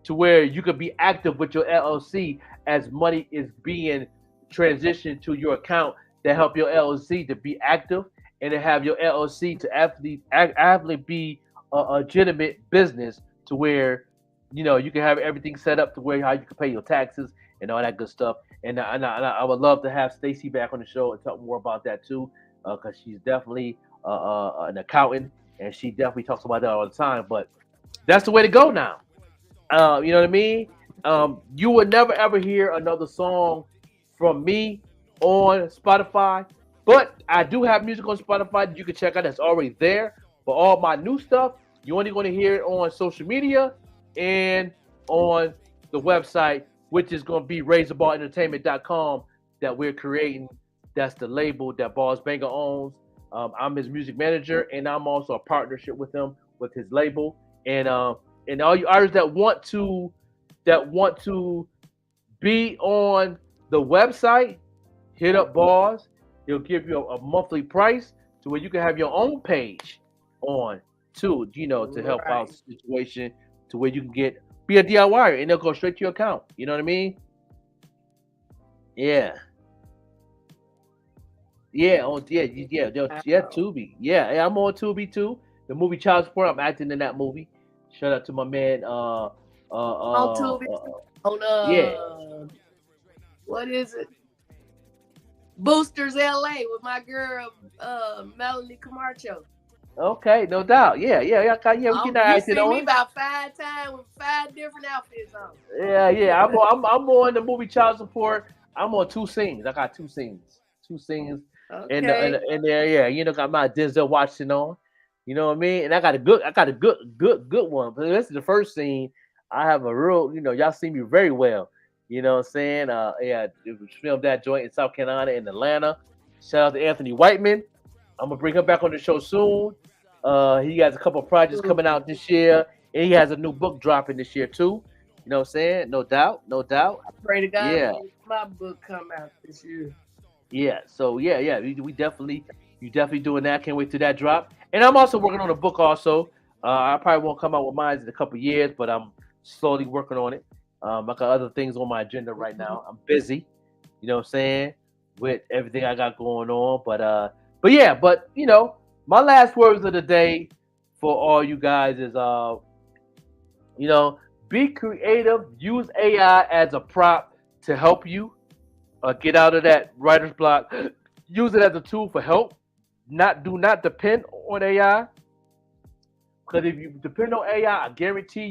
[SPEAKER 6] to where you can be active with your LLC as money is being transitioned to your account, to help your LLC to be active, and to have your LLC to actually be a legitimate business, to where you can have everything set up to where how you can pay your taxes and all that good stuff. And I would love to have Stacy back on the show and talk more about that too, because she's definitely an accountant, and she definitely talks about that all the time. But that's the way to go now. You know what I mean? You will never ever hear another song from me on Spotify, but I do have music on Spotify that you can check out that's already there. But all my new stuff, you're only going to hear it on social media and on the website, which is going to be razorballentertainment.com, that we're creating. That's the label that Boss Banger owns. I'm his music manager, and I'm also a partnership with him with his label. And all you artists that want to be on the website, hit up Boss. He'll give you a monthly price to where you can have your own page on too, to help out the situation, to where you can be a DIYer, and they'll go straight to your account. You know what I mean? Yeah. Yeah, Tubi. Yeah, I'm on Tubi too. The movie Child Support, I'm acting in that movie. Shout out to my man.
[SPEAKER 7] On Tubi. What is it? Boosters LA with my girl Melanie Camacho.
[SPEAKER 6] Okay, no doubt. Yeah. We can act
[SPEAKER 7] you see
[SPEAKER 6] on.
[SPEAKER 7] me about 5 times with 5 different outfits on.
[SPEAKER 6] Yeah. I'm on the movie Child Support. I'm on 2 scenes. I got 2 scenes.
[SPEAKER 7] Okay.
[SPEAKER 6] And there, got my Denzel Washington on. You know what I mean? And I got a good one. But this is the first scene. I have a real, y'all see me very well. You know what I'm saying? It was filmed that joint in South Carolina and Atlanta. Shout out to Anthony Whiteman. I'm gonna bring him back on the show soon. He has a couple of projects coming out this year, and he has a new book dropping this year too. You know what I'm saying? No doubt.
[SPEAKER 7] I pray to God my book come out this year.
[SPEAKER 6] Yeah. So we definitely doing that. Can't wait till that drop. And I'm also working on a book also. I probably won't come out with mine in a couple of years, but I'm slowly working on it. I got other things on my agenda right now. I'm busy, you know what I'm saying, with everything I got going on. But my last words of the day for all you guys is, be creative. Use AI as a prop to help you get out of that writer's block. Use it as a tool for help. Do not depend on AI, because if you depend on AI, I guarantee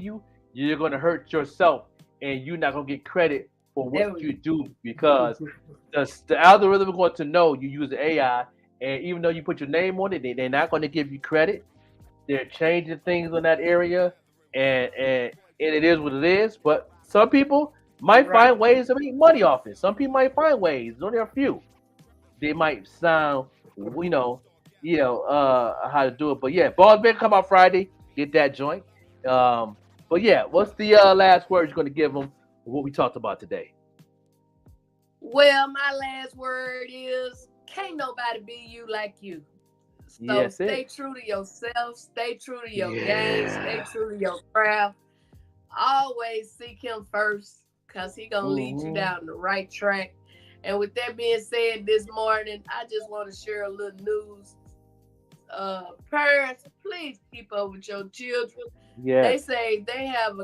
[SPEAKER 6] you're going to hurt yourself. And you're not going to get credit for what you do, because the algorithm is going to know you use the AI. And even though you put your name on it, they're not going to give you credit. They're changing things in that area. And it is what it is. But some people might find ways to make money off it. Some people might find ways. There's only a few. They might sound, how to do it. But yeah, Boss Banger come out Friday. Get that joint. But yeah, what's the last word you're going to give them for what we talked about today?
[SPEAKER 7] Well, my last word is, can't nobody be you like you. So stay true to yourself. Stay true to your game. Stay true to your craft. Always seek him first, because he going to lead you down the right track. And with that being said, this morning, I just want to share a little news. Parents, please keep up with your children. Yeah. They say they have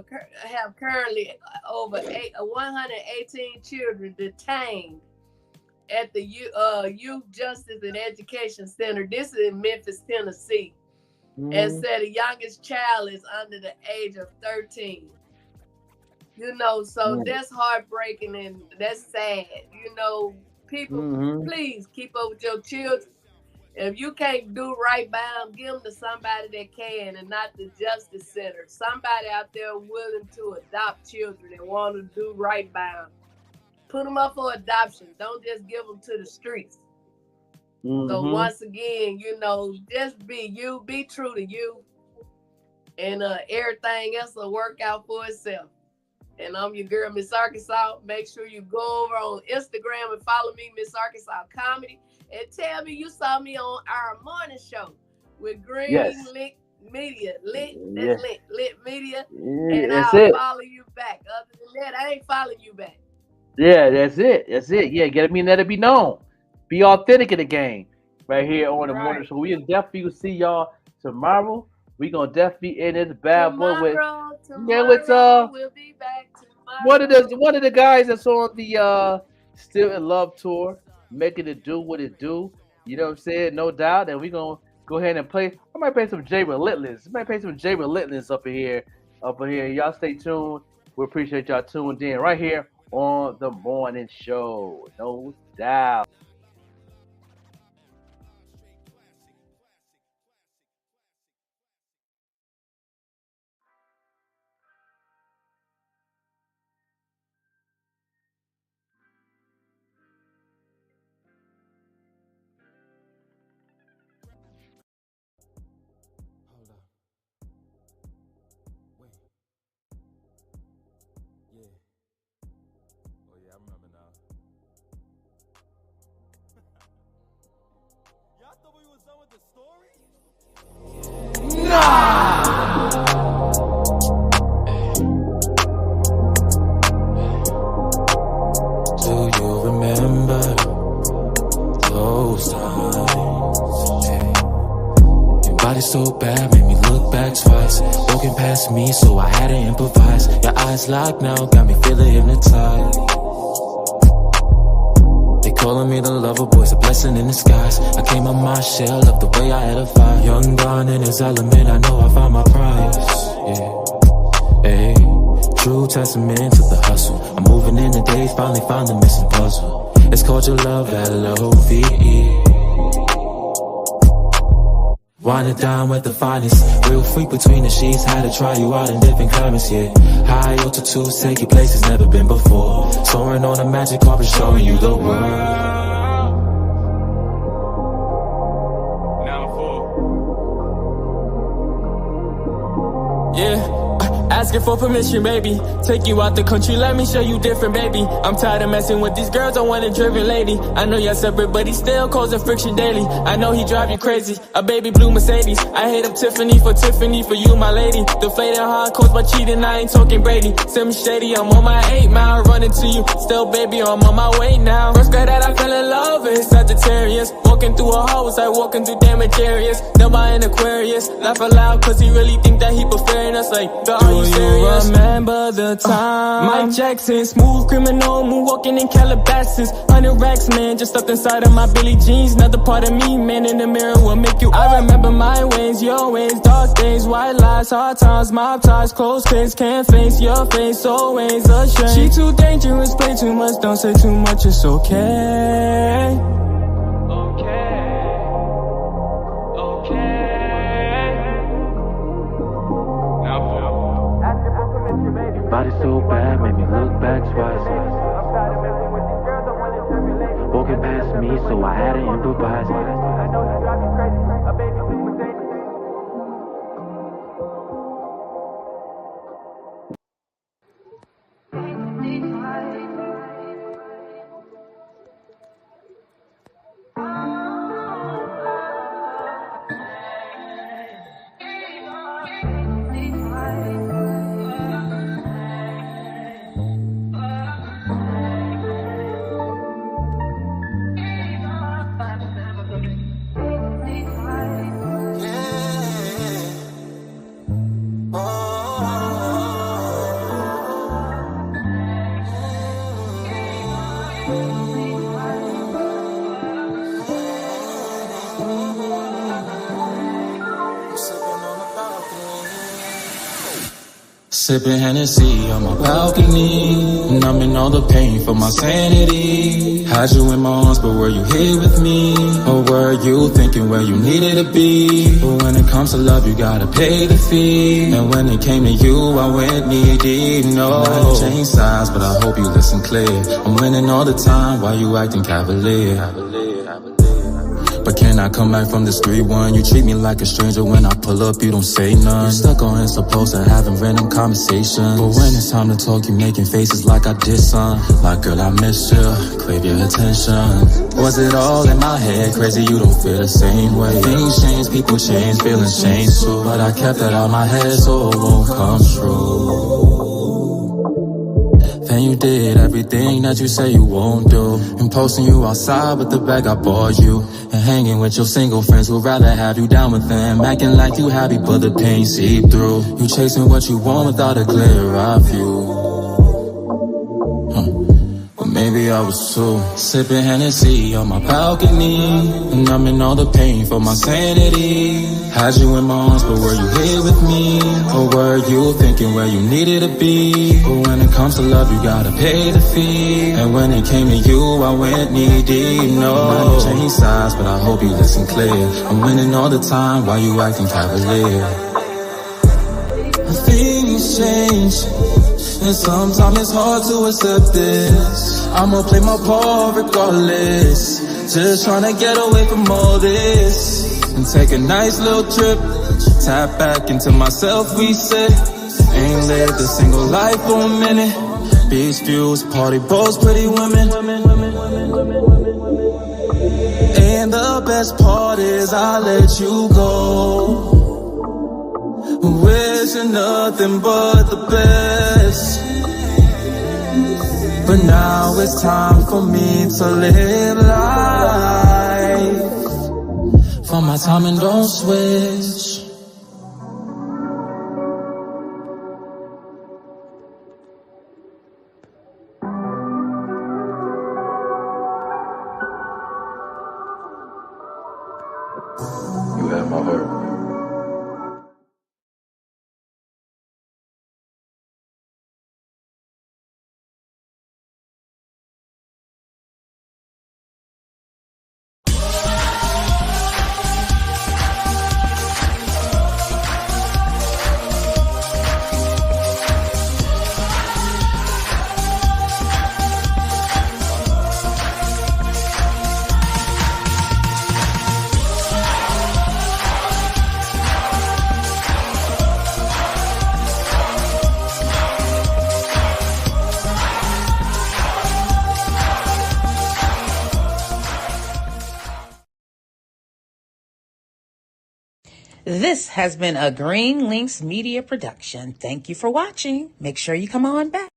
[SPEAKER 7] currently over 118 children detained at the Youth Justice and Education Center. This is in Memphis, Tennessee. And said the youngest child is under the age of 13. So that's heartbreaking and that's sad. People, please keep up with your children. If you can't do right by them, give them to somebody that can, and not the Justice Center. Somebody out there willing to adopt children and want to do right by them. Put them up for adoption. Don't just give them to the streets. So once again, just be you. Be true to you. and everything else will work out for itself. And I'm your girl, Miss Arkansas. Make sure you go over on Instagram and follow me, Miss Arkansas Comedy, and tell me you saw me on our morning show with Green Lit Media. Lit Media. And I'll follow you back. Other than that, I ain't following you back.
[SPEAKER 6] Yeah, that's it. Yeah, get me and let it be known. Be authentic in the game. Right here on the morning show. We definitely will see y'all tomorrow. We gonna definitely end this bad boy with we'll be back tomorrow. One of the guys that's on the Still in Love tour, making it do what it do. You know what I'm saying? No doubt. And we gonna go ahead and play. I might play some Jay Relentless. up in here. Y'all stay tuned. We appreciate y'all tuned in right here on the morning show. No doubt.
[SPEAKER 18] So bad, made me look back twice. Walking past me, so I had to improvise. Your eyes locked now, got me feeling hypnotized. They calling me the lover boy, it's a blessing in disguise. I came on my shell, love the way I edify. Young Don in his element, I know I found my price. Yeah, hey, true testament to the hustle. I'm moving in the days, finally found the missing puzzle. It's called your love, L-O-V-E. Wanna dine with the finest. Real freak between the sheets. Had to try you out in different climates, yeah. High altitudes take you places never been before. Soaring on a magic carpet, showing you the world. Yeah. Asking for permission, baby. Take you out the country, let me show you different, baby. I'm tired of messing with these girls, I want a driven lady. I know you're separate, but he still causing friction daily. I know he drive you crazy, a baby blue Mercedes. I hit up Tiffany, for you, my lady. Deflated hard caused by cheating, I ain't talking Brady. Sim shady, I'm on my 8 mile, running to you. Still, baby, I'm on my way now. First guy that I fell in love with, Sagittarius. Walking through a hole, like walking through damaged areas. Now by an Aquarius, laugh aloud, cause he really think that he preferring us. Like, God, are you serious? Remember the time Mike Jackson, smooth criminal, moonwalking in Calabasas. 100 racks, man, just stuffed inside of my Billie jeans. Another part of me, man, in the mirror will make you. I remember my ways, your ways, dark days, white lies, hard times, mob ties, close kids, can't face your face, always a shame. She too dangerous, play too much, don't say too much, it's okay. Body so bad, made me look back twice. Walking past me, so I had to improvise. Sipping Hennessy on my balcony, numbing all the pain for my sanity. Had you in my arms, but were you here with me? Or were you thinking where you needed to be? But when it comes to love, you gotta pay the fee. And when it came to you, I went knee deep. No, I ain't changed sides, but I hope you listen clear. I'm winning all the time while you acting cavalier. But can I come back from this 3-1? You treat me like a stranger when I pull up, you don't say none. You stuck on supposed to having random conversations, but when it's time to talk, you making faces like I did some. Like, girl, I miss you, crave your attention. Was it all in my head? Crazy, you don't feel the same way. Things change, people change, feelings change too. But I kept it out my head so it won't come true. Then you did everything that you say you won't do. And posting you outside with the bag I bought you. And hanging with your single friends who'd rather have you down with them. Acting like you happy but the pain seep through. You chasing what you want without a clear eye view. Maybe I was too. Sipping Hennessy on my balcony, and I'm in all the pain for my sanity. Had you in my arms, but were you here with me? Or were you thinking where you needed to be? But when it comes to love, you gotta pay the fee. And when it came to you, I went knee deep. No, now you change sides, but I hope you listen clear. I'm winning all the time, why you acting cavalier? Things change, and sometimes it's hard to accept this. I'ma play my part regardless. Just tryna get away from all this and take a nice little trip. Tap back into myself, reset. Ain't lived a single life for a minute. Beach views, party boats, pretty women. And the best part is I let you go, wishing nothing but the best. But now it's time for me to live life. For my time and don't switch.
[SPEAKER 19] You have my heart.
[SPEAKER 11] This has been a Green Lynx Media production. Thank you for watching. Make sure you come on back.